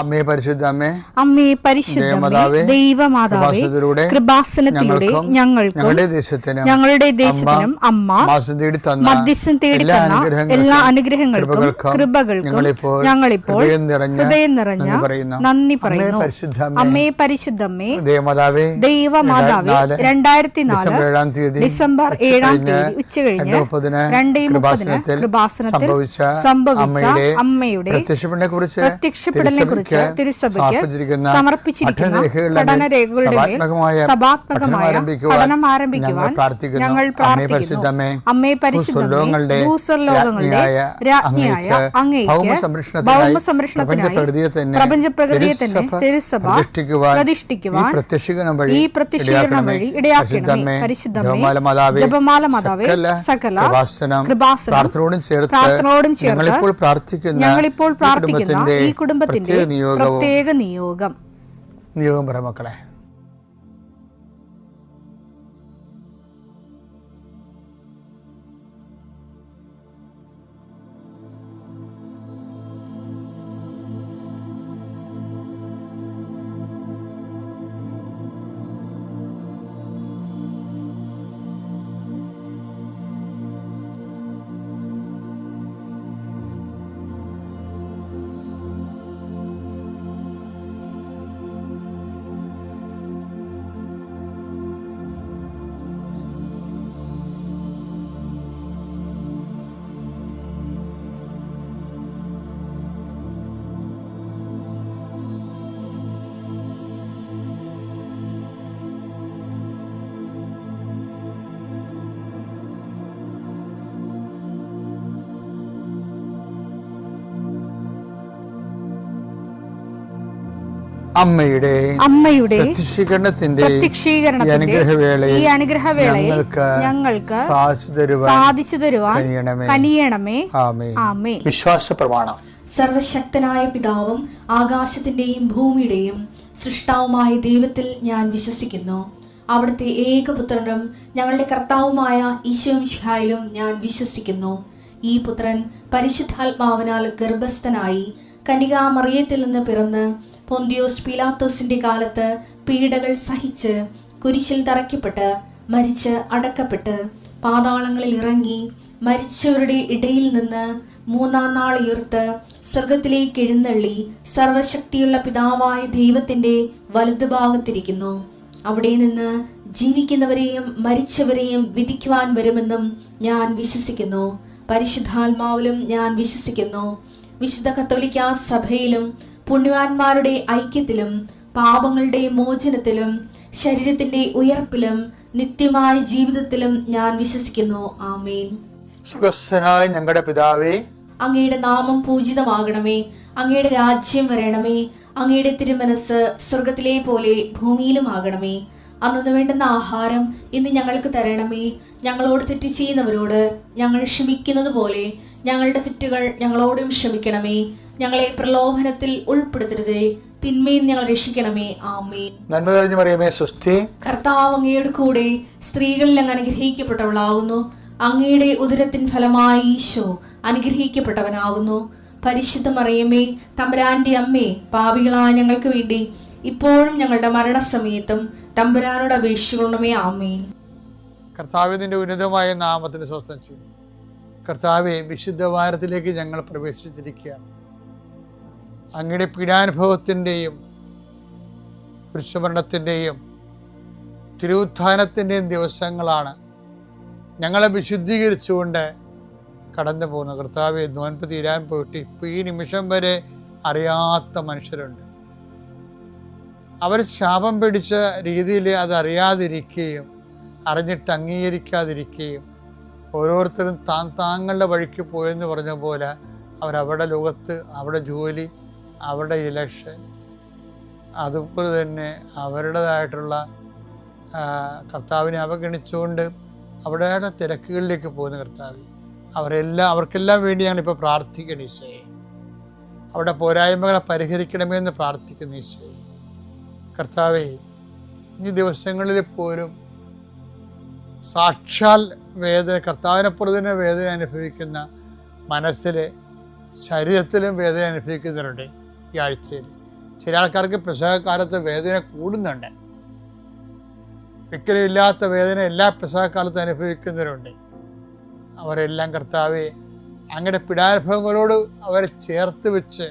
അമ്മേ പരിശുദ്ധ അമ്മേ, അമ്മേ പരിശുദ്ധ ദൈവമാതാവേ, കൃപാസനത്തിലൂടെ ഞങ്ങളുടെ ദേശത്തിനും അമ്മ മധ്യസ്ഥം തേടി തന്ന എല്ലാ അനുഗ്രഹങ്ങൾക്കും കൃപകൾക്കും ഞങ്ങളിപ്പോൾ ഹൃദയം നിറഞ്ഞ നന്ദി പറയുന്നു. അമ്മേ പരിശുദ്ധമ്മേ ദൈവമാതാവേ, 2004 ഡിസംബർ 7 ഉച്ചകഴിഞ്ഞ് 2:30 കൃപാസനത്തിൽ സംഭവിച്ച അമ്മയുടെ പ്രത്യക്ഷപ്പെടലിനെ കുറിച്ച് തിരുസഭയ്ക്ക് സമർപ്പിച്ചിരിക്കുന്ന പഠനരേഖകളുടെ മേൽ സഭാത്മകമായ പഠനം ആരംഭിക്കുവാൻ ഞങ്ങൾ പ്രാർത്ഥിക്കുന്നു. അമ്മേ പരിശുദ്ധമേ, ഭൂസ്വർലോകങ്ങളുടെ രാജ്ഞിയായ അങ്ങേയ്ക്ക് ഭൗമ സംരക്ഷണത്തിനായി പ്രപഞ്ചപ്രകൃതിയെ തന്നെ തിരുസഭ പ്രതിഷ്ഠിക്കുവാൻ ഈ പ്രത്യക്ഷീകരണം വഴി ഇടയാക്കണമേ. പരിശുദ്ധമേ, ജപമാല മാതാവേ, സകല കൃപാസനം പ്രാർത്ഥനയോടും ചേർത്ത് ഞങ്ങളിപ്പോൾ പ്രാർത്ഥിക്കുന്ന ഈ കുടുംബത്തിന്റെ പ്രത്യേക നിയോഗം പറ മക്കളെ. അമ്മയുടെ പ്രത്യക്ഷീകരണത്തിന്റെ ഈ അനുഗ്രഹവേളയിൽ ഞങ്ങൾക്ക് സാധിച്ചു തരുവാൻ കനിയണമേ. ആമേൻ. വിശ്വാസ പ്രമാണം. സർവശക്തനായ പിതാവും ആകാശത്തിന്റെയും ഭൂമിയുടെയും സൃഷ്ടാവുമായ ദൈവത്തിൽ ഞാൻ വിശ്വസിക്കുന്നു. അവിടുത്തെ ഏകപുത്രനും ഞങ്ങളുടെ കർത്താവുമായ ഈശോമിശിഹായിലും ഞാൻ വിശ്വസിക്കുന്നു. ഈ പുത്രൻ പരിശുദ്ധാത്മാവിനാൽ ഗർഭസ്ഥനായി കന്യകാമറിയത്തിൽ നിന്ന് പിറന്ന് പൊന്തിയോസ് പീലാത്തോസിന്റെ കാലത്ത് പീഡകൾ സഹിച്ച് കുരിശിൽ തറയ്ക്കപ്പെട്ട് മരിച്ച് അടക്കപ്പെട്ട് പാതാളങ്ങളിൽ ഇറങ്ങി മരിച്ചവരുടെ ഇടയിൽ നിന്ന് 3-ാം നാൾ ഉയർത്ത് സ്വർഗത്തിലേക്ക് എഴുന്നള്ളി സർവശക്തിയുള്ള പിതാവായ ദൈവത്തിന്റെ വലതുഭാഗത്തിരിക്കുന്നു. അവിടെ നിന്ന് ജീവിക്കുന്നവരെയും മരിച്ചവരെയും വിധിക്കുവാൻ വരുമെന്നും ഞാൻ വിശ്വസിക്കുന്നു. പരിശുദ്ധാത്മാവിലും ഞാൻ വിശ്വസിക്കുന്നു. വിശുദ്ധ കത്തോലിക്കാ സഭയിലും പുണ്യവാന്മാരുടെ ഐക്യത്തിലും പാപങ്ങളുടെ മോചനത്തിലും ശരീരത്തിന്റെ ഉയർപ്പിലും നിത്യമായ ജീവിതത്തിലും ഞാൻ വിശ്വസിക്കുന്നു. ആമേൻ. സ്വർഗ്ഗസ്ഥനായ ഞങ്ങളുടെ പിതാവേ, അങ്ങയുടെ നാമം പൂജിതമാകണമേ. അങ്ങയുടെ രാജ്യം വരണമേ. അങ്ങയുടെ തിരുമനസ് സ്വർഗത്തിലെ പോലെ ഭൂമിയിലും ആകണമേ. അന്നു വേണ്ടുന്ന ആഹാരം ഇന്ന് ഞങ്ങൾക്ക് തരണമേ. ഞങ്ങളോട് തെറ്റ് ചെയ്യുന്നവരോട് ഞങ്ങൾ ക്ഷമിക്കുന്നത് പോലെ ഞങ്ങളുടെ തെറ്റുകൾ ഞങ്ങളോടും ക്ഷമിക്കണമേ. ഞങ്ങളെ പ്രലോഭനത്തിൽ ഉൾപ്പെടുത്തരുതേ, തിന്മയിൽ ഞങ്ങൾ രക്ഷിക്കണമേ. ആമേൻ. നന്മ നിറഞ്ഞ മറിയമേ, സ്വസ്തി. കർത്താവ് അങ്ങയുടെ കൂടെ സ്ത്രീകളിൽ അങ്ങ് അനുഗ്രഹിക്കപ്പെട്ടവളാകുന്നു. അങ്ങയുടെ ഉദരത്തിൻ ഫലമായി ഈശോ അനുഗ്രഹിക്കപ്പെട്ടവനാകുന്നു. പരിശുദ്ധ മറിയമേ, തമ്പുരാന്റെ അമ്മേ, പാപികളായ ഞങ്ങൾക്ക് വേണ്ടി ഇപ്പോഴും ഞങ്ങളുടെ മരണസമയത്തും തമ്പുരാനോട് അപേക്ഷിക്കണമേ. ആമേൻ. കർത്താവിന്റെ ഉന്നതമായ നാമത്തിന് സ്വസ്ഥം ചെയ്യും. കർത്താവെ, വിശുദ്ധ വാരത്തിലേക്ക് ഞങ്ങൾ പ്രവേശിച്ചിരിക്കുകയാണ്. അങ്ങയുടെ പീഡാനുഭവത്തിൻ്റെയും കുരിശുമരണത്തിൻ്റെയും തിരുവുത്ഥാനത്തിൻ്റെയും ദിവസങ്ങളാണ്. ഞങ്ങളെ വിശുദ്ധീകരിച്ചുകൊണ്ട് കടന്നു പോകുന്ന കർത്താവെ, നോൻപ് തീരാൻ പോയിട്ട് ഇപ്പോൾ ഈ നിമിഷം വരെ അറിയാത്ത മനുഷ്യരുണ്ട്. അവർ ശാപം പിടിച്ച രീതിയിൽ അത് അറിയാതിരിക്കുകയും അറിഞ്ഞിട്ട് അംഗീകരിക്കാതിരിക്കുകയും ഓരോരുത്തരും താങ്കളുടെ വഴിക്ക് പോയെന്ന് പറഞ്ഞ പോലെ അവരവരുടെ ലോകത്ത്, അവരുടെ ജോലി, അവരുടെ ഇലക്ഷൻ, അതുപോലെ തന്നെ അവരുടേതായിട്ടുള്ള കർത്താവിനെ അവഗണിച്ചുകൊണ്ട് അവരുടെ തിരക്കുകളിലേക്ക് പോകുന്ന കർത്താവ്, അവർക്കെല്ലാം വേണ്ടി ഞങ്ങളിപ്പോൾ പ്രാർത്ഥിക്കണം ഈശോയെ. അവരുടെ പോരായ്മകളെ പരിഹരിക്കണമെന്ന് പ്രാർത്ഥിക്കുന്ന ഈശോയെ. കർത്താവെ, ഈ ദിവസങ്ങളിൽ പോലും സാക്ഷാൽ വേദന, കർത്താവിനെപ്പോലെ തന്നെ വേദന അനുഭവിക്കുന്ന മനസ്സിൽ ശരീരത്തിലും വേദന അനുഭവിക്കുന്നവരുണ്ട് ഈ ആഴ്ചയിൽ. ചില ആൾക്കാർക്ക് പെസഹക്കാലത്ത് വേദന കൂടുന്നുണ്ട്. ഒരിക്കലും ഇല്ലാത്ത വേദന എല്ലാ പെസഹക്കാലത്തും അനുഭവിക്കുന്നവരുണ്ട്. അവരെല്ലാം കർത്താവേ അങ്ങയുടെ പീഡാനുഭവങ്ങളോട് അവരെ ചേർത്ത് വെച്ച്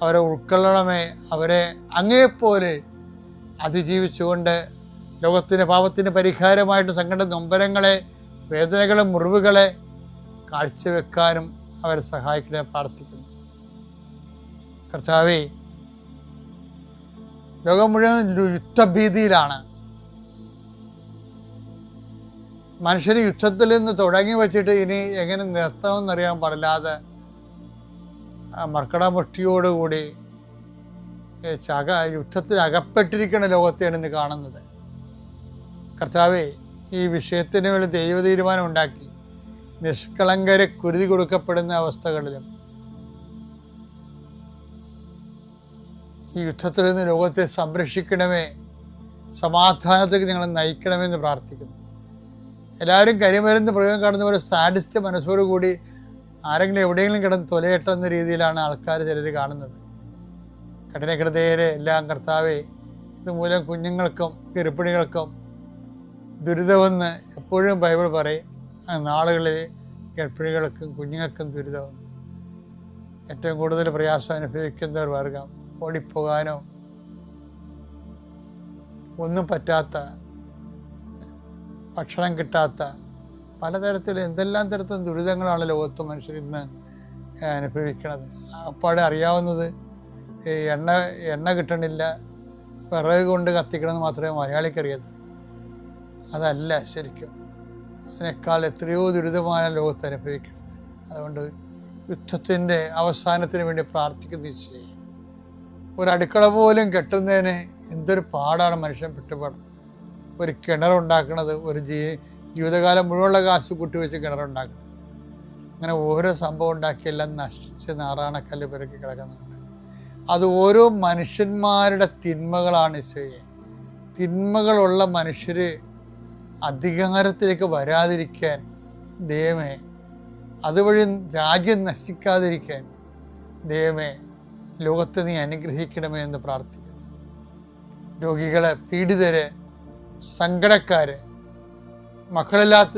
അവരെ ഉൾക്കൊള്ളണമേ. അവരെ അങ്ങയെപ്പോലെ അതിജീവിച്ചുകൊണ്ട് ലോകത്തിൻ്റെ പാപത്തിന് പരിഹാരമായിട്ട് സങ്കട നൊമ്പരങ്ങളെ, വേദനകളെ, മുറിവുകളെ കാഴ്ചവെക്കാനും അവരെ സഹായിക്കണേ പ്രാർത്ഥിക്കുന്നു. കർത്താവേ, ലോകം മുഴുവൻ യുദ്ധഭീതിയിലാണ്. മനുഷ്യന് യുദ്ധത്തിൽ നിന്ന് തുടങ്ങി വച്ചിട്ട് ഇനി എങ്ങനെ നിർത്തണമെന്നറിയാൻ പാടില്ലാതെ മർക്കടമുഷ്ടിയോടുകൂടി യുദ്ധത്തിൽ അകപ്പെട്ടിരിക്കുന്ന ലോകത്തെയാണ് ഇന്ന് കാണുന്നത്. കർത്താവേ, ഈ വിഷയത്തിന് വേണ്ടി ദൈവ തീരുമാനം ഉണ്ടാക്കി നിഷ്കളങ്കരെ കുരുതി കൊടുക്കപ്പെടുന്ന അവസ്ഥകളിലും ഈ യുദ്ധത്തിൽ നിന്ന് ലോകത്തെ സംരക്ഷിക്കണമേ, സമാധാനത്തേക്ക് ഞങ്ങളെ നയിക്കണമെന്ന് പ്രാർത്ഥിക്കുന്നു. എല്ലാവരും കരിമരുന്ന് പ്രയോഗം കാണുന്ന പോലെ സാഡിസ്റ്റ് മനസ്സോടുകൂടി ആരെങ്കിലും എവിടെയെങ്കിലും കിടന്ന് തൊലയട്ടെന്ന രീതിയിലാണ് ആൾക്കാർ ചിലർ കാണുന്നത്. കഠിനഹൃദയരെ എല്ലാം കർത്താവേ, ഇതുമൂലം കുഞ്ഞുങ്ങൾക്കും ഗർഭിണികൾക്കും ദുരിതമെന്ന് എപ്പോഴും ബൈബിൾ പറയും. നാളുകളിൽ ഗർഭിണികൾക്കും കുഞ്ഞുങ്ങൾക്കും ദുരിതം. ഏറ്റവും കൂടുതൽ പ്രയാസം അനുഭവിക്കുന്നവർ വർഗം ഓടിപ്പോകാനോ ഒന്നും പറ്റാത്ത, ഭക്ഷണം കിട്ടാത്ത, പലതരത്തിൽ എന്തെല്ലാം തരത്തിലും ദുരിതങ്ങളാണ് ലോകത്ത് മനുഷ്യർ ഇന്ന് അനുഭവിക്കുന്നത്. അപ്പാടെ അറിയാവുന്നത് എണ്ണ കിട്ടണില്ല, വിറക് കൊണ്ട് കത്തിക്കണമെന്ന് മാത്രമേ മലയാളിക്ക് അറിയത്തുള്ളൂ. അതല്ല ശരിക്കും, അതിനേക്കാൾ എത്രയോ ദുരിതമായ ലോകത്ത് അനുഭവിക്കുന്നത്. അതുകൊണ്ട് യുദ്ധത്തിൻ്റെ അവസാനത്തിന് വേണ്ടി പ്രാർത്ഥിക്കുന്ന ചെയ്യും. ഒരടുക്കള പോലും കെട്ടുന്നതിന് എന്തൊരു പാടാണ് മനുഷ്യൻ പെട്ടുപാടും. ഒരു കിണറുണ്ടാക്കണത്, ഒരു ജീവിതകാലം മുഴുവനുള്ള കാശ് കൂട്ടിവെച്ച് കിണറുണ്ടാക്കണം. അങ്ങനെ ഓരോ സംഭവം ഉണ്ടാക്കിയെല്ലാം നശിച്ച് നാറാണക്കല്ല് പെരുക്കി കിടക്കുന്നുണ്ട്. അത് ഓരോ മനുഷ്യന്മാരുടെ തിന്മകളാണ്. തിന്മകളുള്ള മനുഷ്യർ അധികാരത്തിലേക്ക് വരാതിരിക്കാൻ ദൈവമേ, അതുവഴി രാജ്യം നശിക്കാതിരിക്കാൻ ദൈവമേ ലോകത്തെ നീ അനുഗ്രഹിക്കണമേ എന്ന് പ്രാർത്ഥിക്കുന്നു. രോഗികളെ, പീഡിതരെ, സങ്കടക്കാര്, മക്കളില്ലാത്ത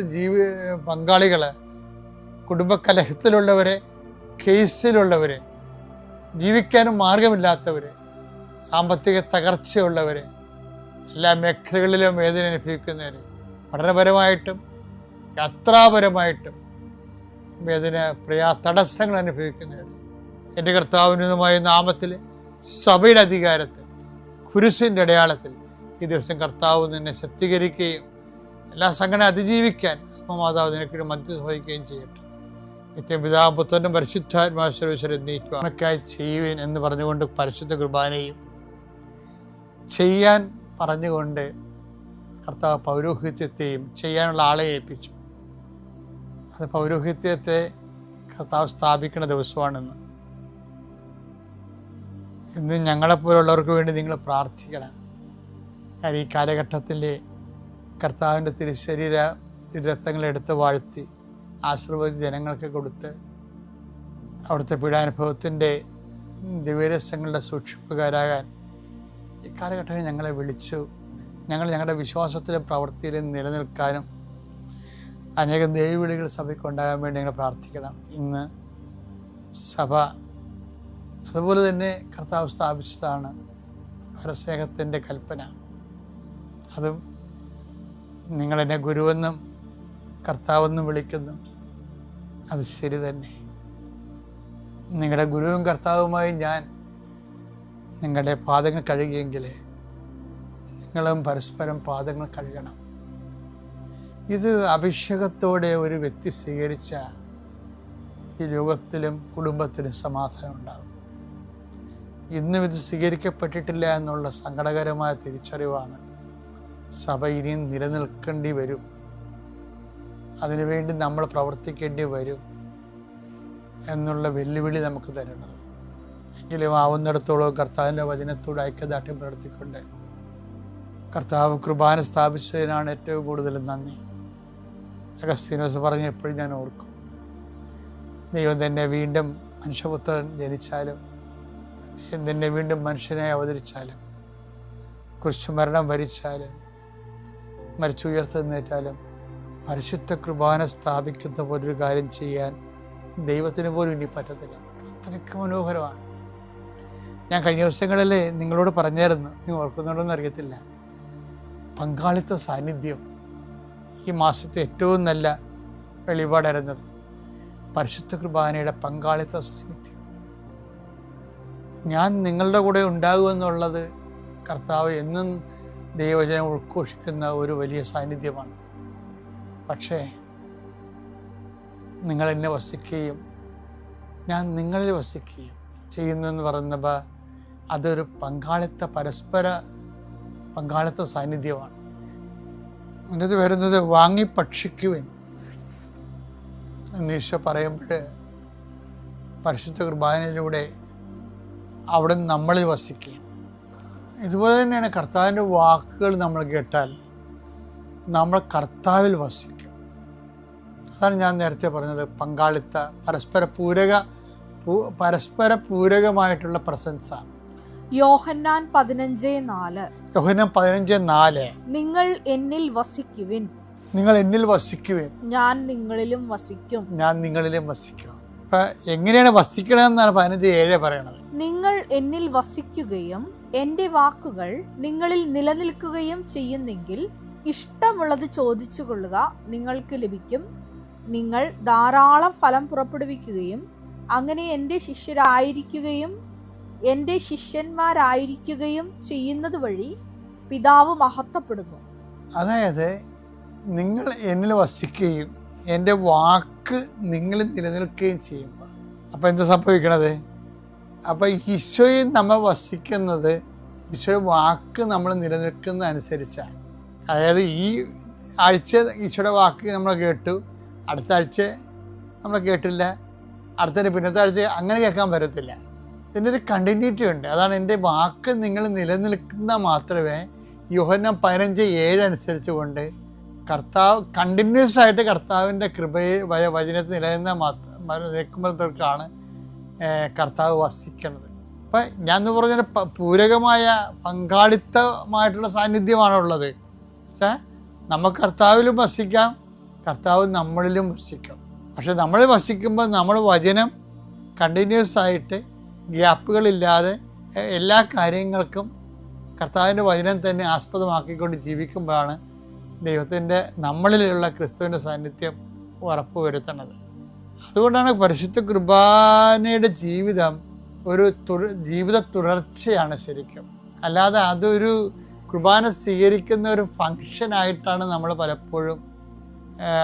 പങ്കാളികളെ, കുടുംബകലഹത്തിലുള്ളവരെ, കേസിലുള്ളവരെ, ജീവിക്കാനും മാർഗമില്ലാത്തവരെ, സാമ്പത്തിക തകർച്ചയുള്ളവരെ, എല്ലാ മേഖലകളിലും വേദന അനുഭവിക്കുന്നവർ, പഠനപരമായിട്ടും യാത്രാപരമായിട്ടും വേദന തടസ്സങ്ങൾ അനുഭവിക്കുന്നവർ, എൻ്റെ കർത്താവിനുമായ നാമത്തിൽ, സഭയുടെ അധികാരത്തിൽ, കുരിശിൻ്റെ അടയാളത്തിൽ ഈ ദിവസം കർത്താവ് നിന്നെ ശക്തീകരിക്കുകയും എല്ലാ സംഘടന അതിജീവിക്കാൻ മാതാവ് നിനക്കൊരു മധ്യസ്ഥ വഹിക്കുകയും ചെയ്യട്ടെ. നിത്യപിതാവും പുത്രനും പരിശുദ്ധാത്മാശ്വരേശ്വരൻ നീക്കുവാനൊക്കെയായി ചെയ്യുവാൻ എന്ന് പറഞ്ഞുകൊണ്ട് പരിശുദ്ധ കുർബാനയും ചെയ്യാൻ പറഞ്ഞുകൊണ്ട് കർത്താവ് പൗരോഹിത്യത്തെയും ചെയ്യാനുള്ള ആളെ ഏൽപ്പിച്ചു. അത് പൗരോഹിത്യത്തെ കർത്താവ് സ്ഥാപിക്കുന്ന ദിവസമാണെന്ന്. ഇന്ന് ഞങ്ങളെപ്പോലുള്ളവർക്ക് വേണ്ടി നിങ്ങൾ പ്രാർത്ഥിക്കണം. ഈ കാലഘട്ടത്തിൽ കർത്താവിൻ്റെ തിരുരക്തങ്ങളെടുത്ത് വാഴ്ത്തി ആശീർവദിച്ച് ജനങ്ങൾക്ക് കൊടുത്ത് അവിടുത്തെ പീഡാനുഭവത്തിൻ്റെ ദിവ്യരഹസ്യങ്ങളുടെ സൂക്ഷിപ്പുകാരാകാൻ ഈ കാലഘട്ടത്തിൽ ഞങ്ങളെ വിളിച്ചു. ഞങ്ങളുടെ വിശ്വാസത്തിലും പ്രവൃത്തിയിലും നിലനിൽക്കാനും അനേകം ദൈവവിളികൾ സഭയ്ക്ക് ഉണ്ടാകാൻ വേണ്ടി ഞങ്ങൾ പ്രാർത്ഥിക്കണം. ഇന്ന് സഭ അതുപോലെ തന്നെ കർത്താവ് സ്ഥാപിച്ചതാണ് പരസ്നേഹത്തിൻ്റെ കൽപ്പന. അതും നിങ്ങളെന്നെ ഗുരുവെന്നും കർത്താവെന്നും വിളിക്കുന്നു. അത് ശരി തന്നെ. നിങ്ങളുടെ ഗുരുവും കർത്താവുമായി ഞാൻ നിങ്ങളുടെ പാദങ്ങൾ കഴുകിയെങ്കിൽ നിങ്ങളും പരസ്പരം പാദങ്ങൾ കഴുകണം. ഇത് അഭിഷേകത്തോടെ ഒരു വ്യക്തി സ്വീകരിച്ച ഈ ലോകത്തിലും കുടുംബത്തിലും സമാധാനം ഉണ്ടാകും. ഇന്നും ഇത് സ്വീകരിക്കപ്പെട്ടിട്ടില്ല എന്നുള്ള സങ്കടകരമായ തിരിച്ചറിവാണ്. സഭ ഇനിയും നിലനിൽക്കേണ്ടി വരും. അതിനുവേണ്ടി നമ്മൾ പ്രവർത്തിക്കേണ്ടി വരും എന്നുള്ള വെല്ലുവിളി നമുക്ക് തരുന്നത്. എങ്കിലും ആവുന്നിടത്തോളം കർത്താവിൻ്റെ വചനത്തോട് ഐക്യദാർഢ്യം പ്രവർത്തിക്കൊണ്ട് കർത്താവ് കുർബാന സ്ഥാപിച്ചതിനാണ് ഏറ്റവും കൂടുതൽ നന്ദി. അഗസ്തീനോസ് പറഞ്ഞ് എപ്പോഴും ഞാൻ ഓർക്കും. ദൈവം തന്നെ വീണ്ടും മനുഷ്യപുത്രൻ ജനിച്ചാലും നിന്നെ വീണ്ടും മനുഷ്യനായി അവതരിച്ചാലും, കുരിശുമരണം വരിച്ചാലും, മരിച്ചുയർത്തെന്നേറ്റാലും പരിശുദ്ധ കുർബാന സ്ഥാപിക്കുന്ന പോലൊരു കാര്യം ചെയ്യാൻ ദൈവത്തിന് പോലും ഇനി പറ്റത്തില്ല. അത്രയ്ക്ക് മനോഹരമാണ്. ഞാൻ കഴിഞ്ഞ ദിവസങ്ങളിൽ നിങ്ങളോട് പറഞ്ഞായിരുന്നു, നീ ഓർക്കുന്നുണ്ടോയെന്ന് അറിയത്തില്ല, പങ്കാളിത്ത സാന്നിധ്യം ഈ മാസത്തെ ഏറ്റവും നല്ല വെളിപാടായിരുന്നത് പരിശുദ്ധ കുർബാനയുടെ പങ്കാളിത്ത സാന്നിധ്യം. ഞാൻ നിങ്ങളുടെ കൂടെ ഉണ്ടാകുമെന്നുള്ളത് കർത്താവ് എന്നും ദൈവജനം ഉദ്ഘോഷിക്കുന്ന ഒരു വലിയ സാന്നിധ്യമാണ്. പക്ഷേ നിങ്ങൾ എന്നെ വസിക്കുകയും ഞാൻ നിങ്ങളിൽ വസിക്കുകയും ചെയ്യുന്നതെന്ന് പറയുന്നപ്പോൾ അതൊരു പരസ്പര പങ്കാളിത്ത സാന്നിധ്യമാണ്. അതിനകത്ത് വരുന്നത് വാങ്ങി ഭക്ഷിക്കുവാൻ എന്ന് ഈശോ പറയുമ്പോൾ പരിശുദ്ധ കുർബാനയിലൂടെ അവിടെ നമ്മളിൽ വസിക്കുകയും, ഇതുപോലെ തന്നെയാണ് കർത്താവിൻ്റെ വാക്കുകൾ നമ്മൾ കേട്ടാൽ നമ്മൾ കർത്താവിൽ വസിക്കും. അതാണ് ഞാൻ നേരത്തെ പറഞ്ഞത്, പങ്കാളിത്ത പരസ്പര പൂരകമായിട്ടുള്ള പ്രസൻസാണ്. യോഹന്നാൻ 15:4 നിങ്ങൾ എന്നിൽ വസിക്കുവിൻ, ഞാൻ നിങ്ങളിലും വസിക്കും. അപ്പൊ എങ്ങനെയാണ് വസിക്കണമെന്നാണ് 15:7 പറയണത്. നിങ്ങൾ എന്നിൽ വസിക്കുകയും എന്റെ വാക്കുകൾ നിങ്ങളിൽ നിലനിൽക്കുകയും ചെയ്യുന്നെങ്കിൽ ഇഷ്ടമുള്ളത് ചോദിച്ചു കൊള്ളുക, നിങ്ങൾക്ക് ലഭിക്കും. നിങ്ങൾ ധാരാളം ഫലം പുറപ്പെടുവിക്കുകയും അങ്ങനെ എൻ്റെ ശിഷ്യന്മാരായിരിക്കുകയും ചെയ്യുന്നത് വഴി പിതാവ് മഹത്വപ്പെടുന്നു. അതായത് നിങ്ങൾ എന്നിൽ വസിക്കുകയും എൻ്റെ വാക്ക് നിങ്ങളിൽ നിലനിൽക്കുകയും ചെയ്യുമ്പോൾ അപ്പം എന്താ സംഭവിക്കണത്? അപ്പം ഈശോയിൽ നമ്മൾ വസിക്കുന്നത് ഈശോയുടെ വാക്ക് നമ്മൾ നിലനിൽക്കുന്ന അനുസരിച്ചാണ്. അതായത് ഈ ആഴ്ച ഈശോയുടെ വാക്ക് നമ്മൾ കേട്ടു, അടുത്ത ആഴ്ച നമ്മൾ കേട്ടില്ല, അടുത്തതിൻ്റെ പിന്നത്തെ ആഴ്ച അങ്ങനെ കേൾക്കാൻ പറ്റത്തില്ല. ഇതിൻ്റെ ഒരു കണ്ടിന്യൂറ്റി ഉണ്ട്. അതാണ് എൻ്റെ വാക്ക് നിങ്ങൾ നിലനിൽക്കുന്ന മാത്രമേ യോഹന്നാൻ 15:7 അനുസരിച്ച് കൊണ്ട് കർത്താവ് കണ്ടിന്യൂസ് ആയിട്ട് കർത്താവിൻ്റെ കൃപയെ വചനത്തിൽ നിൽക്കുമ്പോഴത്തേക്കാണ് കർത്താവ് വസിക്കുന്നത്. അപ്പം ഞാൻ പറഞ്ഞ പൂരകമായ പങ്കാളിത്തമായിട്ടുള്ള സാന്നിധ്യമാണുള്ളത്. പക്ഷേ നമുക്ക് കർത്താവിലും വസിക്കാം, കർത്താവ് നമ്മളിലും വസിക്കും. പക്ഷെ നമ്മൾ വസിക്കുമ്പോൾ നമ്മൾ വചനം കണ്ടിന്യൂസ് ആയിട്ട് ഗ്യാപ്പുകളില്ലാതെ എല്ലാ കാര്യങ്ങൾക്കും കർത്താവിൻ്റെ വചനം തന്നെ ആസ്പദമാക്കിക്കൊണ്ട് ജീവിക്കുമ്പോഴാണ് ദൈവത്തിൻ്റെ നമ്മളിലുള്ള ക്രിസ്തുവിൻ്റെ സാന്നിധ്യം ഉറപ്പുവരുത്തുന്നത്. അതുകൊണ്ടാണ് പരിശുദ്ധ കുർബാനയുടെ ജീവിതം ഒരു ജീവിത തുടർച്ചയാണ് ശരിക്കും. അല്ലാതെ അതൊരു കുർബാന സ്വീകരിക്കുന്ന ഒരു ഫങ്ഷനായിട്ടാണ് നമ്മൾ പലപ്പോഴും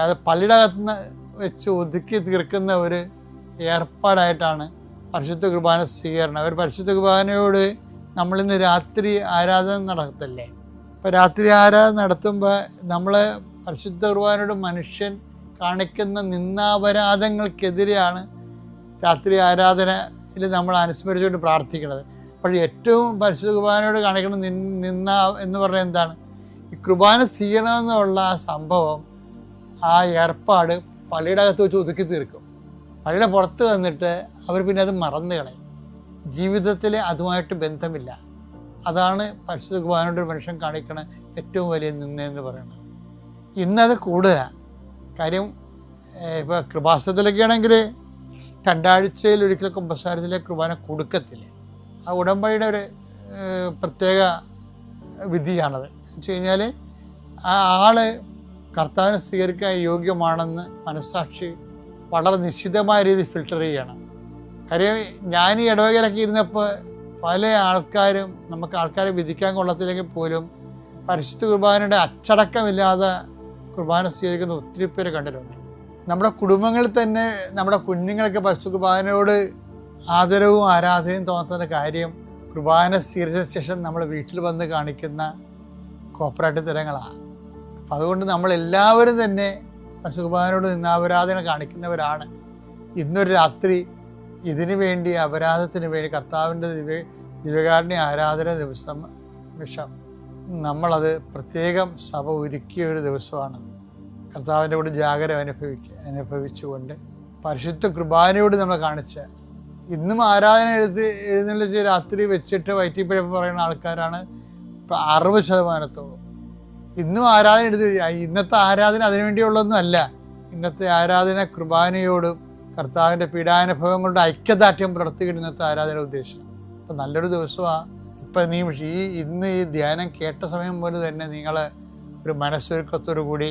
അത് പള്ളിയുടെ അകത്തുനിന്ന് വെച്ച് ഒതുക്കി തീർക്കുന്ന ഒരു ഏർപ്പാടായിട്ടാണ് പരിശുദ്ധ കുർബാന സ്വീകരണം. ഒരു പരിശുദ്ധ കുർബാനയോട് നമ്മളിന്ന് രാത്രി ആരാധന നടത്തല്ലേ? അപ്പോൾ രാത്രി ആരാധന നടത്തുമ്പോൾ നമ്മൾ പരിശുദ്ധ കുർബാനയോട് മനുഷ്യൻ കാണിക്കുന്ന നിന്ദാപരാധങ്ങൾക്കെതിരെയാണ് രാത്രി ആരാധനയിൽ നമ്മൾ അനുസ്മരിച്ചുകൊണ്ട് പ്രാർത്ഥിക്കുന്നത്. പക്ഷേ ഏറ്റവും പരിശുദ്ധ കുർബാനയോട് കാണിക്കുന്ന നിന്ന എന്ന് പറഞ്ഞാൽ എന്താണ്? ഈ കുർബാന സ്വീകരണമെന്നുള്ള ആ സംഭവം, ആ ഏർപ്പാട് പള്ളിയുടെ അകത്ത് വെച്ച് ഒതുക്കി തീർക്കും. പള്ളിയുടെ പുറത്ത് വന്നിട്ട് അവർ പിന്നെ അത് മറന്നു കളയും. ജീവിതത്തിൽ അതുമായിട്ട് ബന്ധമില്ല. അതാണ് പരിശുദ്ധ കുർബാനയോട് ഒരു മനുഷ്യൻ കാണിക്കണ ഏറ്റവും വലിയ നിന്നയെന്ന് പറയുന്നത്. ഇന്നത് കൂടുതലാണ്. കാര്യം ഇപ്പോൾ കൃപാസനത്തിലൊക്കെ ആണെങ്കിൽ 2 ആഴ്ചയിൽ ഒരിക്കലും കുമ്പസാരത്തിലെ കുർബാന കൊടുക്കത്തില്ല. ആ ഉടമ്പടിയുടെ ഒരു പ്രത്യേക വിധിയാണത്. എന്ന് വെച്ച് കഴിഞ്ഞാൽ ആ ആള് കർത്താവിനെ സ്വീകരിക്കാൻ യോഗ്യമാണെന്ന് മനസ്സാക്ഷി വളരെ നിശ്ചിതമായ രീതിയിൽ ഫിൽട്ടർ ചെയ്യണം. കാര്യം ഞാൻ ഈ ഇടവകയിലൊക്കെ ഇരുന്നപ്പോൾ പല ആൾക്കാരും നമുക്ക് ആൾക്കാരെ വിധിക്കാൻ കൊള്ളത്തില്ലെങ്കിൽ പോലും പരിശുദ്ധ കുർബാനയുടെ അച്ചടക്കമില്ലാതെ കുർബാന സ്വീകരിക്കുന്ന ഒത്തിരി പേര് കണ്ടിട്ടുണ്ട്. നമ്മുടെ കുടുംബങ്ങളിൽ തന്നെ നമ്മുടെ കുഞ്ഞുങ്ങളൊക്കെ പരിശുദ്ധ കുർബാനയോട് ആദരവും ആരാധനയും തോന്നുന്ന കാര്യം കുർബാന സ്വീകരിച്ച ശേഷം നമ്മൾ വീട്ടിൽ വന്ന് കാണിക്കുന്ന കോപ്പറേറ്റ് തരങ്ങളാണ്. അപ്പം അതുകൊണ്ട് നമ്മളെല്ലാവരും തന്നെ പരിശുദ്ധ കുർബാനയോട് നിന്നാപരാധന കാണിക്കുന്നവരാണ്. ഇന്നൊരു രാത്രി ഇതിനു വേണ്ടി അപരാധത്തിന് വേണ്ടി കർത്താവിൻ്റെ ദിവ്യകാരുണ്യ ആരാധന നിമിഷം നമ്മളത് പ്രത്യേകം സഭ ഒരുക്കിയ ഒരു ദിവസമാണത്. കർത്താവിൻ്റെ കൂടെ ജാഗരം അനുഭവിച്ചുകൊണ്ട് പരിശുദ്ധ കുർബാനയോട് നമ്മൾ കാണിച്ച ഇന്നും ആരാധന എഴുന്നള്ളിച്ച് രാത്രി വെച്ചിട്ട് വയറ്റിപ്പിഴപ്പ് പറയുന്ന ആൾക്കാരാണ് ഇപ്പം 60%. ഇന്നും ആരാധന ഇന്നത്തെ ആരാധന അതിനുവേണ്ടിയുള്ളതൊന്നും അല്ല. ഇന്നത്തെ ആരാധന കുർബാനയോടും കർത്താവിൻ്റെ പീഡാനുഭവങ്ങളുടെ ഐക്യദാർഢ്യം പ്രവർത്തിക്കുന്ന ഇന്നത്തെ ആരാധന ഉദ്ദേശം. അപ്പം നല്ലൊരു ദിവസമാണ്. ഇപ്പം ഇന്ന് ഈ ധ്യാനം കേട്ട സമയം പോലെ തന്നെ നിങ്ങൾ ഒരു മനസ്സൊരുക്കത്തോടു കൂടി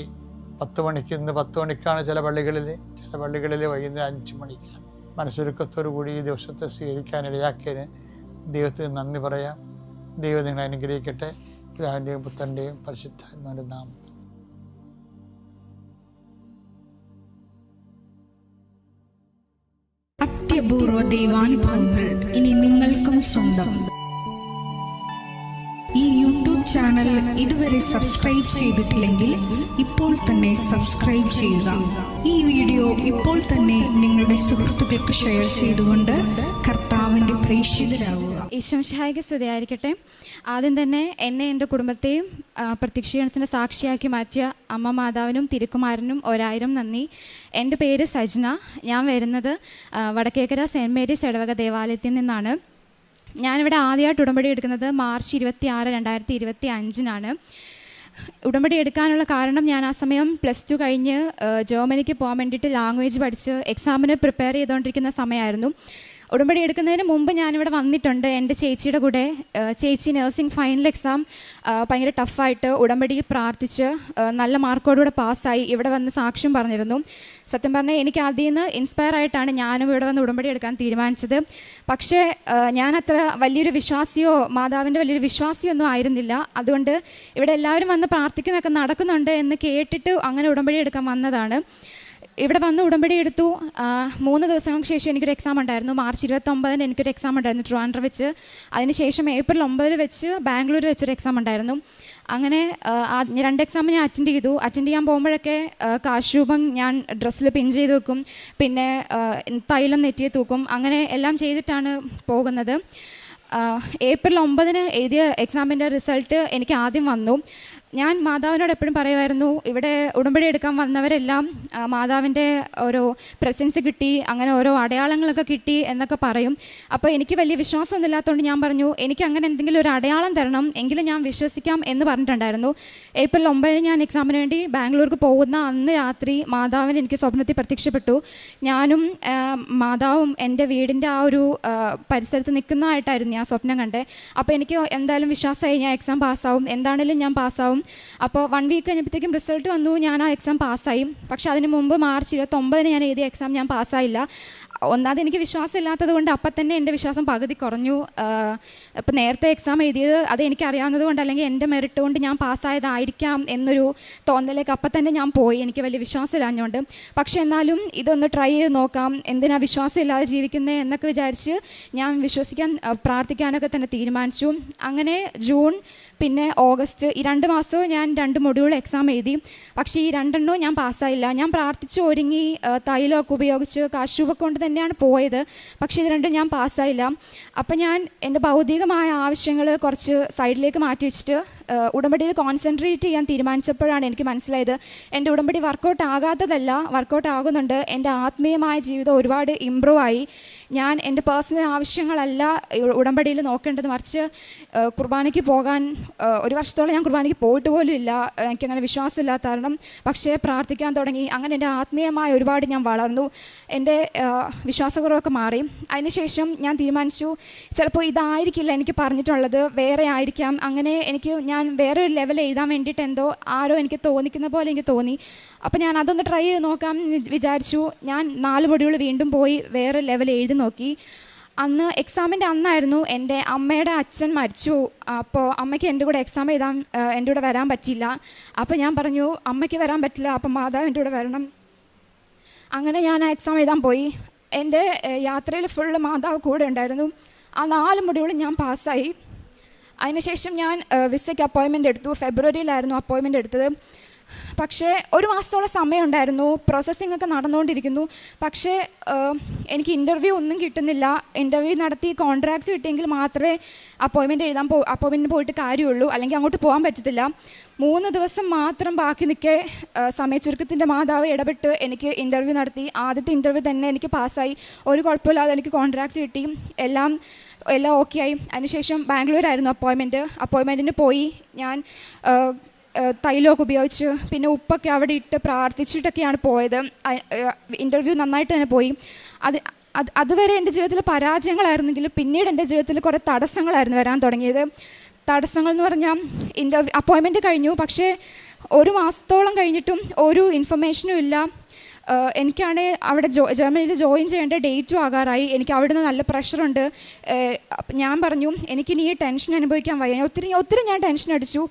10 മണിക്ക്, ഇന്ന് 10 മണിക്കാണ് ചില പള്ളികളിൽ വൈകുന്നേരം 5 മണിക്കാണ്. മനസ്സൊരുക്കത്തോടു കൂടി ഈ ദിവസത്തെ സ്വീകരിക്കാൻ ഇടയാക്കിയതിന് ദൈവത്തിന് നന്ദി പറയാം. ദൈവം നിങ്ങളെ അനുഗ്രഹിക്കട്ടെ. പിതാവിൻ്റെയും പുത്രൻ്റെയും പരിശുദ്ധാത്മാവിൻ്റെ നാമം. അത്യപൂർവ ദൈവാനുഭവങ്ങൾ ഇനി നിങ്ങൾക്കും സ്വന്തം. ഈ യൂട്യൂബ് ചാനൽ ഇതുവരെ സബ്സ്ക്രൈബ് ചെയ്തിട്ടില്ലെങ്കിൽ ഇപ്പോൾ തന്നെ സബ്സ്ക്രൈബ് ചെയ്യുക. ഈ വീഡിയോ ഇപ്പോൾ തന്നെ നിങ്ങളുടെ സുഹൃത്തുക്കൾക്ക് ഷെയർ ചെയ്തുകൊണ്ട് കർത്താവിൻ്റെ പ്രേക്ഷിതരാകുക. ഈശോമിശിഹായ്ക്ക് സ്തുതിയായിരിക്കട്ടെ. ആദ്യം തന്നെ എന്നെ എൻ്റെ കുടുംബത്തെയും പ്രത്യക്ഷീകരണത്തിന് സാക്ഷിയാക്കി മാറ്റിയ അമ്മ മാതാവിനും തിരുക്കുമാരനും 1000 നന്ദി. എൻ്റെ പേര് സജ്ന. ഞാൻ വരുന്നത് വടക്കേക്കര സെൻറ്റ് മേരീസ് ഇടവക ദേവാലയത്തിൽ നിന്നാണ്. ഞാനിവിടെ ആദ്യമായിട്ട് ഉടമ്പടി എടുക്കുന്നത് മാർച്ച് 26, 2025 ഉടമ്പടി എടുക്കാനുള്ള കാരണം, ഞാൻ ആ സമയം +2 കഴിഞ്ഞ് ജർമ്മനിക്ക് പോകാൻ വേണ്ടിയിട്ട് ലാംഗ്വേജ് പഠിച്ച് എക്സാമിന് പ്രിപ്പയർ ചെയ്തുകൊണ്ടിരിക്കുന്ന സമയമായിരുന്നു. ഉടമ്പടി എടുക്കുന്നതിന് മുമ്പ് ഞാനിവിടെ വന്നിട്ടുണ്ട് എൻ്റെ ചേച്ചിയുടെ കൂടെ. ചേച്ചി നഴ്സിംഗ് ഫൈനൽ എക്സാം ഭയങ്കര ടഫായിട്ട് ഉടമ്പടി പ്രാർത്ഥിച്ച് നല്ല മാർക്കോടുകൂടെ പാസ്സായി ഇവിടെ വന്ന് സാക്ഷ്യം പറഞ്ഞിരുന്നു. സത്യം പറഞ്ഞാൽ എനിക്ക് അതിൽ നിന്ന് ഇൻസ്പയർ ആയിട്ടാണ് ഞാനും ഇവിടെ വന്ന് ഉടമ്പടി എടുക്കാൻ തീരുമാനിച്ചത്. പക്ഷേ ഞാനത്ര വലിയൊരു വിശ്വാസിയോ മാതാവിൻ്റെ വലിയൊരു വിശ്വാസിയോ ഒന്നും ആയിരുന്നില്ല. അതുകൊണ്ട് ഇവിടെ എല്ലാവരും വന്ന് പ്രാർത്ഥിക്കുന്നതൊക്കെ നടക്കുന്നുണ്ട് എന്ന് കേട്ടിട്ട് അങ്ങനെ ഉടമ്പടി എടുക്കാൻ വന്നതാണ്. ഇവിടെ വന്ന് ഉടമ്പടി എടുത്തു. 3 ദിവസങ്ങൾക്ക് ശേഷം എനിക്കൊരു എക്സാം ഉണ്ടായിരുന്നു. മാർച്ച് 29 എനിക്കൊരു എക്സാം ഉണ്ടായിരുന്നു ട്രിവാൻഡ്രം വെച്ച്. അതിനുശേഷം ഏപ്രിൽ 9 വെച്ച് ബാംഗ്ലൂർ വെച്ചൊരു എക്സാം ഉണ്ടായിരുന്നു. അങ്ങനെ 2 എക്സാം ഞാൻ അറ്റൻഡ് ചെയ്തു. അറ്റൻഡ് ചെയ്യാൻ പോകുമ്പോഴൊക്കെ കാശൂപം ഞാൻ ഡ്രസ്സിൽ പിൻ ചെയ്ത് വെക്കും, പിന്നെ തൈലം നെറ്റിയെ തൂക്കും, അങ്ങനെ എല്ലാം ചെയ്തിട്ടാണ് പോകുന്നത്. ഏപ്രിൽ 9 എഴുതിയ എക്സാമിൻ്റെ റിസൾട്ട് എനിക്ക് ആദ്യം വന്നു. ഞാൻ മാതാവിനോട് എപ്പോഴും പറയുമായിരുന്നു, ഇവിടെ ഉടമ്പടി എടുക്കാൻ വന്നവരെല്ലാം മാതാവിൻ്റെ ഓരോ പ്രസൻസ് കിട്ടി, അങ്ങനെ ഓരോ അടയാളങ്ങളൊക്കെ കിട്ടി എന്നൊക്കെ പറയും. അപ്പോൾ എനിക്ക് വലിയ വിശ്വാസമൊന്നും ഇല്ലാത്തതുകൊണ്ട് ഞാൻ പറഞ്ഞു, എനിക്ക് അങ്ങനെ എന്തെങ്കിലും ഒരു അടയാളം തരണം, എങ്കിലും ഞാൻ വിശ്വസിക്കാം എന്ന് പറഞ്ഞിട്ടുണ്ടായിരുന്നു. ഏപ്രിൽ 9 ഞാൻ എക്സാമിന് വേണ്ടി ബാംഗ്ലൂർക്ക് പോകുന്ന അന്ന് രാത്രി മാതാവിന് എനിക്ക് സ്വപ്നത്തിൽ പ്രത്യക്ഷപ്പെട്ടു. ഞാനും മാതാവും എൻ്റെ വീടിൻ്റെ ആ ഒരു പരിസരത്ത് നിൽക്കുന്നതായിട്ടായിരുന്നു ഞാൻ സ്വപ്നം കണ്ടേ. അപ്പോൾ എനിക്ക് എന്തായാലും വിശ്വാസമായി, ഞാൻ എക്സാം പാസ്സാവും, എന്താണെങ്കിലും ഞാൻ പാസ്സാവും. അപ്പോൾ 1 വീക്ക് കഴിഞ്ഞപ്പോഴത്തേക്കും റിസൾട്ട് വന്നു, ഞാൻ ആ എക്സാം പാസ്സായി. പക്ഷേ അതിന് മുമ്പ് മാർച്ച് 29 ഞാൻ എഴുതിയ എക്സാം ഞാൻ പാസ്സായില്ല. ഒന്നാമത് എനിക്ക് വിശ്വാസം ഇല്ലാത്തത് കൊണ്ട് അപ്പം തന്നെ എൻ്റെ വിശ്വാസം പകുതി കുറഞ്ഞു. ഇപ്പം നേരത്തെ എക്സാം എഴുതിയത് അത് എനിക്കറിയാവുന്നത് കൊണ്ട്, അല്ലെങ്കിൽ എൻ്റെ മെറിറ്റ് കൊണ്ട് ഞാൻ പാസ്സായതായിരിക്കാം എന്നൊരു തോന്നലേക്ക് അപ്പം തന്നെ ഞാൻ പോയി, എനിക്ക് വലിയ വിശ്വാസം ഇല്ലാഞ്ഞുകൊണ്ട്. പക്ഷേ എന്നാലും ഇതൊന്ന് ട്രൈ ചെയ്ത് നോക്കാം, എന്തിനാ വിശ്വാസം ഇല്ലാതെ ജീവിക്കുന്നത് എന്നൊക്കെ വിചാരിച്ച് ഞാൻ വിശ്വസിക്കാൻ പ്രാർത്ഥിക്കാനൊക്കെ തന്നെ തീരുമാനിച്ചു. അങ്ങനെ ജൂൺ പിന്നെ ഓഗസ്റ്റ് ഈ 2 മാസവും ഞാൻ 2 മൊഡ്യൂൾ എക്സാം എഴുതി. പക്ഷേ ഈ 2 എണ്ണവും ഞാൻ പാസ്സായില്ല. ഞാൻ പ്രാർത്ഥിച്ച് ഒരുങ്ങി തൈലമൊക്കെ ഉപയോഗിച്ച് കാശുവൊക്കെ കൊണ്ട് തന്നെയാണ് പോയത്. പക്ഷേ ഇത് 2 ഞാൻ പാസ്സായില്ല. അപ്പം ഞാൻ എൻ്റെ ഭൗതികമായ ആവശ്യങ്ങൾ കുറച്ച് സൈഡിലേക്ക് മാറ്റി വെച്ചിട്ട് ഉടമ്പടിയിൽ കോൺസെൻട്രേറ്റ് ചെയ്യാൻ തീരുമാനിച്ചപ്പോഴാണ് എനിക്ക് മനസ്സിലായത്, എൻ്റെ ഉടമ്പടി വർക്കൗട്ട് ആകാത്തതല്ല, വർക്കൗട്ട് ആകുന്നുണ്ട്. എൻ്റെ ആത്മീയമായ ജീവിതം ഒരുപാട് ഇമ്പ്രൂവ് ആയി. ഞാൻ എൻ്റെ പേഴ്സണൽ ആവശ്യങ്ങളല്ല ഉടമ്പടിയിൽ നോക്കേണ്ടത്, മറിച്ച് കുർബാനയ്ക്ക് പോകാൻ 1 വർഷത്തോളം ഞാൻ കുർബാനയ്ക്ക് പോയിട്ട് പോലും ഇല്ല, എനിക്കങ്ങനെ വിശ്വാസമില്ലാത്ത കാരണം. പക്ഷേ പ്രാർത്ഥിക്കാൻ തുടങ്ങി. അങ്ങനെ എൻ്റെ ആത്മീയമായ ഒരുപാട് ഞാൻ വളർന്നു, എൻ്റെ വിശ്വാസക്കുറവൊക്കെ മാറി. അതിനുശേഷം ഞാൻ തീരുമാനിച്ചു, ചിലപ്പോൾ ഇതായിരിക്കില്ല എനിക്ക് പറഞ്ഞിട്ടുള്ളത്, വേറെ ആയിരിക്കാം. അങ്ങനെ ഞാൻ വേറെ ഒരു ലെവൽ എഴുതാൻ വേണ്ടിയിട്ട് എന്തോ ആരോ എനിക്ക് തോന്നിക്കുന്ന പോലെ എനിക്ക് തോന്നി. അപ്പോൾ ഞാൻ അതൊന്ന് ട്രൈ ചെയ്ത് നോക്കാം വിചാരിച്ചു. ഞാൻ 4 മൊഡ്യൂൾ വീണ്ടും പോയി വേറെ ലെവൽ എഴുതി നോക്കി. അന്ന് എക്സാമിൻ്റെ അന്നായിരുന്നു എൻ്റെ അമ്മയുടെ അച്ഛൻ മരിച്ചു. അപ്പോൾ അമ്മയ്ക്ക് എൻ്റെ കൂടെ എക്സാം എഴുതാൻ എൻ്റെ കൂടെ വരാൻ പറ്റിയില്ല. അപ്പോൾ ഞാൻ പറഞ്ഞു, അമ്മയ്ക്ക് വരാൻ പറ്റില്ല, അപ്പം മാതാവ് എൻ്റെ കൂടെ വരണം. അങ്ങനെ ഞാൻ ആ എക്സാം എഴുതാൻ പോയി. എൻ്റെ യാത്രയിൽ ഫുള്ള് മാതാവ് കൂടെ ഉണ്ടായിരുന്നു. ആ 4 മൊഡ്യൂളും ഞാൻ പാസ്സായി. അതിനുശേഷം ഞാൻ വിസയ്ക്ക് അപ്പോയിൻമെൻ്റ് എടുത്തു. ഫെബ്രുവരിയിലായിരുന്നു അപ്പോയിൻമെൻ്റ് എടുത്തത്. പക്ഷേ ഒരു മാസത്തോളം സമയമുണ്ടായിരുന്നു, പ്രോസസ്സിംഗ് ഒക്കെ നടന്നുകൊണ്ടിരിക്കുന്നു. പക്ഷേ എനിക്ക് ഇൻ്റർവ്യൂ ഒന്നും കിട്ടുന്നില്ല. ഇൻ്റർവ്യൂ നടത്തി കോൺട്രാക്റ്റ് കിട്ടിയെങ്കിൽ മാത്രമേ അപ്പോയിൻമെൻറ്റ് പോയിട്ട് കാര്യമുള്ളൂ, അല്ലെങ്കിൽ അങ്ങോട്ട് പോകാൻ പറ്റത്തില്ല. 3 ദിവസം മാത്രം ബാക്കി നിൽക്കെ സമയച്ചുരുക്കത്തിൻ്റെ മാതാവ് ഇടപെട്ട് എനിക്ക് ഇൻ്റർവ്യൂ നടത്തി. ആദ്യത്തെ ഇൻ്റർവ്യൂ തന്നെ എനിക്ക് പാസ്സായി, ഒരു കുഴപ്പമില്ലാതെ എനിക്ക് കോൺട്രാക്റ്റ് കിട്ടി, എല്ലാം ഓക്കെ ആയി. അതിനുശേഷം ബാംഗ്ലൂരായിരുന്നു അപ്പോയിൻമെൻറ്റിന് പോയി. ഞാൻ തൈലമൊക്കെ ഉപയോഗിച്ച് പിന്നെ ഉപ്പൊക്കെ അവിടെ ഇട്ട് പ്രാർത്ഥിച്ചിട്ടൊക്കെയാണ് പോയത്. ഇൻ്റർവ്യൂ നന്നായിട്ട് തന്നെ പോയി. അതുവരെ എൻ്റെ ജീവിതത്തിൽ പരാജയങ്ങളായിരുന്നെങ്കിലും പിന്നീട് എൻ്റെ ജീവിതത്തിൽ കുറേ തടസ്സങ്ങളായിരുന്നു വരാൻ തുടങ്ങിയത്. തടസ്സങ്ങൾ എന്ന് പറഞ്ഞാൽ അപ്പോയിൻമെൻറ്റ് കഴിഞ്ഞു, പക്ഷേ 1 മാസത്തോളം കഴിഞ്ഞിട്ടും ഒരു ഇൻഫർമേഷനും ഇല്ല. എനിക്കാണെങ്കിൽ അവിടെ ജർമ്മനിയിൽ ജോയിൻ ചെയ്യേണ്ട ഡേറ്റും ആകാറായി. എനിക്ക് അവിടുന്ന് നല്ല പ്രഷറുണ്ട്. ഞാൻ പറഞ്ഞു എനിക്കിനി ഈ ടെൻഷൻ അനുഭവിക്കാൻ വയ്യ. ഒത്തിരി ഞാൻ ടെൻഷൻ അടിച്ചു,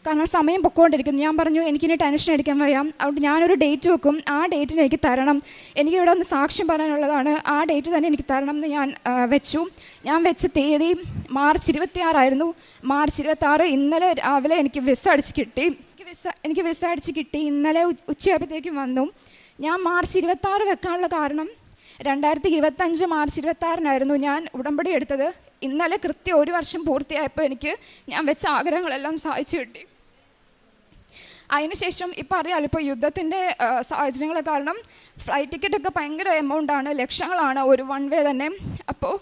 കാരണം സമയം പൊക്കോണ്ടിരിക്കുന്നു. ഞാൻ പറഞ്ഞു എനിക്കിനി ടെൻഷൻ അടിക്കാൻ വയ്യ, അതുകൊണ്ട് ഞാനൊരു ഡേറ്റ് വെക്കും, ആ ഡേറ്റിന് എനിക്ക് തരണം, എനിക്കിവിടെ ഒന്ന് സാക്ഷ്യം പറയാനുള്ളതാണ്, ആ ഡേറ്റ് തന്നെ എനിക്ക് തരണം എന്ന് ഞാൻ വെച്ചു. ഞാൻ വെച്ച തീയതി മാർച്ച് 26 മാർച്ച് 26 ഇന്നലെ രാവിലെ എനിക്ക് വിസ അടിച്ച് കിട്ടി. ഇന്നലെ ഉച്ചയായപ്പോഴത്തേക്കും വന്നു. ഞാൻ മാർച്ച് 26 വെക്കാനുള്ള കാരണം 2025 മാർച്ച് 26 ഞാൻ ഉടമ്പടി എടുത്തത്. ഇന്നലെ കൃത്യം 1 വർഷം പൂർത്തിയായപ്പോൾ ഞാൻ വെച്ച ആഗ്രഹങ്ങളെല്ലാം സാധിച്ചു കിട്ടി. അതിനുശേഷം ഇപ്പം അറിയാമല്ലോ, ഇപ്പോൾ യുദ്ധത്തിൻ്റെ സാഹചര്യങ്ങൾ കാരണം ഫ്ലൈറ്റ് ടിക്കറ്റൊക്കെ ഭയങ്കര എമൗണ്ടാണ്, ലക്ഷങ്ങളാണ് ഒരു 1 വേ തന്നെ. അപ്പോൾ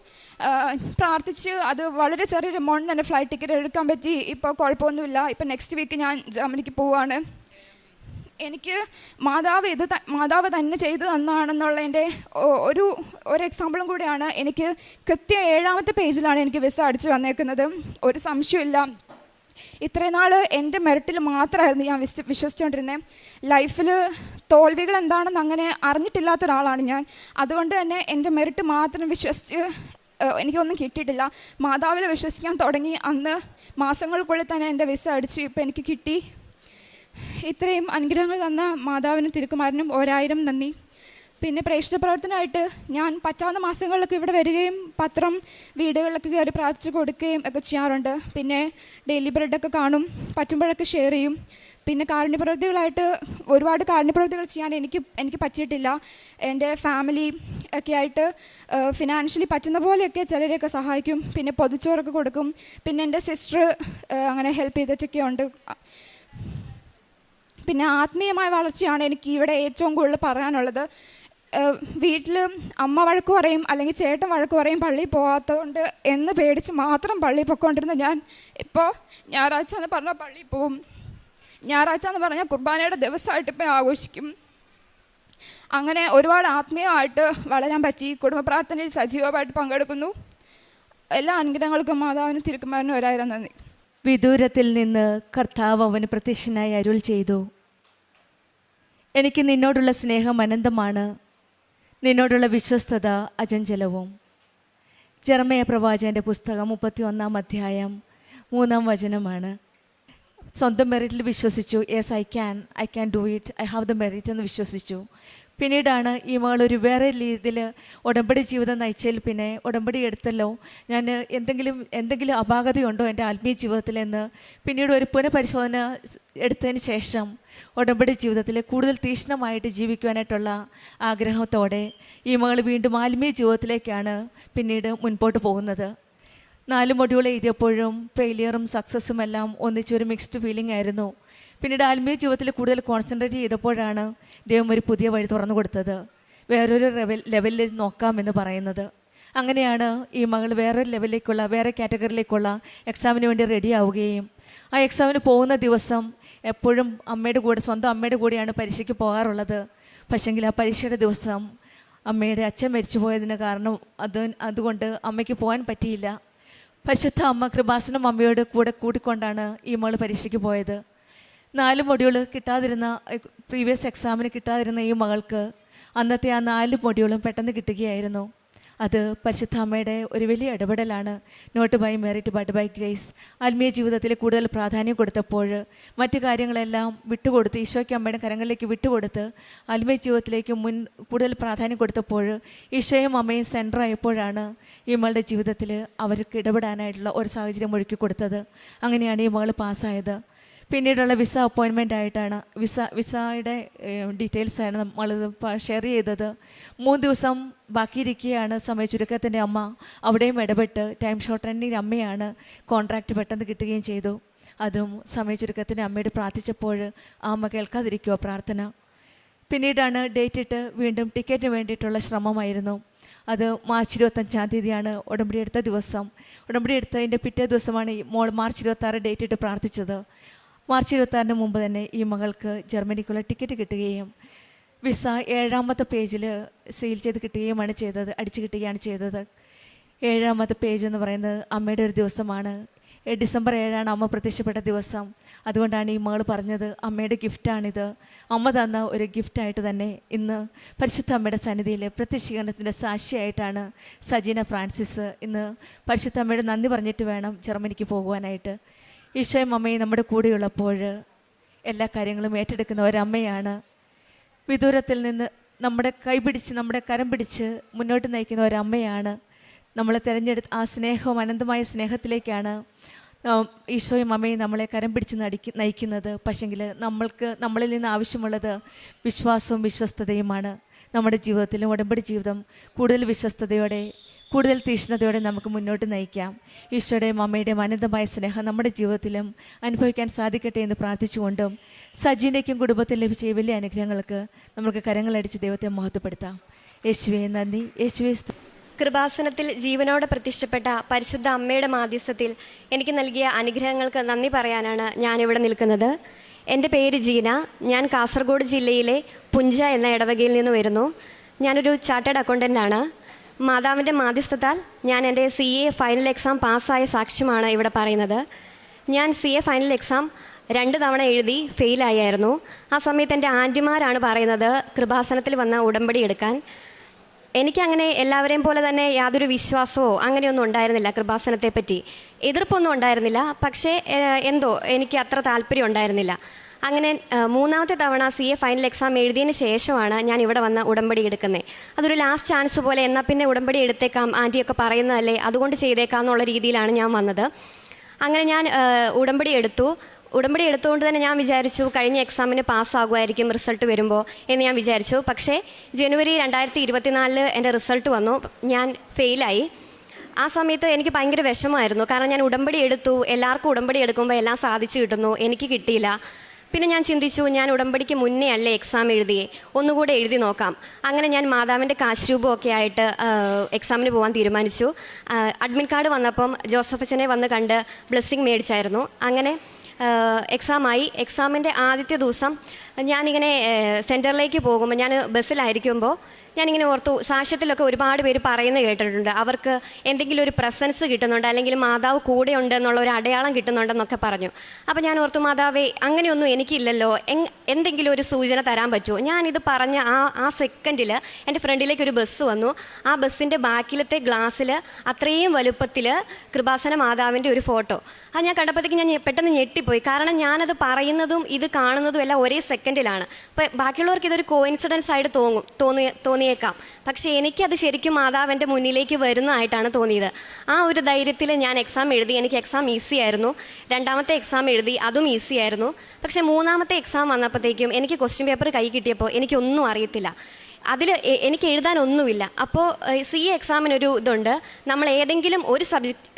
പ്രാർത്ഥിച്ച് അത് വളരെ ചെറിയൊരു എമൗണ്ട് തന്നെ ഫ്ലൈറ്റ് ടിക്കറ്റ് എടുക്കാൻ പറ്റി. ഇപ്പോൾ കുഴപ്പമൊന്നുമില്ല. ഇപ്പോൾ നെക്സ്റ്റ് വീക്ക് ഞാൻ ജർമ്മനിക്ക് പോവുകയാണ്. എനിക്ക് മാതാവ് തന്നെ ചെയ്തു തന്നാണെന്നുള്ളതിൻ്റെ ഒരു എക്സാമ്പിളും കൂടിയാണ്. എനിക്ക് കൃത്യം 7ാമത്തെ പേജിലാണ് എനിക്ക് വിസ അടിച്ച് വന്നേക്കുന്നത്. ഒരു സംശയമില്ല. ഇത്രയും നാൾ എൻ്റെ മെറിറ്റിൽ മാത്രമായിരുന്നു ഞാൻ വിശ്വസിച്ചുകൊണ്ടിരുന്നത്. ലൈഫിൽ തോൽവികൾ എന്താണെന്ന് അങ്ങനെ അറിഞ്ഞിട്ടില്ലാത്ത ഒരാളാണ് ഞാൻ. അതുകൊണ്ട് തന്നെ എൻ്റെ മെറിറ്റ് മാത്രം വിശ്വസിച്ച് എനിക്കൊന്നും കിട്ടിയിട്ടില്ല. മാതാവിൽ വിശ്വസിക്കാൻ തുടങ്ങി അന്ന് മാസങ്ങൾക്കുള്ളിൽ തന്നെ എൻ്റെ വിസ അടിച്ച് ഇപ്പോൾ എനിക്ക് കിട്ടി. ഇത്രയും അനുഗ്രഹങ്ങൾ തന്ന മാതാവിനും തിരുക്കുമാരനും 1000 നന്ദി. പിന്നെ പ്രേക്ഷിത പ്രവർത്തനമായിട്ട് ഞാൻ പറ്റാവുന്ന മാസങ്ങളിലൊക്കെ ഇവിടെ വരികയും പത്രം വീടുകളിലൊക്കെ കയറി പ്രാർത്ഥിച്ച് കൊടുക്കുകയും ഒക്കെ ചെയ്യാറുണ്ട്. പിന്നെ ഡെയിലി ബ്രെഡൊക്കെ കാണും, പറ്റുമ്പോഴൊക്കെ ഷെയർ ചെയ്യും. പിന്നെ കാരുണ്യപ്രവൃത്തികളായിട്ട് ഒരുപാട് കാരുണ്യപ്രവൃത്തികൾ ചെയ്യാൻ എനിക്ക് പറ്റിയിട്ടില്ല. എൻ്റെ ഫാമിലി ഒക്കെ ആയിട്ട് ഫിനാൻഷ്യലി പറ്റുന്ന പോലെയൊക്കെ ചിലരെയൊക്കെ സഹായിക്കും. പിന്നെ പൊതിച്ചോറൊക്കെ കൊടുക്കും. പിന്നെ എൻ്റെ സിസ്റ്റർ അങ്ങനെ ഹെൽപ്പ് ചെയ്തിട്ടൊക്കെ ഉണ്ട്. പിന്നെ ആത്മീയമായ വളർച്ചയാണ് എനിക്ക് ഇവിടെ ഏറ്റവും കൂടുതൽ പറയാനുള്ളത്. വീട്ടിൽ അമ്മ വഴക്ക് പറയും, അല്ലെങ്കിൽ ചേട്ടൻ വഴക്ക് പറയും പള്ളിയിൽ പോകാത്തതുകൊണ്ട് എന്ന് പേടിച്ച് മാത്രം പള്ളിയിൽ പോയിക്കൊണ്ടിരുന്ന ഞാൻ ഇപ്പോൾ ഞായറാഴ്ച എന്ന് പറഞ്ഞാൽ പള്ളിയിൽ പോവും. ഞായറാഴ്ച എന്ന് പറഞ്ഞാൽ കുർബാനയുടെ ദിവസമായിട്ട് ഇപ്പോൾ ആഘോഷിക്കും. അങ്ങനെ ഒരുപാട് ആത്മീയമായിട്ട് വളരാൻ പറ്റി. കുടുംബ പ്രാർത്ഥനയിൽ സജീവമായിട്ട് പങ്കെടുക്കുന്നു. എല്ലാ അനുഗ്രഹങ്ങൾക്കും മാതാവിനും തിരുക്കുമാരനും 1000 നന്ദി. വിദൂരത്തിൽ നിന്ന് കർത്താവ് അവന് പ്രത്യക്ഷനായി അരുൾ ചെയ്തു, എനിക്ക് നിന്നോടുള്ള സ്നേഹം അനന്തമാണ്, നിന്നോടുള്ള വിശ്വസ്തത അചഞ്ചലവും. ജെറമ്യാ പ്രവാചകൻ്റെ പുസ്തകം 31-ാം അധ്യായം 3-ാം വചനമാണ്. സ്വന്തം മെറിറ്റിൽ വിശ്വസിച്ചു. Yes I can do it, I have the merit എന്ന് വിശ്വസിച്ചു. പിന്നീടാണ് ഈ മകൾ ഒരു വേറെ രീതിയിൽ ഉടമ്പടി ജീവിതം നയിച്ചതിൽ പിന്നെ ഉടമ്പടി എടുത്തല്ലോ, ഞാൻ എന്തെങ്കിലും അപാകതയുണ്ടോ എൻ്റെ ആത്മീയ ജീവിതത്തിലെന്ന് പിന്നീട് ഒരു പുനഃപരിശോധന എടുത്തതിന് ശേഷം ഉടമ്പടി ജീവിതത്തിൽ കൂടുതൽ തീക്ഷ്ണമായിട്ട് ജീവിക്കുവാനായിട്ടുള്ള ആഗ്രഹത്തോടെ ഈ മകൾ വീണ്ടും ആത്മീയ ജീവിതത്തിലേക്കാണ് പിന്നീട് മുൻപോട്ട് പോകുന്നത്. 4 മൊഡ്യൂൾ എഴുതിയപ്പോഴും ഫെയിലിയറും സക്സസ്സും എല്ലാം ഒന്നിച്ചൊരു മിക്സ്ഡ് ഫീലിംഗ് ആയിരുന്നു. പിന്നീട് ആത്മീയ ജീവിതത്തിൽ കൂടുതൽ കോൺസെൻട്രേറ്റ് ചെയ്തപ്പോഴാണ് ദൈവം ഒരു പുതിയ വഴി തുറന്നു കൊടുത്തത്, വേറൊരു ലെവലിൽ നോക്കാമെന്ന് പറയുന്നത്. അങ്ങനെയാണ് ഈ മകൾ വേറെ കാറ്റഗറിയിലേക്കുള്ള എക്സാമിന് വേണ്ടി റെഡി ആവുകയും ആ എക്സാമിന് പോകുന്ന ദിവസം എപ്പോഴും സ്വന്തം അമ്മയുടെ കൂടെയാണ് പരീക്ഷയ്ക്ക് പോകാറുള്ളത്. പക്ഷെങ്കിൽ ആ പരീക്ഷയുടെ ദിവസം അമ്മയുടെ അച്ഛൻ മരിച്ചു പോയതിന് കാരണം അതുകൊണ്ട് അമ്മയ്ക്ക് പോകാൻ പറ്റിയില്ല. പരിശുദ്ധ അമ്മ കൃപാസനം അമ്മയോട് കൂടിക്കൊണ്ടാണ് ഈ മകൾ പരീക്ഷയ്ക്ക് പോയത്. 4 മൊഡ്യൂൾ പ്രീവിയസ് എക്സാമിന് കിട്ടാതിരുന്ന ഈ മകൾക്ക് അന്നത്തെ ആ 4 മൊഡ്യൂളും പെട്ടെന്ന് കിട്ടുകയായിരുന്നു. അത് പരിശുദ്ധ അമ്മയുടെ ഒരു വലിയ ഇടപെടലാണ്. Not by merit but by grace. ആത്മീയ ജീവിതത്തിൽ കൂടുതൽ പ്രാധാന്യം കൊടുത്തപ്പോൾ മറ്റു കാര്യങ്ങളെല്ലാം വിട്ടുകൊടുത്ത് ഈശോയ്ക്ക് അമ്മയുടെ കരങ്ങളിലേക്ക് വിട്ടുകൊടുത്ത് ആത്മീയ ജീവിതത്തിലേക്ക് കൂടുതൽ പ്രാധാന്യം കൊടുത്തപ്പോൾ ഈശോയും അമ്മയും സെൻറ്ററായപ്പോഴാണ് ഈ മകളുടെ ജീവിതത്തിൽ അവർക്ക് ഇടപെടാനായിട്ടുള്ള ഒരു സാഹചര്യം ഒരുക്കി കൊടുത്തത്. അങ്ങനെയാണ് ഈ മകൾ പാസ്സായത്. പിന്നീടുള്ള വിസ അപ്പോയിൻമെൻ്റ് ആയിട്ടാണ് വിസയുടെ ഡീറ്റെയിൽസാണ് നമ്മൾ ഷെയർ ചെയ്തത്. 3 ദിവസം ബാക്കിയിരിക്കുകയാണ് സമയ ചുരുക്കത്തിൻ്റെ അമ്മ അവിടെയും ഇടപെട്ട് ടൈം ഷോർട്ടനിങ് അമ്മയാണ് കോൺട്രാക്റ്റ് പെട്ടെന്ന് കിട്ടുകയും ചെയ്തു. അതും സമയ ചുരുക്കത്തിൻ്റെ അമ്മയോട് പ്രാർത്ഥിച്ചപ്പോൾ ആ അമ്മ കേൾക്കാതിരിക്കുമോ പ്രാർത്ഥന. പിന്നീടാണ് ഡേറ്റ് ഇട്ട് വീണ്ടും ടിക്കറ്റിന് വേണ്ടിയിട്ടുള്ള ശ്രമമായിരുന്നു. അത് മാർച്ച് 25-ാം തീയതിയാണ് ഉടമ്പടി എടുത്ത ദിവസം. ഉടമ്പടി എടുത്തതിൻ്റെ പിറ്റേ ദിവസമാണ് ഈ മാർച്ച് 26 ഡേറ്റ് ഇട്ട് പ്രാർത്ഥിച്ചത്. മാർച്ച് 26-ന് മുമ്പ് തന്നെ ഈ മകൾക്ക് ജർമ്മനിക്കുള്ള ടിക്കറ്റ് കിട്ടുകയും വിസ 7ാമത്തെ പേജിൽ സീൽ ചെയ്ത് കിട്ടുകയുമാണ് ചെയ്തത്, അടിച്ചു കിട്ടുകയാണ് ചെയ്തത്. 7ാമത്തെ പേജ് എന്ന് പറയുന്നത് അമ്മയുടെ ഒരു ദിവസമാണ്. ഡിസംബർ 7 അമ്മ പ്രത്യക്ഷപ്പെട്ട ദിവസം. അതുകൊണ്ടാണ് ഈ മകൾ പറഞ്ഞത് അമ്മയുടെ ഗിഫ്റ്റാണിത്. അമ്മ തന്ന ഒരു ഗിഫ്റ്റായിട്ട് തന്നെ ഇന്ന് പരിശുദ്ധ അമ്മയുടെ സന്നിധിയിൽ പ്രത്യക്ഷീകരണത്തിൻ്റെ സാക്ഷിയായിട്ടാണ് സജീന ഫ്രാൻസിസ് ഇന്ന് പരിശുദ്ധ അമ്മയുടെ നന്ദി പറഞ്ഞിട്ട് വേണം ജർമ്മനിക്ക് പോകുവാനായിട്ട്. ഈശോയും അമ്മയും നമ്മുടെ കൂടെയുള്ളപ്പോൾ എല്ലാ കാര്യങ്ങളും ഏറ്റെടുക്കുന്ന ഒരമ്മയാണ്. വിദൂരത്തിൽ നിന്ന് നമ്മുടെ കൈപിടിച്ച് നമ്മുടെ കരം പിടിച്ച് മുന്നോട്ട് നയിക്കുന്ന ഒരമ്മയാണ്. നമ്മൾ തിരഞ്ഞെടുത്ത് ആ സ്നേഹവും അനന്തമായ സ്നേഹത്തിലേക്കാണ് ഈശോയും അമ്മയും നമ്മളെ കരം പിടിച്ച് നയിക്കുന്നത്. പക്ഷെങ്കിൽ നമ്മളിൽ നിന്ന് ആവശ്യമുള്ളത് വിശ്വാസവും വിശ്വസ്തതയുമാണ്. നമ്മുടെ ജീവിതത്തിലും ഉടമ്പടി ജീവിതം കൂടുതൽ വിശ്വസ്തതയോടെ കൂടുതൽ തീക്ഷ്ണതയോടെ നമുക്ക് മുന്നോട്ട് നയിക്കാം. ഈശോയുടെയും അമ്മയുടെയും അനന്തമായ സ്നേഹം നമ്മുടെ ജീവിതത്തിലും അനുഭവിക്കാൻ സാധിക്കട്ടെ എന്ന് പ്രാർത്ഥിച്ചുകൊണ്ടും സജീനയ്ക്കും കുടുംബത്തിൽ ലഭിച്ച ഈ വലിയ അനുഗ്രഹങ്ങൾക്ക് നമുക്ക് കരങ്ങളടിച്ച് ദൈവത്തെ മഹത്വപ്പെടുത്താം. യേശുവേ നന്ദി, യേശുവേ കൃപാസനത്തിൽ ജീവനോടെ പ്രത്യക്ഷപ്പെട്ട പരിശുദ്ധ അമ്മയുടെ മാധ്യസ്ഥത്തിൽ എനിക്ക് നൽകിയ അനുഗ്രഹങ്ങൾക്ക് നന്ദി പറയാനാണ് ഞാനിവിടെ നിൽക്കുന്നത്. എൻ്റെ പേര് ജീന. ഞാൻ കാസർഗോഡ് ജില്ലയിലെ പുഞ്ച എന്ന ഇടവകയിൽ നിന്ന് വരുന്നു. ഞാനൊരു ചാർട്ടേഡ് അക്കൗണ്ടൻ്റാണ്. മാതാവിൻ്റെ മാധ്യസ്ഥത്താൽ ഞാൻ എൻ്റെ CA ഫൈനൽ എക്സാം പാസ്സായ സാക്ഷ്യമാണ് ഇവിടെ പറയുന്നത്. ഞാൻ CA ഫൈനൽ എക്സാം 2 തവണ എഴുതി ഫെയിലായിരുന്നു. ആ സമയത്ത് എൻ്റെ ആൻറ്റിമാരാണ് പറയുന്നത് കൃപാസനത്തിൽ വന്ന് ഉടമ്പടി എടുക്കാൻ. എനിക്കങ്ങനെ എല്ലാവരെയും പോലെ തന്നെ യാതൊരു വിശ്വാസമോ അങ്ങനെയൊന്നും ഉണ്ടായിരുന്നില്ല. കൃപാസനത്തെ പറ്റി എതിർപ്പൊന്നും ഉണ്ടായിരുന്നില്ല. പക്ഷേ എന്തോ എനിക്ക് അത്ര താല്പര്യം ഉണ്ടായിരുന്നില്ല. അങ്ങനെ 3ാമത്തെ തവണ CA ഫൈനൽ എക്സാം എഴുതിയതിന് ശേഷമാണ് ഞാൻ ഇവിടെ വന്ന് ഉടമ്പടി എടുക്കുന്നത്. അതൊരു ലാസ്റ്റ് ചാൻസ് പോലെ എന്നാൽ പിന്നെ ഉടമ്പടി എടുത്തേക്കാം, ആൻറ്റിയൊക്കെ പറയുന്നതല്ലേ അതുകൊണ്ട് ചെയ്തേക്കാം എന്നുള്ള രീതിയിലാണ് ഞാൻ വന്നത്. അങ്ങനെ ഞാൻ ഉടമ്പടി എടുത്തുകൊണ്ട് തന്നെ ഞാൻ വിചാരിച്ചു കഴിഞ്ഞ എക്സാമിന് പാസ്സാകുമായിരിക്കും റിസൾട്ട് വരുമ്പോൾ എന്ന് ഞാൻ വിചാരിച്ചു. പക്ഷേ ജനുവരി 2024 എൻ്റെ റിസൾട്ട് വന്നു. ഞാൻ ഫെയിലായി. ആ സമയത്ത് എനിക്ക് ഭയങ്കര വിഷമമായിരുന്നു. കാരണം ഞാൻ ഉടമ്പടി എടുത്തു, എല്ലാവർക്കും ഉടമ്പടി എടുക്കുമ്പോൾ എല്ലാം സാധിച്ചു കിട്ടുന്നു, എനിക്ക് കിട്ടിയില്ല. പിന്നെ ഞാൻ ചിന്തിച്ചു ഞാൻ ഉടമ്പടിക്ക് മുന്നേ അല്ലേ എക്സാം എഴുതിയേ, ഒന്നുകൂടെ എഴുതി നോക്കാം. അങ്ങനെ ഞാൻ മാതാവിൻ്റെ കാശ് രൂപമൊക്കെ ആയിട്ട് എക്സാമിന് പോകാൻ തീരുമാനിച്ചു. അഡ്മിറ്റ് കാർഡ് വന്നപ്പം ജോസഫച്ചനെ വന്ന് കണ്ട് ബ്ലെസ്സിങ് മേടിച്ചായിരുന്നു. അങ്ങനെ എക്സാമായി. എക്സാമിൻ്റെ ആദ്യത്തെ ദിവസം ഞാനിങ്ങനെ സെൻറ്ററിലേക്ക് പോകുമ്പോൾ ഞാൻ ബസ്സിലായിരിക്കുമ്പോൾ ഞാനിങ്ങനെ ഓർത്തു, സാക്ഷ്യത്തിലൊക്കെ ഒരുപാട് പേര് പറയുന്നത് കേട്ടിട്ടുണ്ട് അവർക്ക് എന്തെങ്കിലും ഒരു പ്രസൻസ് കിട്ടുന്നുണ്ട്, അല്ലെങ്കിൽ മാതാവ് കൂടെ ഉണ്ട് എന്നുള്ള ഒരു അടയാളം കിട്ടുന്നുണ്ടെന്നൊക്കെ പറഞ്ഞു. അപ്പോൾ ഞാൻ ഓർത്തു, മാതാവേ അങ്ങനെയൊന്നും എനിക്കില്ലല്ലോ, എന്തെങ്കിലും ഒരു സൂചന തരാൻ പറ്റുമോ? ഞാനിത് പറഞ്ഞ ആ സെക്കൻഡിൽ എൻ്റെ ഫ്രണ്ടിലേക്ക് ഒരു ബസ് വന്നു. ആ ബസ്സിൻ്റെ ബാക്കിലത്തെ ഗ്ലാസ്സിൽ അത്രയും വലുപ്പത്തിൽ കൃപാസന മാതാവിൻ്റെ ഒരു ഫോട്ടോ. അത് ഞാൻ കണ്ടപ്പോഴത്തേക്ക് ഞാൻ പെട്ടെന്ന് ഞെട്ടിപ്പോയി. കാരണം ഞാനത് പറയുന്നതും ഇത് കാണുന്നതും എല്ലാം ഒരേ സെക്കൻഡിലാണ്. അപ്പോൾ ബാക്കിയുള്ളവർക്ക് ഇതൊരു കോയിൻസിഡൻസ് ആയിട്ട് തോന്നിയേക്കാം. പക്ഷേ എനിക്കത് ശരിക്കും മാതാവിൻ്റെ മുന്നിലേക്ക് വരുന്നതായിട്ടാണ് തോന്നിയത്. ആ ഒരു ധൈര്യത്തിൽ ഞാൻ എക്സാം എഴുതി. എനിക്ക് എക്സാം ഈസി ആയിരുന്നു. 2ാമത്തെ എക്സാം എഴുതി, അതും ഈസി ആയിരുന്നു. പക്ഷേ 3ാമത്തെ എക്സാം വന്നപ്പോഴത്തേക്കും എനിക്ക് ക്വസ്റ്റ്യൻ പേപ്പർ കൈ കിട്ടിയപ്പോൾ എനിക്കൊന്നും അറിയത്തില്ല. അതിൽ എനിക്ക് എഴുതാനൊന്നുമില്ല. അപ്പോൾ CA എക്സാമിനൊരു ഇതുണ്ട്, നമ്മൾ ഏതെങ്കിലും ഒരു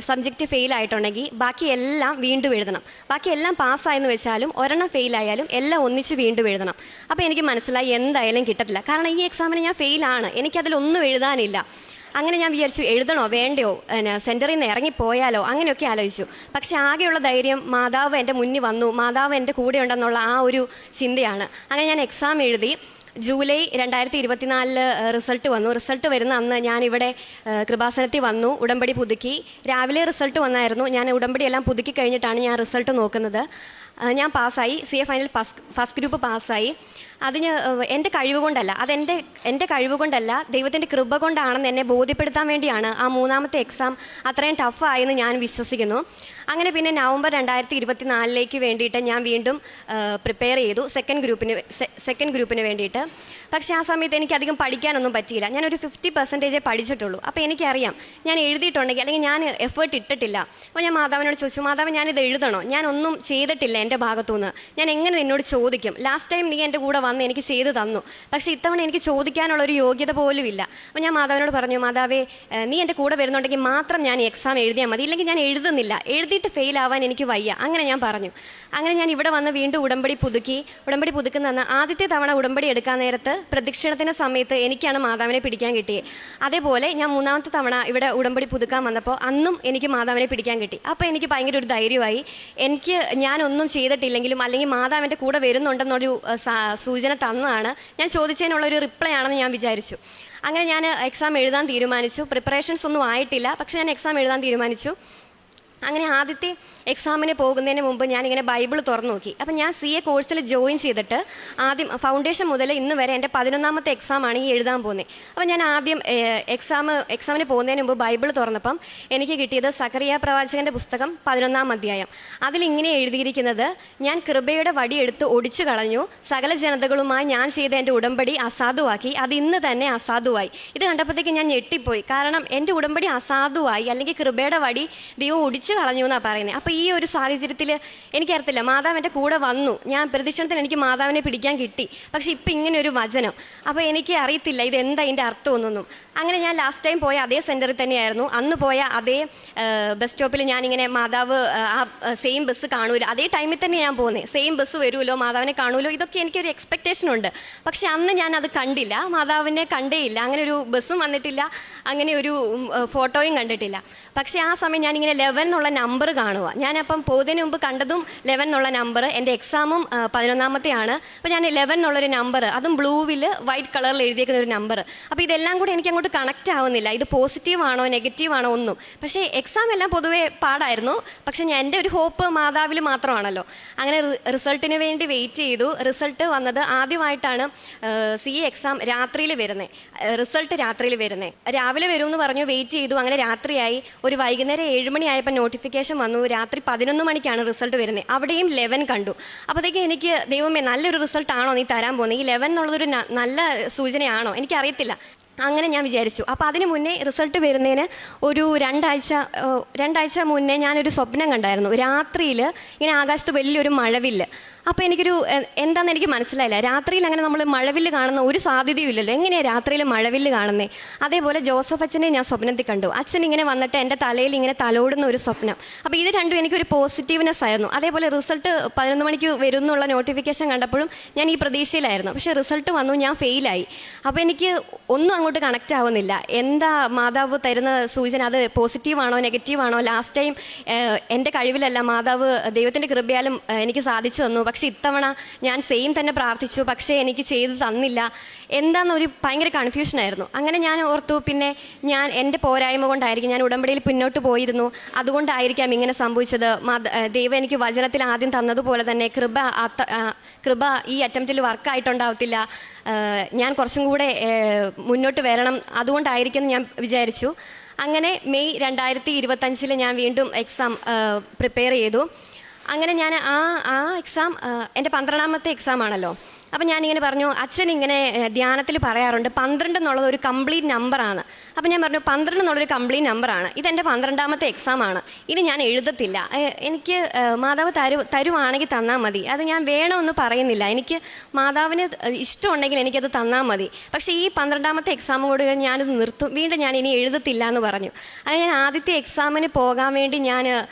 സബ്ജക്റ്റ് ഫെയിൽ ആയിട്ടുണ്ടെങ്കിൽ ബാക്കി എല്ലാം വീണ്ടും എഴുതണം. ബാക്കി എല്ലാം പാസ്സായെന്ന് വെച്ചാലും ഒരെണ്ണം ഫെയിലായാലും എല്ലാം ഒന്നിച്ച് വീണ്ടും എഴുതണം. അപ്പോൾ എനിക്ക് മനസ്സിലായി എന്തായാലും കിട്ടത്തില്ല. കാരണം ഈ എക്സാമിന് ഞാൻ ഫെയിലാണ്, എനിക്കതിലൊന്നും എഴുതാനില്ല. അങ്ങനെ ഞാൻ വിചാരിച്ചു എഴുതണോ വേണ്ടയോ, സെൻറ്ററിൽ നിന്ന് ഇറങ്ങിപ്പോയാലോ, അങ്ങനെയൊക്കെ ആലോചിച്ചു. പക്ഷേ ആകെയുള്ള ധൈര്യം മാതാവ് എൻ്റെ മുന്നിൽ വന്നു, മാതാവ് എൻ്റെ കൂടെ ഉണ്ടെന്നുള്ള ആ ഒരു ചിന്തയാണ്. അങ്ങനെ ഞാൻ എക്സാം എഴുതി. ജൂലൈ 2024 റിസൾട്ട് വന്നു. റിസൾട്ട് വരുന്ന അന്ന് ഞാനിവിടെ കൃപാസനത്തിൽ വന്നു, ഉടമ്പടി പുതുക്കി. രാവിലെ റിസൾട്ട് വന്നായിരുന്നു. ഞാൻ ഉടമ്പടി എല്ലാം പുതുക്കി കഴിഞ്ഞിട്ടാണ് ഞാൻ റിസൾട്ട് നോക്കുന്നത്. ഞാൻ പാസ്സായി. CA ഫൈനൽ ഫസ്റ്റ് ഗ്രൂപ്പ് പാസ്സായി. അതിന് എൻ്റെ കഴിവ് കൊണ്ടല്ല, എൻ്റെ കഴിവ് കൊണ്ടല്ല, ദൈവത്തിൻ്റെ കൃപ കൊണ്ടാണെന്ന് എന്നെ ബോധ്യപ്പെടുത്താൻ വേണ്ടിയാണ് ആ 3ാമത്തെ എക്സാം അത്രയും ടഫായെന്ന് ഞാൻ വിശ്വസിക്കുന്നു. അങ്ങനെ പിന്നെ നവംബർ 2024 വേണ്ടിയിട്ട് ഞാൻ വീണ്ടും പ്രിപ്പയർ ചെയ്തു സെക്കൻഡ് ഗ്രൂപ്പിന് വേണ്ടിയിട്ട്. പക്ഷേ ആ സമയത്ത് എനിക്ക് അധികം പഠിക്കാനൊന്നും പറ്റിയില്ല. ഞാനൊരു 50% പഠിച്ചിട്ടുള്ളൂ. അപ്പോൾ എനിക്കറിയാം ഞാൻ എഴുതിയിട്ടുണ്ടെങ്കിൽ അല്ലെങ്കിൽ ഞാൻ എഫേർട്ട് ഇട്ടിട്ടില്ല. അപ്പോൾ ഞാൻ മാതാവിനോട് ചോദിച്ചു, മാതാവ് ഞാനിത് എഴുതണോ? ഞാനൊന്നും ചെയ്തിട്ടില്ല എൻ്റെ ഭാഗത്തുനിന്ന്, ഞാൻ എങ്ങനെ നിന്നോട് ചോദിക്കും? ലാസ്റ്റ് ടൈം നീ എൻ്റെ കൂടെ വന്ന് എനിക്ക് ചെയ്ത് തന്നു, പക്ഷേ ഇത്തവണ എനിക്ക് ചോദിക്കാനുള്ളൊരു യോഗ്യത പോലും ഇല്ല. അപ്പോൾ ഞാൻ മാതാവിനോട് പറഞ്ഞു, മാതാവേ നീ എൻ്റെ കൂടെ വരുന്നുണ്ടെങ്കിൽ മാത്രം ഞാൻ എക്സാം എഴുതിയാൽ മതി, ഇല്ലെങ്കിൽ ഞാൻ എഴുതുന്നില്ല, എഴുതിയിട്ട് ഫെയിൽ ആവാൻ എനിക്ക് വയ്യ. അങ്ങനെ ഞാൻ പറഞ്ഞു. അങ്ങനെ ഞാൻ ഇവിടെ വന്ന് വീണ്ടും ഉടമ്പടി പുതുക്കുന്ന ആദ്യത്തെ തവണ ഉടമ്പടി എടുക്കാൻ നേരത്ത് പ്രദക്ഷിണത്തിൻ്റെ സമയത്ത് എനിക്കാണ് മാതാവിനെ പിടിക്കാൻ കിട്ടിയത്. അതേപോലെ ഞാൻ 3ാമത്തെ തവണ ഇവിടെ ഉടമ്പടി പുതുക്കാൻ വന്നപ്പോൾ അന്നും എനിക്ക് മാതാവിനെ പിടിക്കാൻ കിട്ടി. അപ്പോൾ എനിക്ക് ഭയങ്കര ഒരു ധൈര്യമായി. എനിക്ക് ഞാനൊന്നും ചെയ്തിട്ടില്ലെങ്കിലും അല്ലെങ്കിൽ മാതാവിൻ്റെ കൂടെ വരുന്നുണ്ടെന്നൊരു സൂചന തന്നതാണ്, ഞാൻ ചോദിച്ചതിനുള്ളൊരു റിപ്ലൈ ആണെന്ന് ഞാൻ വിചാരിച്ചു. അങ്ങനെ ഞാൻ എക്സാം എഴുതാൻ തീരുമാനിച്ചു. പ്രിപ്പറേഷൻസ് ഒന്നും ആയിട്ടില്ല, പക്ഷേ ഞാൻ എക്സാം എഴുതാൻ തീരുമാനിച്ചു. അങ്ങനെ ആദ്യത്തെ എക്സാമിന് പോകുന്നതിന് മുമ്പ് ഞാനിങ്ങനെ ബൈബിൾ തുറന്നു നോക്കി. അപ്പം ഞാൻ CA കോഴ്സിൽ ജോയിൻ ചെയ്തിട്ട് ആദ്യം ഫൗണ്ടേഷൻ മുതൽ ഇന്ന് വരെ എൻ്റെ 11ാമത്തെ എക്സാമാണ് ഈ എഴുതാൻ പോകുന്നത്. അപ്പം ഞാൻ ആദ്യം എക്സാമിന് പോകുന്നതിന് മുമ്പ് ബൈബിൾ തുറന്നപ്പം എനിക്ക് കിട്ടിയത് സക്കറിയ പ്രവാചകൻ്റെ പുസ്തകം 11ാം അധ്യായം. അതിലിങ്ങനെ എഴുതിയിരിക്കുന്നത്, ഞാൻ കൃപയുടെ വടിയെടുത്ത് ഒടിച്ചു കളഞ്ഞു, സകല ജനതകളുമായി ഞാൻ ചെയ്ത എൻ്റെ ഉടമ്പടി അസാധുവാക്കി, അത് ഇന്ന് തന്നെ അസാധുവായി. ഇത് കണ്ടപ്പോഴത്തേക്ക് ഞാൻ ഞെട്ടിപ്പോയി. കാരണം എൻ്റെ ഉടമ്പടി അസാധുവായി, അല്ലെങ്കിൽ കൃപയുടെ വടി ദൈവം ഒടിച്ചു കളഞ്ഞു എന്നാണ് പറയുന്നത്. അപ്പോൾ ഈ ഒരു സാഹചര്യത്തിൽ എനിക്കറിയത്തില്ല, മാതാവ് എൻ്റെ കൂടെ വന്നു, ഞാൻ പ്രദക്ഷിണത്തിന് എനിക്ക് മാതാവിനെ പിടിക്കാൻ കിട്ടി, പക്ഷേ ഇപ്പം ഇങ്ങനെ ഒരു വചനം, അപ്പോൾ എനിക്ക് അറിയത്തില്ല ഇതെന്താ ഇതിൻ്റെ അർത്ഥമൊന്നും. അങ്ങനെ ഞാൻ ലാസ്റ്റ് ടൈം പോയ അതേ സെൻറ്ററിൽ തന്നെയായിരുന്നു, അന്ന് പോയ അതേ ബസ് സ്റ്റോപ്പിൽ ഞാനിങ്ങനെ മാതാവ് ആ സെയിം ബസ് കാണൂല, അതേ ടൈമിൽ തന്നെ ഞാൻ പോകുന്നത്, സെയിം ബസ് വരുമല്ലോ, മാതാവിനെ കാണുമല്ലോ, ഇതൊക്കെ എനിക്കൊരു എക്സ്പെക്റ്റേഷൻ ഉണ്ട്. പക്ഷെ അന്ന് ഞാൻ അത് കണ്ടില്ല, മാതാവിനെ കണ്ടേയില്ല, അങ്ങനെ ഒരു ബസ്സും വന്നിട്ടില്ല, അങ്ങനെ ഒരു ഫോട്ടോയും കണ്ടിട്ടില്ല. പക്ഷേ ആ സമയം ഞാനിങ്ങനെ 11 എന്നുള്ള നമ്പർ കാണുക. ഞാനപ്പം പോകുന്നതിന് മുമ്പ് കണ്ടതും 11 എന്നുള്ള നമ്പർ, എൻ്റെ എക്സാമും 11ാമത്തെയാണ്. അപ്പോൾ ഞാൻ 11 എന്നുള്ളൊരു നമ്പർ, അതും ബ്ലൂവിൽ വൈറ്റ് കളറിൽ എഴുതിയേക്കുന്ന ഒരു നമ്പർ. അപ്പോൾ ഇതെല്ലാം കൂടി എനിക്ക് അങ്ങോട്ട് കണക്റ്റ് ആവുന്നില്ല, ഇത് പോസിറ്റീവ് ആണോ നെഗറ്റീവ് ആണോ ഒന്നും. പക്ഷേ എക്സാം എല്ലാം പൊതുവേ പാടായിരുന്നു, പക്ഷേ എൻ്റെ ഒരു ഹോപ്പ് മാതാവിൽ മാത്രമാണല്ലോ. അങ്ങനെ റിസൾട്ടിന് വേണ്ടി വെയിറ്റ് ചെയ്തു. റിസൾട്ട് വന്നത് ആദ്യമായിട്ടാണ് CA എക്സാം രാത്രിയിൽ വരുന്നത്, റിസൾട്ട് രാത്രിയിൽ വരുന്നത്. രാവിലെ വരുമെന്ന് പറഞ്ഞു, വെയിറ്റ് ചെയ്തു. അങ്ങനെ രാത്രിയായി. ഒരു വൈകുന്നേരം 7 മണിയായപ്പോൾ നോട്ടിഫിക്കേഷൻ വന്നു, രാത്രി 11 മണിക്കാണ് റിസൾട്ട് വരുന്നത്. അവിടെയും 11 കണ്ടു. അപ്പോഴത്തേക്ക് എനിക്ക്, ദൈവമേ നല്ലൊരു റിസൾട്ടാണോ നീ തരാൻ പോകുന്നത്, ഈ 11 എന്നുള്ളതൊരു നല്ല സൂചനയാണോ, എനിക്കറിയത്തില്ല. അങ്ങനെ ഞാൻ വിചാരിച്ചു. അപ്പോൾ അതിന് മുന്നേ റിസൾട്ട് വരുന്നതിന് ഒരു രണ്ടാഴ്ച മുന്നേ ഞാനൊരു സ്വപ്നം കണ്ടായിരുന്നു. രാത്രിയിൽ ഇങ്ങനെ ആകാശത്ത് വലിയൊരു മഴവില്ല്. അപ്പോൾ എനിക്കൊരു എന്താണെന്ന് എനിക്ക് മനസ്സിലായില്ല. രാത്രിയിൽ അങ്ങനെ നമ്മൾ മഴവില്ല് കാണുന്ന ഒരു സാധ്യതയും ഇല്ലല്ലോ, എങ്ങനെയാണ് രാത്രിയിൽ മഴവില്ല് കാണുന്നത്? അതേപോലെ ജോസഫ് അച്ഛനെ ഞാൻ സ്വപ്നത്തിൽ കണ്ടു. അച്ഛൻ ഇങ്ങനെ വന്നിട്ട് എൻ്റെ തലയിൽ ഇങ്ങനെ തലോടുന്ന ഒരു സ്വപ്നം. അപ്പോൾ ഇത് രണ്ടും എനിക്കൊരു പോസിറ്റീവ്നെസ് ആയിരുന്നു. അതേപോലെ റിസൾട്ട് 11 മണിക്ക് വരും എന്നുള്ള നോട്ടിഫിക്കേഷൻ കണ്ടപ്പോഴും ഞാൻ ഈ പ്രതീക്ഷയിലായിരുന്നു. പക്ഷേ റിസൾട്ട് വന്നു, ഞാൻ ഫെയിലായി. അപ്പോൾ എനിക്ക് ഒന്നും അങ്ങോട്ട് കണക്റ്റ് ആവുന്നില്ല. എന്താ മാതാവ് തരുന്ന സൂചന, അത് പോസിറ്റീവാണോ നെഗറ്റീവാണോ? ലാസ്റ്റ് ടൈം എൻ്റെ കഴിവിലല്ല, മാതാവ് ദൈവത്തിൻ്റെ കൃപയാലും എനിക്ക് സാധിച്ചു തന്നു. പക്ഷെ ഇത്തവണ ഞാൻ സെയിം തന്നെ പ്രാർത്ഥിച്ചു, പക്ഷേ എനിക്ക് ചെയ്തു തന്നില്ല. എന്താണെന്നൊരു ഭയങ്കര കൺഫ്യൂഷനായിരുന്നു. അങ്ങനെ ഞാൻ ഓർത്തു, പിന്നെ ഞാൻ എൻ്റെ പോരായ്മ കൊണ്ടായിരിക്കും, ഞാൻ ഉടമ്പടിയിൽ പിന്നോട്ട് പോയിരുന്നു, അതുകൊണ്ടായിരിക്കാം ഇങ്ങനെ സംഭവിച്ചത്. ദൈവം എനിക്ക് വചനത്തിൽ ആദ്യം തന്നതുപോലെ തന്നെ കൃപ ഈ അറ്റംപ്റ്റിൽ വർക്കായിട്ടുണ്ടാവത്തില്ല, ഞാൻ കുറച്ചും കൂടെ മുന്നോട്ട് വരണം, അതുകൊണ്ടായിരിക്കും ഞാൻ വിചാരിച്ചു. അങ്ങനെ മെയ് 2025 ഞാൻ വീണ്ടും എക്സാം പ്രിപ്പയർ ചെയ്തു. അങ്ങനെ ഞാൻ ആ എക്സാം എൻ്റെ 12ാമത്തെ എക്സാം ആണല്ലോ. അപ്പം ഞാനിങ്ങനെ പറഞ്ഞു, അച്ഛൻ ഇങ്ങനെ ധ്യാനത്തിൽ പറയാറുണ്ട് 12 എന്നുള്ളത് ഒരു കംപ്ലീറ്റ് നമ്പറാണ്. അപ്പം ഞാൻ പറഞ്ഞു 12 എന്നുള്ളൊരു കംപ്ലീറ്റ് നമ്പറാണ്, ഇതെൻ്റെ 12ാമത്തെ എക്സാമാണ്, ഇനി ഞാൻ എഴുതത്തില്ല, എനിക്ക് മാതാവ് തരുവാണെങ്കിൽ തന്നാൽ മതി, അത് ഞാൻ വേണമെന്ന് പറയുന്നില്ല, എനിക്ക് മാതാവിന് ഇഷ്ടമുണ്ടെങ്കിൽ എനിക്കത് തന്നാൽ മതി, പക്ഷേ ഈ 12ാമത്തെ എക്സാം കൂടി ഞാനിത് നിർത്തും, വീണ്ടും ഞാൻ ഇനി എഴുതത്തില്ല എന്ന് പറഞ്ഞു. അങ്ങനെ ഞാൻ ആദ്യത്തെ എക്സാമിന് പോകാൻ വേണ്ടി ഞാൻ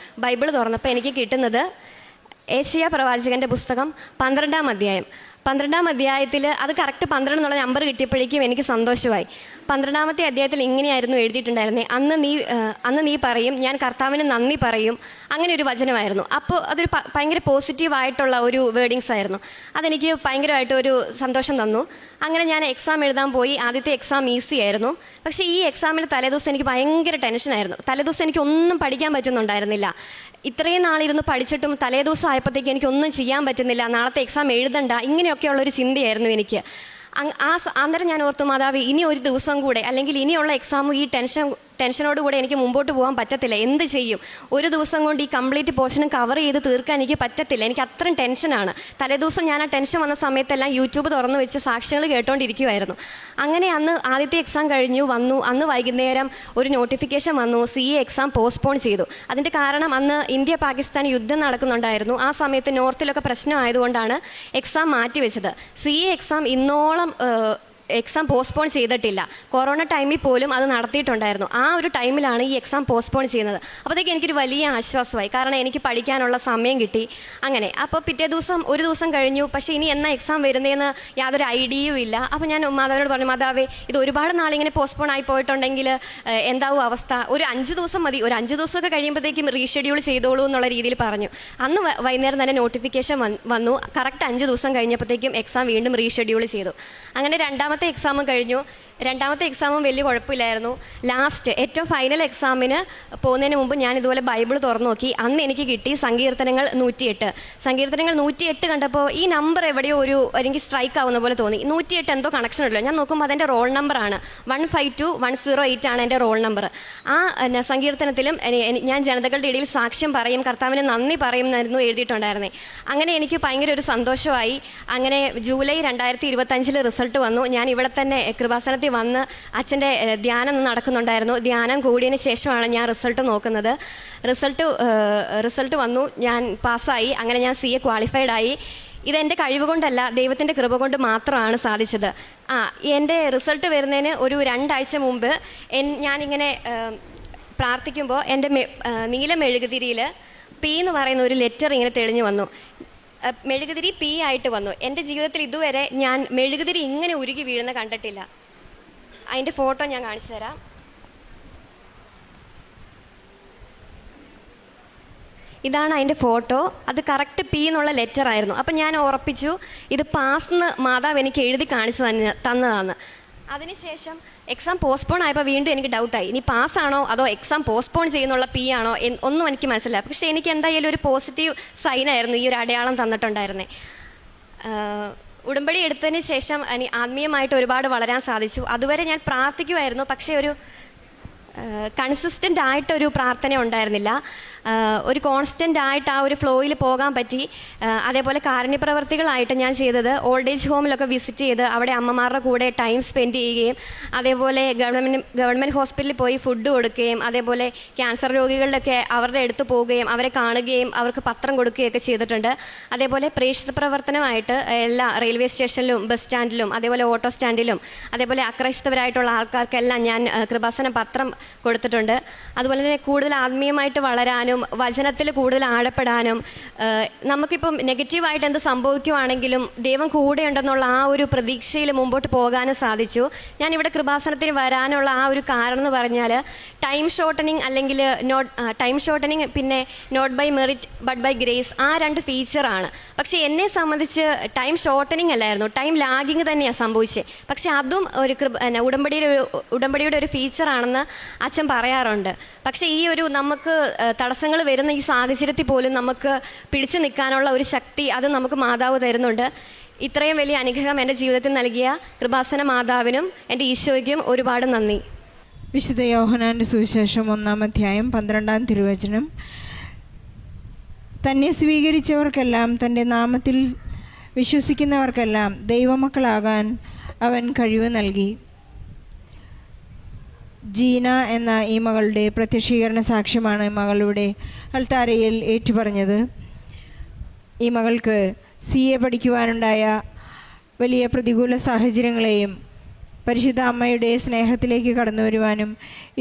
ബൈബിൾ തുറന്നപ്പോൾ എനിക്ക് കിട്ടുന്നത് ഏശയ്യാ പ്രവാചകൻ്റെ പുസ്തകം 12ാം അധ്യായം. 12ാം അധ്യായത്തിൽ അത് കറക്റ്റ് 12 എന്നുള്ള നമ്പർ കിട്ടിയപ്പോഴേക്കും എനിക്ക് സന്തോഷമായി. 12ാമത്തെ അധ്യായത്തിൽ ഇങ്ങനെയായിരുന്നു എഴുതിയിട്ടുണ്ടായിരുന്നത്, അന്ന് നീ പറയും ഞാൻ കർത്താവിന് നന്ദി പറയും, അങ്ങനെ ഒരു വചനമായിരുന്നു. അപ്പോൾ അതൊരു ഭയങ്കര പോസിറ്റീവായിട്ടുള്ള ഒരു വേർഡിങ്സ് ആയിരുന്നു. അതെനിക്ക് ഭയങ്കരമായിട്ട് ഒരു സന്തോഷം തന്നു. അങ്ങനെ ഞാൻ എക്സാം എഴുതാൻ പോയി. ആദ്യത്തെ എക്സാം ഈസി ആയിരുന്നു. പക്ഷേ ഈ എക്സാമിന് തലേദിവസം എനിക്ക് ഭയങ്കര ടെൻഷനായിരുന്നു. തലേദിവസം എനിക്ക് ഒന്നും പഠിക്കാൻ പറ്റുന്നുണ്ടായിരുന്നില്ല. ഇത്രയും നാളിരുന്ന് പഠിച്ചിട്ടും തലേദിവസം ആയപ്പോഴത്തേക്ക് എനിക്കൊന്നും ചെയ്യാൻ പറ്റുന്നില്ല, നാളത്തെ എക്സാം എഴുതണ്ട, ഇങ്ങനെയൊക്കെയുള്ളൊരു ചിന്തയായിരുന്നു എനിക്ക്. അന്നേരം ഞാൻ ഓർത്തു, മാതാവ് ഇനി ഒരു ദിവസം കൂടെ, അല്ലെങ്കിൽ ഇനിയുള്ള എക്സാമും ഈ ടെൻഷൻ ടെൻഷനോടുകൂടെ എനിക്ക് മുമ്പോട്ട് പോകാൻ പറ്റത്തില്ല. എന്ത് ചെയ്യും? ഒരു ദിവസം കൊണ്ട് ഈ കംപ്ലീറ്റ് പോർഷനും കവർ ചെയ്ത് തീർക്കാൻ എനിക്ക് പറ്റത്തില്ല. എനിക്ക് അത്രയും ടെൻഷനാണ്. തലേദിവസം ഞാൻ ആ ടെൻഷൻ വന്ന സമയത്തെല്ലാം യൂട്യൂബ് തുറന്നു വെച്ച് സാക്ഷ്യങ്ങൾ കേട്ടോണ്ടിരിക്കുമായിരുന്നു. അങ്ങനെ അന്ന് ആദ്യത്തെ എക്സാം കഴിഞ്ഞു വന്നു. അന്ന് വൈകുന്നേരം ഒരു നോട്ടിഫിക്കേഷൻ വന്നു, CA എക്സാം പോസ്റ്റ്പോൺ ചെയ്തു. അതിൻ്റെ കാരണം അന്ന് ഇന്ത്യ പാകിസ്ഥാൻ യുദ്ധം നടക്കുന്നുണ്ടായിരുന്നു. ആ സമയത്ത് നോർത്തിലൊക്കെ പ്രശ്നമായതുകൊണ്ടാണ് എക്സാം മാറ്റിവെച്ചത്. CA എക്സാം ഇന്നോളം എക്സാം പോസ്റ്റ്പോൺ ചെയ്തിട്ടില്ല. കൊറോണ ടൈമിൽ പോലും അത് നടത്തിയിട്ടുണ്ടായിരുന്നു. ആ ഒരു ടൈമിലാണ് ഈ എക്സാം പോസ്റ്റ്പോൺ ചെയ്യുന്നത്. അപ്പോഴത്തേക്ക് എനിക്കൊരു വലിയ ആശ്വാസമായി. കാരണം എനിക്ക് പഠിക്കാനുള്ള സമയം കിട്ടി. അങ്ങനെ അപ്പോൾ പിറ്റേ ദിവസം ഒരു ദിവസം കഴിഞ്ഞു. പക്ഷേ ഇനി എന്നാ എക്സാം വരുന്നതെന്ന് യാതൊരു ഐഡിയയും ഇല്ല. അപ്പോൾ ഞാൻ മാതാവിനോട് പറഞ്ഞു, മാതാവേ, ഇത് ഒരുപാട് നാളിങ്ങനെ പോസ്റ്റ്പോൺ ആയി പോയിട്ടുണ്ടെങ്കിൽ എന്താവും അവസ്ഥ? ഒരു 5 ദിവസം മതി, ഒരു 5 ദിവസമൊക്കെ കഴിയുമ്പോഴത്തേക്കും റീഷെഡ്യൂൾ ചെയ്തോളൂ എന്നുള്ള രീതിയിൽ പറഞ്ഞു. അന്ന് വൈകുന്നേരം തന്നെ നോട്ടിഫിക്കേഷൻ വന്നു. കറക്റ്റ് 5 ദിവസം കഴിഞ്ഞപ്പോഴത്തേക്കും എക്സാം വീണ്ടും റീഷെഡ്യൂൾ ചെയ്തു. അങ്ങനെ രണ്ടാമത്തെ എക്സാമും കഴിഞ്ഞു. രണ്ടാമത്തെ എക്സാമും വലിയ കുഴപ്പമില്ലായിരുന്നു. ലാസ്റ്റ് ഏറ്റവും ഫൈനൽ എക്സാമിന് പോകുന്നതിന് മുമ്പ് ഞാൻ ഇതുപോലെ ബൈബിൾ തുറന്നു നോക്കി. അന്ന് എനിക്ക് കിട്ടി സങ്കീർത്തനങ്ങൾ 108. സങ്കീർത്തനങ്ങൾ 108 കണ്ടപ്പോൾ ഈ നമ്പർ എവിടെയോ എനിക്ക് സ്ട്രൈക്ക് ആവുന്ന പോലെ തോന്നി. 108 എന്തോ കണക്ഷൻ ഉള്ളൂ. ഞാൻ നോക്കുമ്പോൾ അതെൻ്റെ റോൾ നമ്പറാണ്. 152108 ആണ് എൻ്റെ റോൾ നമ്പർ. ആ സങ്കീർത്തനത്തിലും ഞാൻ ജനതകളുടെ ഇടയിൽ സാക്ഷ്യം പറയും, കർത്താവിന് നന്ദി പറയും എന്നായിരുന്നു എഴുതിയിട്ടുണ്ടായിരുന്നേ. അങ്ങനെ എനിക്ക് ഭയങ്കര ഒരു സന്തോഷമായി. അങ്ങനെ ജൂലൈ 2025 റിസൾട്ട് വന്നു. ഞാൻ ഇവിടെ തന്നെ കൃപാസനത്തിൽ വന്ന് അച്ഛൻ്റെ ധ്യാനം നടക്കുന്നുണ്ടായിരുന്നു. ധ്യാനം കൂടിയതിന് ശേഷമാണ് ഞാൻ റിസൾട്ട് നോക്കുന്നത്. റിസൾട്ട് വന്നു. ഞാൻ പാസ്സായി. അങ്ങനെ ഞാൻ CA ക്വാളിഫൈഡ് ആയി. ഇതെൻ്റെ കഴിവ് കൊണ്ടല്ല, ദൈവത്തിൻ്റെ കൃപ കൊണ്ട് മാത്രമാണ് സാധിച്ചത്. എൻ്റെ റിസൾട്ട് വരുന്നതിന് ഒരു 2 ആഴ്ച മുമ്പ് ഞാനിങ്ങനെ പ്രാർത്ഥിക്കുമ്പോൾ എൻ്റെ നീല മെഴുകുതിരിയിൽ P എന്ന് പറയുന്ന ഒരു ലെറ്റർ ഇങ്ങനെ തെളിഞ്ഞു വന്നു. മെഴുകുതിരി P ആയിട്ട് വന്നു. എൻ്റെ ജീവിതത്തിൽ ഇതുവരെ ഞാൻ മെഴുകുതിരി ഇങ്ങനെ ഉരുകി വീഴുന്ന കണ്ടിട്ടില്ല. അതിൻ്റെ ഫോട്ടോ ഞാൻ കാണിച്ചു തരാം. ഇതാണ് അതിൻ്റെ ഫോട്ടോ. അത് കറക്റ്റ് P എന്നുള്ള ലെറ്റർ ആയിരുന്നു. അപ്പം ഞാൻ ഉറപ്പിച്ചു ഇത് പാസ് എന്ന് മാതാവ് എനിക്ക് എഴുതി കാണിച്ചു തന്നതാണ്. അതിനുശേഷം എക്സാം പോസ്റ്റ്പോൺ ആയപ്പോൾ വീണ്ടും എനിക്ക് ഡൗട്ടായി, ഇനി പാസ്സാണോ അതോ എക്സാം പോസ്റ്റ്പോൺ ചെയ്യുന്നുള്ള P ആണോ ഒന്നും എനിക്ക് മനസ്സിലായി. പക്ഷേ എനിക്ക് എന്തായാലും ഒരു പോസിറ്റീവ് സൈനായിരുന്നു ഈ ഒരു അടയാളം തന്നിട്ടുണ്ടായിരുന്നേ. ഉടമ്പടി എടുത്തതിന് ശേഷം ആത്മീയമായിട്ട് ഒരുപാട് വളരാൻ സാധിച്ചു. അതുവരെ ഞാൻ പ്രാർത്ഥിക്കുമായിരുന്നു, പക്ഷേ ഒരു കൺസിസ്റ്റൻ്റ് ആയിട്ടൊരു പ്രാർത്ഥന ഉണ്ടായിരുന്നില്ല. ഒരു കോൺസ്റ്റൻ്റ് ആയിട്ട് ആ ഒരു ഫ്ലോയിൽ പോകാൻ പറ്റി. അതേപോലെ കാരുണ്യപ്രവർത്തികളായിട്ട് ഞാൻ ചെയ്തത് ഓൾഡ് ഏജ് ഹോമിലൊക്കെ വിസിറ്റ് ചെയ്ത് അവിടെ അമ്മമാരുടെ കൂടെ ടൈം സ്പെൻഡ് ചെയ്യുകയും, അതേപോലെ ഗവൺമെൻറ് ഹോസ്പിറ്റലിൽ പോയി ഫുഡ് കൊടുക്കുകയും, അതേപോലെ ക്യാൻസർ രോഗികളുടെയൊക്കെ അവരുടെ അടുത്ത് പോവുകയും അവരെ കാണുകയും അവർക്ക് പത്രം കൊടുക്കുകയൊക്കെ ചെയ്തിട്ടുണ്ട്. അതേപോലെ പ്രേക്ഷിത പ്രവർത്തനമായിട്ട് എല്ലാ റെയിൽവേ സ്റ്റേഷനിലും ബസ് സ്റ്റാൻഡിലും അതേപോലെ ഓട്ടോ സ്റ്റാൻഡിലും അതേപോലെ അക്രൈസ്തവരായിട്ടുള്ള ആൾക്കാർക്കെല്ലാം ഞാൻ കൃപാസനം പത്രം കൊടുത്തിട്ടുണ്ട്. അതുപോലെ തന്നെ കൂടുതൽ ആത്മീയമായിട്ട് വളരാനും വചനത്തിൽ കൂടുതൽ ആഴപ്പെടാനും, നമുക്കിപ്പം നെഗറ്റീവായിട്ട് എന്ത് സംഭവിക്കുവാണെങ്കിലും ദൈവം കൂടെ ഉണ്ടെന്നുള്ള ആ ഒരു പ്രതീക്ഷയിൽ മുമ്പോട്ട് പോകാനും സാധിച്ചു. ഞാനിവിടെ കൃപാസനത്തിന് വരാനുള്ള ആ ഒരു കാരണം എന്ന് പറഞ്ഞാൽ ടൈം ഷോർട്ടനിങ് അല്ലെങ്കിൽ ടൈം ഷോർട്ടനിങ് പിന്നെ not by merit but by grace, ആ 2 ഫീച്ചറാണ്. പക്ഷേ എന്നെ സംബന്ധിച്ച് ടൈം ഷോർട്ടനിങ് അല്ലായിരുന്നു, ടൈം ലാഗിങ് തന്നെയാണ് സംഭവിച്ചത്. പക്ഷേ അതും ഒരു ഉടമ്പടിയുടെ ഒരു ഫീച്ചറാണെന്ന് അച്ഛൻ പറയാറുണ്ട്. പക്ഷേ ഈ ഒരു നമുക്ക് തടസ്സങ്ങൾ വരുന്ന ഈ സാഹചര്യത്തിൽ പോലും നമുക്ക് പിടിച്ചു നിൽക്കാനുള്ള ഒരു ശക്തി അത് നമുക്ക് മാതാവ് തരുന്നുണ്ട്. ഇത്രയും വലിയ അനുഗ്രഹം എൻ്റെ ജീവിതത്തിൽ നൽകിയ കൃപാസന മാതാവിനും എൻ്റെ ഈശോയ്ക്കും ഒരുപാട് നന്ദി. വിശുദ്ധ യോഹന്നാൻ്റെ സുവിശേഷം 1-ാം അധ്യായം 12-ാം തിരുവചനം. തന്നെ സ്വീകരിച്ചവർക്കെല്ലാം തൻ്റെ നാമത്തിൽ വിശ്വസിക്കുന്നവർക്കെല്ലാം ദൈവമക്കളാകാൻ അവൻ കഴിവ് നൽകി. ജീന എന്ന ഈ മകളുടെ പ്രത്യക്ഷീകരണ സാക്ഷ്യമാണ് മകളുടെ അൾത്താരയിൽ ഏറ്റുപറഞ്ഞത്. ഈ മകൾക്ക് CA പഠിക്കുവാനുണ്ടായ വലിയ പ്രതികൂല സാഹചര്യങ്ങളെയും പരിശുദ്ധ അമ്മയുടെ സ്നേഹത്തിലേക്ക് കടന്നു വരുവാനും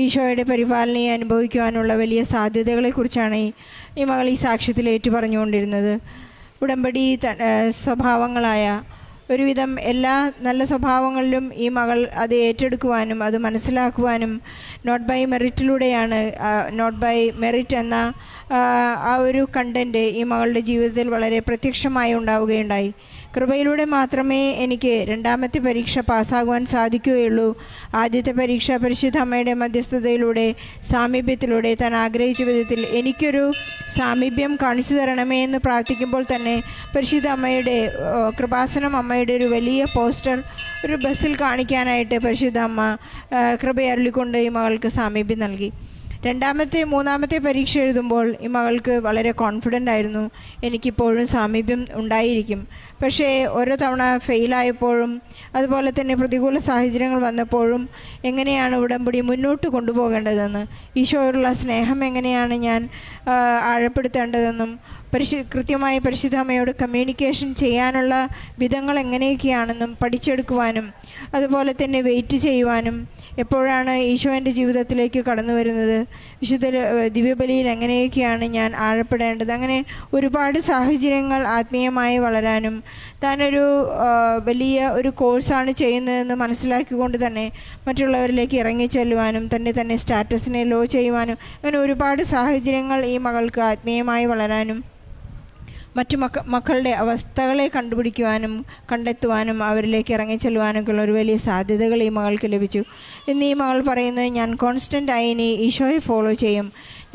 ഈശോയുടെ പരിപാലനയെ അനുഭവിക്കുവാനുള്ള വലിയ സാധ്യതകളെക്കുറിച്ചാണ് ഈ മകൾ ഈ സാക്ഷ്യത്തിൽ ഏറ്റുപറഞ്ഞുകൊണ്ടിരുന്നത്. ഉടമ്പടി സ്വഭാവങ്ങളായ ഒരുവിധം എല്ലാ നല്ല സ്വഭാവങ്ങളിലും ഈ മകൾ അത് ഏറ്റെടുക്കുവാനും അത് മനസ്സിലാക്കുവാനും നോട്ട് ബൈ മെറിറ്റിലൂടെയാണ് നോട്ട് ബൈ മെറിറ്റ് എന്ന ആ ഒരു കണ്ടൻറ്റ് ഈ മകളുടെ ജീവിതത്തിൽ വളരെ പ്രത്യക്ഷമായി ഉണ്ടാവുകയുണ്ടായി. കൃപയിലൂടെ മാത്രമേ എനിക്ക് രണ്ടാമത്തെ പരീക്ഷ പാസ്സാകുവാൻ സാധിക്കുകയുള്ളൂ. ആദ്യത്തെ പരീക്ഷ പരിശുദ്ധ അമ്മയുടെ മധ്യസ്ഥതയിലൂടെ, സാമീപ്യത്തിലൂടെ, താൻ ആഗ്രഹിച്ച വിധത്തിൽ എനിക്കൊരു സാമീപ്യം കാണിച്ചു തരണമേ എന്ന് പ്രാർത്ഥിക്കുമ്പോൾ തന്നെ പരിശുദ്ധ അമ്മയുടെ കൃപാസനം അമ്മയുടെ ഒരു വലിയ പോസ്റ്റർ ഒരു ബസ്സിൽ കാണിക്കാനായിട്ട് പരിശുദ്ധ അമ്മ കൃപയരുളിക്കൊണ്ട് ഈ മകൾക്ക് സാമീപ്യം നൽകി. രണ്ടാമത്തെ മൂന്നാമത്തെ പരീക്ഷ എഴുതുമ്പോൾ ഈ മകൾക്ക് വളരെ കോൺഫിഡൻ്റ് ആയിരുന്നു, എനിക്കിപ്പോഴും സാമീപ്യം ഉണ്ടായിരിക്കും. പക്ഷേ ഓരോ തവണ ഫെയിലായപ്പോഴും അതുപോലെ തന്നെ പ്രതികൂല സാഹചര്യങ്ങൾ വന്നപ്പോഴും എങ്ങനെയാണ് ഉടമ്പടി മുന്നോട്ട് കൊണ്ടുപോകേണ്ടതെന്ന്, ഈശോയോടുള്ള സ്നേഹം എങ്ങനെയാണ് ഞാൻ ആഴപ്പെടുത്തേണ്ടതെന്നും കൃത്യമായി പരിശുദ്ധമ്മയോട് കമ്മ്യൂണിക്കേഷൻ ചെയ്യാനുള്ള വിധങ്ങൾ എങ്ങനെയൊക്കെയാണെന്നും പഠിച്ചെടുക്കുവാനും അതുപോലെ തന്നെ വെയിറ്റ് ചെയ്യുവാനും, എപ്പോഴാണ് ഈശോ എൻ്റെ ജീവിതത്തിലേക്ക് കടന്നു വരുന്നത്, വിശുദ്ധ ദിവ്യബലിയിൽ എങ്ങനെയൊക്കെയാണ് ഞാൻ ആഴപ്പെടേണ്ടത്, അങ്ങനെ ഒരുപാട് സാഹചര്യങ്ങൾ ആത്മീയമായി വളരാനും താനൊരു വലിയ ഒരു കോഴ്സാണ് ചെയ്യുന്നതെന്ന് മനസ്സിലാക്കിക്കൊണ്ട് തന്നെ മറ്റുള്ളവരിലേക്ക് ഇറങ്ങിച്ചെല്ലുവാനും തന്നെ സ്റ്റാറ്റസിനെ ലോ ചെയ്യുവാനും അങ്ങനെ ഒരുപാട് സാഹചര്യങ്ങൾ ഈ മകൾക്ക് ആത്മീയമായി വളരാനും മറ്റു മക്കളുടെ അവസ്ഥകളെ കണ്ടുപിടിക്കുവാനും കണ്ടെത്തുവാനും അവരിലേക്ക് ഇറങ്ങിച്ചെല്ലുവാനൊക്കെയുള്ള ഒരു വലിയ സാധ്യതകൾ ഈ മകൾക്ക് ലഭിച്ചു. ഇന്ന് ഈ മകൾ പറയുന്നത്, ഞാൻ കോൺസ്റ്റൻ്റായി ഇനി ഈശോയെ ഫോളോ ചെയ്യും,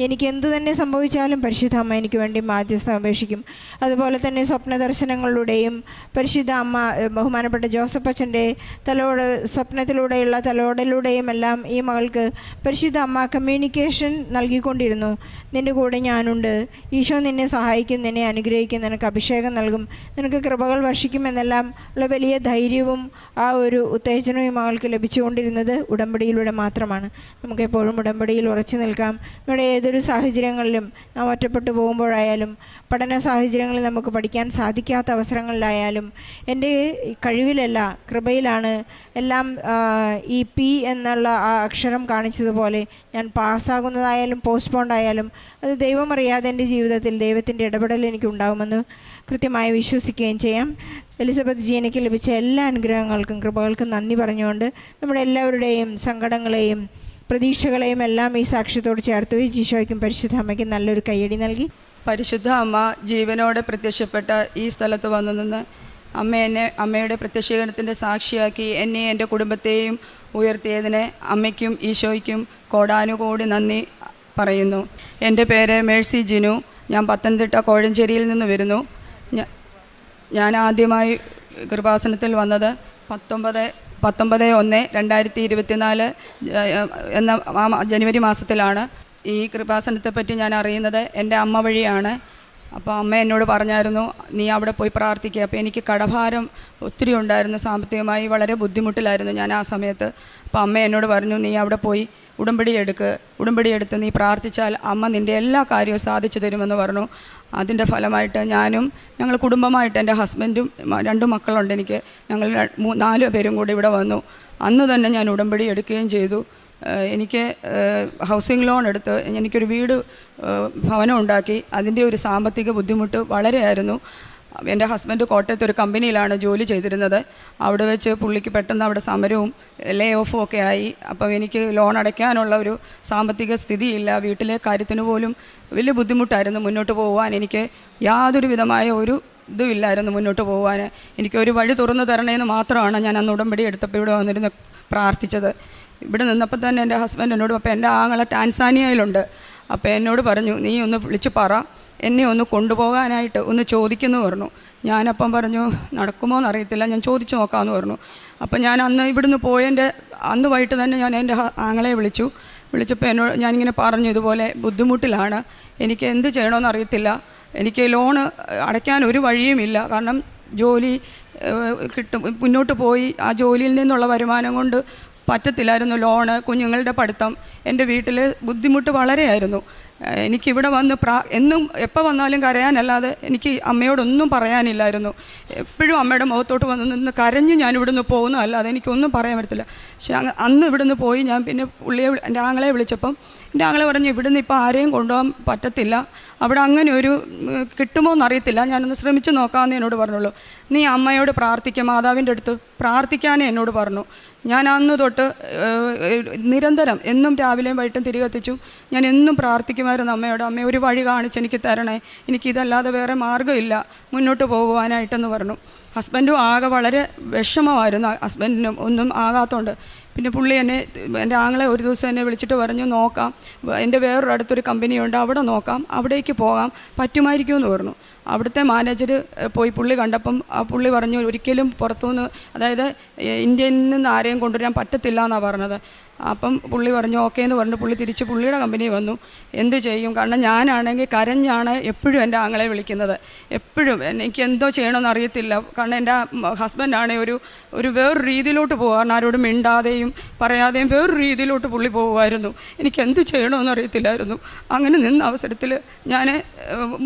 എനിക്ക് എന്തു തന്നെ സംഭവിച്ചാലും പരിശുദ്ധ അമ്മ എനിക്ക് വേണ്ടി മാധ്യസ്ഥം അപേക്ഷിക്കും. അതുപോലെ തന്നെ സ്വപ്ന ദർശനങ്ങളിലൂടെയും പരിശുദ്ധ അമ്മ ബഹുമാനപ്പെട്ട ജോസഫ് അച്ഛൻ്റെ സ്വപ്നത്തിലൂടെയുള്ള തലോടലൂടെയും എല്ലാം ഈ മകൾക്ക് പരിശുദ്ധ അമ്മ കമ്മ്യൂണിക്കേഷൻ നൽകിക്കൊണ്ടിരുന്നു. നിൻ്റെ കൂടെ ഞാനുണ്ട്, ഈശോ നിന്നെ സഹായിക്കും, നിന്നെ അനുഗ്രഹിക്കും, നിനക്ക് അഭിഷേകം നൽകും, നിനക്ക് കൃപകൾ വർഷിക്കുമെന്നെല്ലാം ഉള്ള വലിയ ധൈര്യവും ആ ഒരു ഉത്തേജനവും ഈ മകൾക്ക് ലഭിച്ചുകൊണ്ടിരുന്നത് ഉടമ്പടിയിലൂടെ മാത്രമാണ്. നമുക്കെപ്പോഴും ഉടമ്പടിയിൽ ഉറച്ചു നിൽക്കാം. നമ്മുടെ ഏതൊരു സാഹചര്യങ്ങളിലും നാം ഒറ്റപ്പെട്ടു പോകുമ്പോഴായാലും, പഠന സാഹചര്യങ്ങളിൽ നമുക്ക് പഠിക്കാൻ സാധിക്കാത്ത അവസരങ്ങളിലായാലും, എൻ്റെ കഴിവിലല്ല കൃപയിലാണ് എല്ലാം ഈ പി എന്നുള്ള ആ അക്ഷരം കാണിച്ചതുപോലെ ഞാൻ പാസ്സാകുന്നതായാലും പോസ്റ്റ്പോണ്ട് ആയാലും അത് ദൈവം അറിയാതെ എൻ്റെ ജീവിതത്തിൽ ദൈവത്തിൻ്റെ ഇടപെടൽ എനിക്കുണ്ടാകുമെന്ന് കൃത്യമായി വിശ്വസിക്കുകയും ചെയ്യാം. എലിസബത്ത് ജീനയ്ക്ക് ലഭിച്ച എല്ലാ അനുഗ്രഹങ്ങൾക്കും കൃപകൾക്കും നന്ദി പറഞ്ഞുകൊണ്ട് നമ്മുടെ എല്ലാവരുടെയും സങ്കടങ്ങളെയും പ്രതീക്ഷകളെയും എല്ലാം ഈ സാക്ഷ്യത്തോട് ചേർത്ത് വെച്ച് ഈശോയ്ക്കും പരിശുദ്ധ അമ്മയ്ക്കും നല്ലൊരു കയ്യടി നൽകി. പരിശുദ്ധ അമ്മ ജീവനോടെ പ്രത്യക്ഷപ്പെട്ട ഈ സ്ഥലത്ത് വന്നു നിന്ന് അമ്മയുടെ പ്രത്യക്ഷീകരണത്തിൻ്റെ സാക്ഷിയാക്കി എന്നെ എൻ്റെ കുടുംബത്തെയും ഉയർത്തിയതിന് അമ്മയ്ക്കും ഈശോയ്ക്കും കോടാനുകോടി നന്ദി പറയുന്നു. എൻ്റെ പേര് മേഴ്സി ജിനു. ഞാൻ പത്തനംതിട്ട കോഴഞ്ചേരിയിൽ നിന്ന് വരുന്നു. ഞാൻ ആദ്യമായി കൃപാസനത്തിൽ വന്നത് 19/1/2024 എന്ന ജനുവരി മാസത്തിലാണ്. ഈ കൃപാസനത്തെപ്പറ്റി ഞാൻ അറിയുന്നത് എൻ്റെ അമ്മ വഴിയാണ്. അപ്പോൾ അമ്മ എന്നോട് പറഞ്ഞായിരുന്നു, നീ അവിടെ പോയി പ്രാർത്ഥിക്കുക. അപ്പോൾ എനിക്ക് കടഭാരം ഒത്തിരി ഉണ്ടായിരുന്നു, സാമ്പത്തികമായി വളരെ ബുദ്ധിമുട്ടിലായിരുന്നു ഞാൻ ആ സമയത്ത്. അപ്പോൾ അമ്മ എന്നോട് പറഞ്ഞു, നീ അവിടെ പോയി ഉടമ്പടി എടുത്ത് നീ പ്രാർത്ഥിച്ചാൽ അമ്മ നിൻ്റെ എല്ലാ കാര്യവും സാധിച്ചു തരുമെന്ന് പറഞ്ഞു. അതിൻ്റെ ഫലമായിട്ട് ഞങ്ങൾ കുടുംബമായിട്ട്, എൻ്റെ ഹസ്ബൻഡും 2 മക്കളുണ്ട് എനിക്ക്, ഞങ്ങൾ 4 പേരും കൂടി ഇവിടെ വന്നു. അന്ന് തന്നെ ഞാൻ ഉടമ്പടി എടുക്കുകയും ചെയ്തു. എനിക്ക് ഹൗസിംഗ് ലോൺ എടുത്ത് എനിക്കൊരു ഭവനം ഉണ്ടാക്കി. അതിൻ്റെ ഒരു സാമ്പത്തിക ബുദ്ധിമുട്ട് വളരെയായിരുന്നു. എൻ്റെ ഹസ്ബൻഡ് കോട്ടയത്ത് ഒരു കമ്പനിയിലാണ് ജോലി ചെയ്തിരുന്നത്. അവിടെ വെച്ച് പുള്ളിക്ക് പെട്ടെന്ന് അവിടെ സമരവും ലേ ഓഫും ഒക്കെ ആയി. അപ്പം എനിക്ക് ലോൺ അടയ്ക്കാനുള്ള ഒരു സാമ്പത്തിക സ്ഥിതിയില്ല. വീട്ടിലെ കാര്യത്തിന് പോലും വലിയ ബുദ്ധിമുട്ടായിരുന്നു മുന്നോട്ട് പോകുവാൻ. എനിക്ക് യാതൊരു വിധമായ ഒരു ഇതും ഇല്ലായിരുന്നു മുന്നോട്ട് പോകുവാൻ. എനിക്കൊരു വഴി തുറന്നു തരണേന്ന് മാത്രമാണ് ഞാൻ അന്ന് ഉടമ്പടി എടുത്തപ്പോൾ ഇവിടെ വന്നിരുന്ന് പ്രാർത്ഥിച്ചത്. ഇവിടെ നിന്നപ്പോൾ തന്നെ എൻ്റെ ഹസ്ബൻഡ് എന്നോട്, അപ്പോൾ എൻ്റെ ആങ്ങളെ ടാൻസാനിയയിലുണ്ട്, അപ്പോൾ എന്നോട് പറഞ്ഞു, നീ ഒന്ന് വിളിച്ച് പറ, എന്നെ ഒന്ന് കൊണ്ടുപോകാനായിട്ട് ഒന്ന് ചോദിക്കുന്നു പറഞ്ഞു. ഞാനപ്പം പറഞ്ഞു, നടക്കുമോ എന്നറിയത്തില്ല, ഞാൻ ചോദിച്ചു നോക്കാമെന്ന് പറഞ്ഞു. അപ്പം ഞാൻ അന്ന് ഇവിടുന്ന് പോയതിൻ്റെ അന്ന് വൈകിട്ട് തന്നെ ഞാൻ എൻ്റെ ആങ്ങളെ വിളിച്ചപ്പോൾ ഞാനിങ്ങനെ പറഞ്ഞു, ഇതുപോലെ ബുദ്ധിമുട്ടിലാണ്, എനിക്ക് എന്ത് ചെയ്യണമെന്ന് അറിയത്തില്ല, എനിക്ക് ലോണ് അടയ്ക്കാൻ ഒരു വഴിയുമില്ല, കാരണം ജോലി മുന്നോട്ട് പോയി ആ ജോലിയിൽ നിന്നുള്ള വരുമാനം കൊണ്ട് പറ്റത്തില്ലായിരുന്നു, ലോണ്, കുഞ്ഞുങ്ങളുടെ പഠിത്തം, എൻ്റെ വീട്ടിൽ ബുദ്ധിമുട്ട് വളരെയായിരുന്നു. എനിക്കിവിടെ വന്ന് എന്നും എപ്പോൾ വന്നാലും കരയാനല്ലാതെ എനിക്ക് അമ്മയോടൊന്നും പറയാനില്ലായിരുന്നു. എപ്പോഴും അമ്മയുടെ മുഖത്തോട്ട് വന്ന് നിന്ന് കരഞ്ഞ് ഞാൻ ഇവിടുന്ന് പോകുന്നതല്ലാതെ എനിക്കൊന്നും പറയാൻ പറ്റത്തില്ല. പക്ഷേ അന്ന് ഇവിടുന്ന് പോയി ഞാൻ പിന്നെ എൻ്റെ ആങ്ങളെ വിളിച്ചപ്പം എൻ്റെ ആങ്ങളെ പറഞ്ഞു, ഇവിടുന്ന് ഇപ്പോൾ ആരെയും കൊണ്ടുപോകാൻ പറ്റത്തില്ല, അവിടെ അങ്ങനെ ഒരു കിട്ടുമോ എന്നറിയത്തില്ല, ഞാനൊന്ന് ശ്രമിച്ച് നോക്കാമെന്ന് എന്നോട് പറഞ്ഞുള്ളൂ. നീ അമ്മയോട് മാതാവിൻ്റെ അടുത്ത് പ്രാർത്ഥിക്കാനേ എന്നോട് പറഞ്ഞു. ഞാൻ അന്ന് തൊട്ട് നിരന്തരം എന്നും രാവിലെയും വൈകിട്ടും തിരികെത്തിച്ചു ഞാൻ എന്നും പ്രാർത്ഥിക്കുമായിരുന്നു അമ്മയോട്, അമ്മ ഒരു വഴി കാണിച്ച് എനിക്ക് തരണേ, എനിക്കിതല്ലാതെ വേറെ മാർഗ്ഗമില്ല മുന്നോട്ട് പോകുവാനായിട്ടെന്ന് പറഞ്ഞു. ഹസ്ബൻഡും ആകെ വളരെ വിഷമമായിരുന്നു, ഹസ്ബൻഡിനും ഒന്നും ആകാത്തതുകൊണ്ട്. പിന്നെ പുള്ളി എൻ്റെ ആങ്ങളെ ഒരു ദിവസം എന്നെ വിളിച്ചിട്ട് പറഞ്ഞു, നോക്കാം, എൻ്റെ വേറൊരു അടുത്തൊരു കമ്പനിയുണ്ട്, അവിടെ നോക്കാം, അവിടേക്ക് പോകാം പറ്റുമായിരിക്കുമെന്ന് പറഞ്ഞു. അവിടുത്തെ മാനേജർ പോയി പുള്ളി കണ്ടപ്പം ആ പുള്ളി പറഞ്ഞു, ഒരിക്കലും പുറത്തുനിന്ന്, അതായത് ഇന്ത്യയിൽ നിന്ന് ആരെയും കൊണ്ടുവരാൻ പറ്റത്തില്ല എന്നാണ് പറഞ്ഞത്. അപ്പം പുള്ളി പറഞ്ഞു ഓക്കേ എന്ന് പറഞ്ഞു. പുള്ളി തിരിച്ച് പുള്ളിയുടെ കമ്പനി വന്നു. എന്ത് ചെയ്യും, കാരണം ഞാനാണെങ്കിൽ കരഞ്ഞാണ് എപ്പോഴും എൻ്റെ ആങ്ങളെ വിളിക്കുന്നത്. എപ്പോഴും എനിക്ക് എന്തോ ചെയ്യണമെന്ന് അറിയത്തില്ല, കാരണം എൻ്റെ ഹസ്ബൻഡാണെങ്കിൽ ഒരു വേറൊരു രീതിയിലോട്ട് പോകാൻ, ആരോടും മിണ്ടാതെയും പറയാതെയും വേറൊരു രീതിയിലോട്ട് പുള്ളി പോകുമായിരുന്നു. എനിക്ക് എന്ത് ചെയ്യണമെന്ന് അറിയത്തില്ലായിരുന്നു. അങ്ങനെ നിന്ന അവസരത്തിൽ ഞാൻ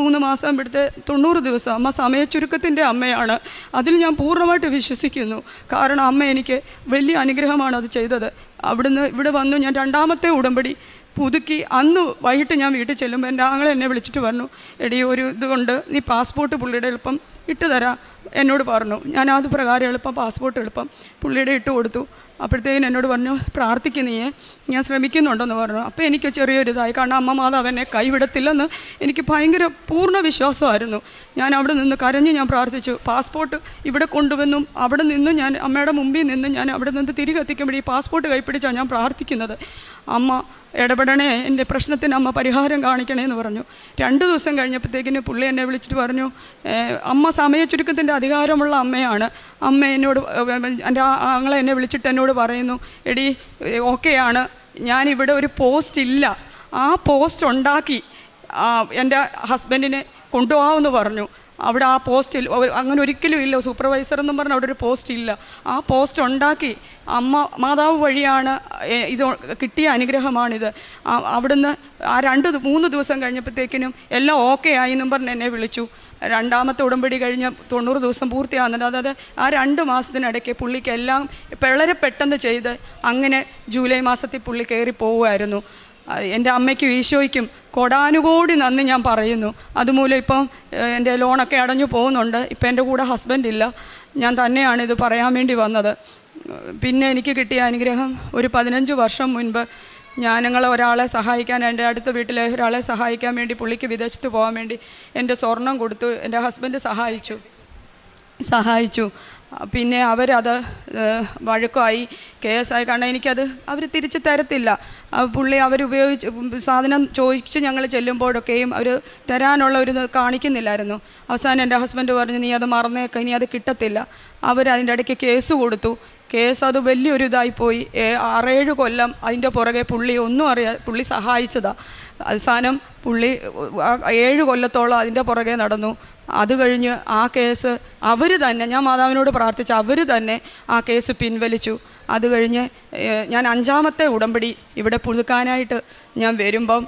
3 മാസം ഇവിടുത്തെ 90 ദിവസം, അമ്മ സമയച്ചുരുക്കത്തിൻ്റെ അമ്മയാണ്, അതിൽ ഞാൻ പൂർണ്ണമായിട്ട് വിശ്വസിക്കുന്നു. കാരണം അമ്മ എനിക്ക് വലിയ അനുഗ്രഹമാണ് അത് ചെയ്തത്. അവിടുന്ന് ഇവിടെ വന്നു ഞാൻ 2ാമത്തെ ഉടമ്പടി പുതുക്കി. അന്ന് വൈകിട്ട് ഞാൻ വീട്ടിൽ ചെല്ലുമ്പോൾ എൻ്റെ ആങ്ങളെ എന്നെ വിളിച്ചിട്ട് പറഞ്ഞു, എടി ഒരു ഇതുകൊണ്ട് നീ പാസ്പോർട്ട് പുള്ളിയുടെ എളുപ്പം ഇട്ട് തരാം എന്നോട് പറഞ്ഞു. ഞാൻ അത് പ്രകാരം പാസ്പോർട്ട് എളുപ്പം പുള്ളിയുടെ ഇട്ട് കൊടുത്തു. അപ്പോഴത്തേക്കും എന്നോട് പറഞ്ഞു, പ്രാർത്ഥിക്കുന്നേ, ഞാൻ ശ്രമിക്കുന്നുണ്ടെന്ന് പറഞ്ഞു. അപ്പോൾ എനിക്ക് ചെറിയൊരിതായി, കാരണം അമ്മ മാതാവ് എന്നെ കൈവിടത്തില്ലെന്ന് എനിക്ക് ഭയങ്കര പൂർണ്ണ വിശ്വാസമായിരുന്നു. ഞാൻ അവിടെ നിന്ന് കരഞ്ഞ് ഞാൻ പ്രാർത്ഥിച്ചു. പാസ്പോർട്ട് ഇവിടെ കൊണ്ടുവന്നും അവിടെ നിന്ന് ഞാൻ അമ്മയുടെ മുമ്പിൽ നിന്ന് ഞാൻ അവിടെ നിന്ന് തിരികെ എത്തിക്കുമ്പോൾ ഈ പാസ്പോർട്ട് കൈപ്പിടിച്ചാണ് ഞാൻ പ്രാർത്ഥിക്കുന്നത്. അമ്മ ഇടപെടണേ, എൻ്റെ പ്രശ്നത്തിന് അമ്മ പരിഹാരം കാണിക്കണേ എന്ന് പറഞ്ഞു. 2 ദിവസം കഴിഞ്ഞപ്പോഴത്തേക്കിന് പുള്ളി എന്നെ വിളിച്ചിട്ട് പറഞ്ഞു, അമ്മ സമയച്ചുരുക്കത്തിൻ്റെ അധികാരമുള്ള അമ്മയാണ്. അമ്മ എന്നോട്, എൻ്റെ ആങ്ങളെ എന്നെ വിളിച്ചിട്ട് എന്നോട് പറയുന്നു, എടി ഓക്കെയാണ്, ഞാനിവിടെ ഒരു പോസ്റ്റ് ഇല്ല, ആ പോസ്റ്റ് ഉണ്ടാക്കി എൻ്റെ ഹസ്ബൻഡിനെ കൊണ്ടുപോകാമെന്ന് പറഞ്ഞു. അവിടെ ആ പോസ്റ്റിൽ അങ്ങനെ ഒരിക്കലും ഇല്ല, സൂപ്പർവൈസർ എന്നും പറഞ്ഞാൽ അവിടെ ഒരു പോസ്റ്റ് ഇല്ല. ആ പോസ്റ്റ് ഉണ്ടാക്കി അമ്മ മാതാവ് വഴിയാണ് ഇത് കിട്ടിയ അനുഗ്രഹമാണിത്. അവിടുന്ന് ആ 2-3 ദിവസം കഴിഞ്ഞപ്പോഴത്തേക്കിനും എല്ലാം ഓക്കെ ആയി എന്നും പറഞ്ഞ് എന്നെ വിളിച്ചു. 2ാമത്തെ ഉടമ്പടി കഴിഞ്ഞ് 90 ദിവസം പൂർത്തിയാകുന്നുണ്ട്. അതായത് ആ 2 മാസത്തിനിടയ്ക്ക് പുള്ളിക്ക് എല്ലാം വളരെ പെട്ടെന്ന് ചെയ്ത് അങ്ങനെ ജൂലൈ മാസത്തിൽ പുള്ളി കയറി പോവുമായിരുന്നു. എൻ്റെ അമ്മയ്ക്കും ഈശോയ്ക്കും കോടാനുകോടി നന്ദി ഞാൻ പറയുന്നു. അതുമൂലം ഇപ്പം എൻ്റെ ലോണൊക്കെ അടഞ്ഞു പോകുന്നുണ്ട്. ഇപ്പം എൻ്റെ കൂടെ ഹസ്ബൻഡ് ഇല്ല, ഞാൻ തന്നെയാണ് ഇത് പറയാൻ വേണ്ടി വന്നത്. പിന്നെ എനിക്ക് കിട്ടിയ അനുഗ്രഹം, ഒരു 15 വർഷം മുൻപ് ഞങ്ങളെ ഒരാളെ സഹായിക്കാൻ, എൻ്റെ അടുത്ത വീട്ടിലെ ഒരാളെ സഹായിക്കാൻ വേണ്ടി പുള്ളിക്ക് വിദേശത്ത് പോകാൻ വേണ്ടി എൻ്റെ സ്വർണം കൊടുത്തു. എൻ്റെ ഹസ്ബൻഡ് സഹായിച്ചു. പിന്നെ അവരത് വഴക്കമായി, കേസായി. കാരണം എനിക്കത് അവർ തിരിച്ച് തരത്തില്ല. പുള്ളി അവരുപയോഗിച്ച് സാധനം ചോദിച്ച് ഞങ്ങൾ ചെല്ലുമ്പോഴൊക്കെയും അവർ തരാനുള്ള ഒരു കാണിക്കുന്നില്ലായിരുന്നു. അവസാനം എൻ്റെ ഹസ്ബൻഡ് പറഞ്ഞു, നീ അത് മറന്നേക്ക, ഇനി അത് കിട്ടത്തില്ല. അവരതിൻ്റെ ഇടയ്ക്ക് കേസ് കൊടുത്തു. കേസ് അത് വലിയൊരു ഇതായിപ്പോയി. 6-7 കൊല്ലം അതിൻ്റെ പുറകെ പുള്ളി സഹായിച്ചതാണ്. അവസാനം പുള്ളി 7 കൊല്ലത്തോളം അതിൻ്റെ പുറകെ നടന്നു. അത് കഴിഞ്ഞ് ആ കേസ് അവർ തന്നെ, ഞാൻ മാതാവിനോട് പ്രാർത്ഥിച്ച് അവർ തന്നെ ആ കേസ് പിൻവലിച്ചു. അത് കഴിഞ്ഞ് ഞാൻ 5ാമത്തെ ഉടമ്പടി ഇവിടെ പുതുക്കാനായിട്ട് ഞാൻ വരുമ്പം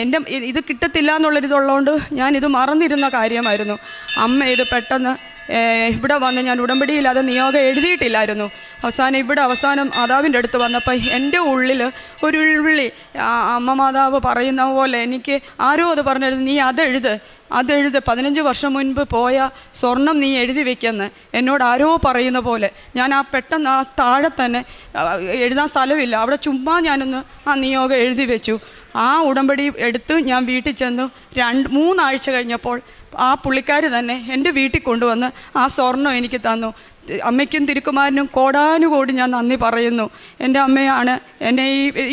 എൻ്റെ ഇത് കിട്ടത്തില്ല എന്നുള്ളൊരിതുള്ളതുകൊണ്ട് ഞാനിത് മറന്നിരുന്ന കാര്യമായിരുന്നു. അമ്മ ഇത് പെട്ടെന്ന് ഇവിടെ വന്ന്, ഞാൻ ഉടമ്പടിയിൽ അത് നിയോഗം എഴുതിയിട്ടില്ലായിരുന്നു. അവസാനം മാതാവിൻ്റെ അടുത്ത് വന്നപ്പോൾ എൻ്റെ ഉള്ളിൽ ഒരു ഉൾവിളി, അമ്മ മാതാവ് പറയുന്ന പോലെ എനിക്ക് ആരോ അത് പറഞ്ഞിരുന്നു, നീ അതെഴുത് 15 വർഷം മുൻപ് പോയ സ്വർണം നീ എഴുതി വെക്കുമെന്ന് എന്നോട് ആരോ പറയുന്ന പോലെ. ഞാൻ പെട്ടെന്ന് ആ താഴെ തന്നെ, എഴുതാൻ സ്ഥലമില്ല, അവിടെ ചുമ്മാ ഞാനൊന്ന് ആ നിയോഗം എഴുതി വെച്ചു. ആ ഉടമ്പടി എടുത്ത് ഞാൻ വീട്ടിൽ ചെന്നു. 3 ആഴ്ച കഴിഞ്ഞപ്പോൾ ആ പുള്ളിക്കാർ തന്നെ എൻ്റെ വീട്ടിൽ കൊണ്ടുവന്ന് ആ സ്വർണം എനിക്ക് തന്നു. അമ്മയ്ക്കും തിരുക്കുമാരനും കോടാനുകോടി ഞാൻ നന്ദി പറയുന്നു. എൻ്റെ അമ്മയാണ് എന്നെ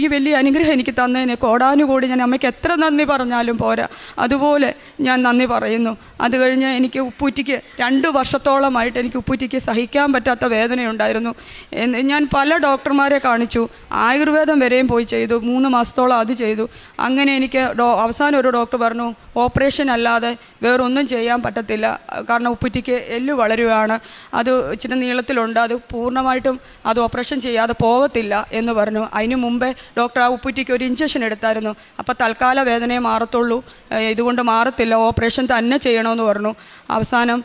ഈ വലിയ അനുഗ്രഹം എനിക്ക് തന്നതിന് കോടാനുകോടി ഞാൻ അമ്മയ്ക്ക് എത്ര നന്ദി പറഞ്ഞാലും പോരാ, അതുപോലെ ഞാൻ നന്ദി പറയുന്നു. അത് കഴിഞ്ഞ് എനിക്ക് ഉപ്പൂറ്റിക്ക് 2 വർഷത്തോളമായിട്ട് എനിക്ക് ഉപ്പൂറ്റിക്ക് സഹിക്കാൻ പറ്റാത്ത വേദനയുണ്ടായിരുന്നു. ഞാൻ പല ഡോക്ടർമാരെ കാണിച്ചു, ആയുർവേദം വരെയും പോയി ചെയ്തു, 3 മാസത്തോളം അത് ചെയ്തു. അങ്ങനെ എനിക്ക് അവസാനം ഒരു ഡോക്ടർ പറഞ്ഞു, ഓപ്പറേഷൻ അല്ലാതെ വേറൊന്നും ചെയ്യാൻ പറ്റത്തില്ല, കാരണം ഉപ്പൂറ്റിക്ക് എല്ല് വളരുകയാണ്, അത് ഇച്ചിരി നീളത്തിലുണ്ട്, അത് പൂർണ്ണമായിട്ടും അത് ഓപ്പറേഷൻ ചെയ്യാതെ പോകത്തില്ല എന്ന് പറഞ്ഞു. അതിന് മുമ്പേ ഡോക്ടർ ആ ഉപ്പുറ്റിക്ക് ഒരു ഇഞ്ചക്ഷൻ എടുത്തായിരുന്നു. അപ്പോൾ തൽക്കാല വേദനയെ മാറത്തുള്ളൂ, ഇതുകൊണ്ട് മാറത്തില്ല, ഓപ്പറേഷൻ തന്നെ ചെയ്യണമെന്ന് പറഞ്ഞു. അവസാനം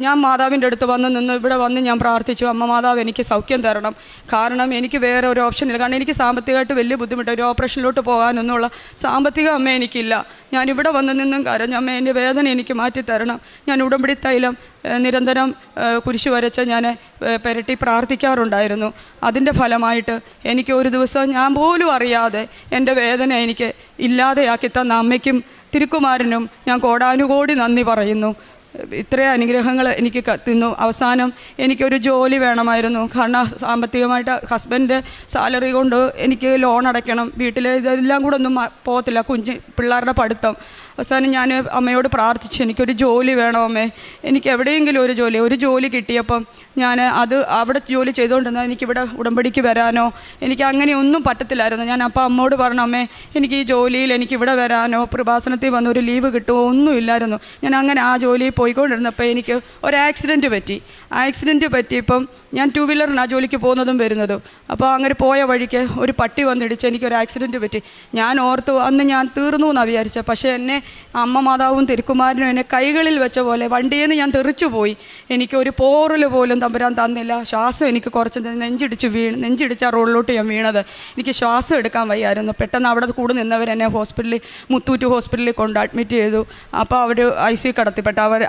ഞാൻ മാതാവിൻ്റെ അടുത്ത് വന്ന് ഇവിടെ വന്ന് ഞാൻ പ്രാർത്ഥിച്ചു, അമ്മ മാതാവ് എനിക്ക് സൗഖ്യം തരണം, കാരണം എനിക്ക് വേറെ ഒരു ഓപ്ഷനില്ല, കാരണം എനിക്ക് സാമ്പത്തികമായിട്ട് വലിയ ബുദ്ധിമുട്ട്, ഒരു ഓപ്പറേഷനിലോട്ട് പോകാനൊന്നുള്ള സാമ്പത്തികം അമ്മ എനിക്കില്ല. ഞാനിവിടെ വന്ന് നിന്നും കരഞ്ഞു, അമ്മ എൻ്റെ വേദന എനിക്ക് മാറ്റി തരണം. ഞാൻ ഉടമ്പടി തൈലം നിരന്തരം കുരിശ് വരച്ച് ഞാൻ പുരട്ടി പ്രാർത്ഥിക്കാറുണ്ടായിരുന്നു. അതിൻ്റെ ഫലമായിട്ട് എനിക്ക് ഒരു ദിവസം ഞാൻ പോലും അറിയാതെ എൻ്റെ വേദന എനിക്ക് ഇല്ലാതെയാക്കി തന്ന അമ്മയ്ക്കും തിരുക്കുമാരനും ഞാൻ കോടാനുകോടി നന്ദി പറയുന്നു. ഇത്രയും അനുഗ്രഹങ്ങൾ എനിക്ക് തന്നു. അവസാനം എനിക്കൊരു ജോലി വേണമായിരുന്നു, കാരണം സാമ്പത്തികമായിട്ട് ഹസ്ബൻഡ് സാലറി കൊണ്ട് എനിക്ക് ലോൺ അടയ്ക്കണം, വീട്ടിലെ ഇതെല്ലാം കൂടെ ഒന്നും പോകത്തില്ല, പിള്ളേരുടെ പഠിത്തം. അവസാനം ഞാൻ അമ്മയോട് പ്രാർത്ഥിച്ചു, എനിക്കൊരു ജോലി വേണം അമ്മേ, എനിക്ക് എവിടെയെങ്കിലും ഒരു ജോലി കിട്ടിയപ്പം ഞാൻ അവിടെ ജോലി ചെയ്തുകൊണ്ടിരുന്നാൽ എനിക്കിവിടെ ഉടമ്പടിക്ക് വരാനോ എനിക്ക് അങ്ങനെയൊന്നും പറ്റത്തില്ലായിരുന്നു. ഞാൻ അപ്പോൾ അമ്മയോട് പറഞ്ഞു, അമ്മേ എനിക്ക് ഈ ജോലിയിൽ എനിക്കിവിടെ വരാനോ കൃപാസനത്തിൽ വന്ന് ഒരു ലീവ് കിട്ടുമോ ഒന്നുമില്ലായിരുന്നു. ഞാൻ അങ്ങനെ ആ ജോലിയിൽ പോയിക്കൊണ്ടിരുന്നപ്പോൾ എനിക്ക് ഒരു ആക്സിഡൻറ്റ് പറ്റിയപ്പം ഞാൻ 2 വീലറിനാണ് ജോലിക്ക് പോകുന്നതും വരുന്നതും. അപ്പോൾ അങ്ങനെ പോയ വഴിക്ക് ഒരു പട്ടി വന്നിടിച്ച് എനിക്കൊരു ആക്സിഡൻറ്റ് പറ്റി. ഞാൻ ഓർത്തു അന്ന് ഞാൻ തീർന്നു എന്നാണ് വിചാരിച്ചത്. പക്ഷേ എന്നെ അമ്മ മാതാവും തിരുക്കുമാരനും എന്നെ കൈകളിൽ വെച്ച പോലെ വണ്ടിയിൽ നിന്ന് ഞാൻ തെറിച്ചു പോയി. എനിക്കൊരു പോറൽ പോലും തമ്പുരാൻ തന്നില്ല. ശ്വാസം എനിക്ക് കുറച്ച് നെഞ്ചിടിച്ച റോഡിലോട്ട് ഞാൻ വീണത്. എനിക്ക് ശ്വാസം എടുക്കാൻ വയ്യായിരുന്നു. പെട്ടെന്ന് അവിടെ കൂടെ നിന്നവരെന്നെ മുത്തൂറ്റ് ഹോസ്പിറ്റലിൽ കൊണ്ട് അഡ്മിറ്റ് ചെയ്തു. അപ്പോൾ അവർ ICU കടത്തി.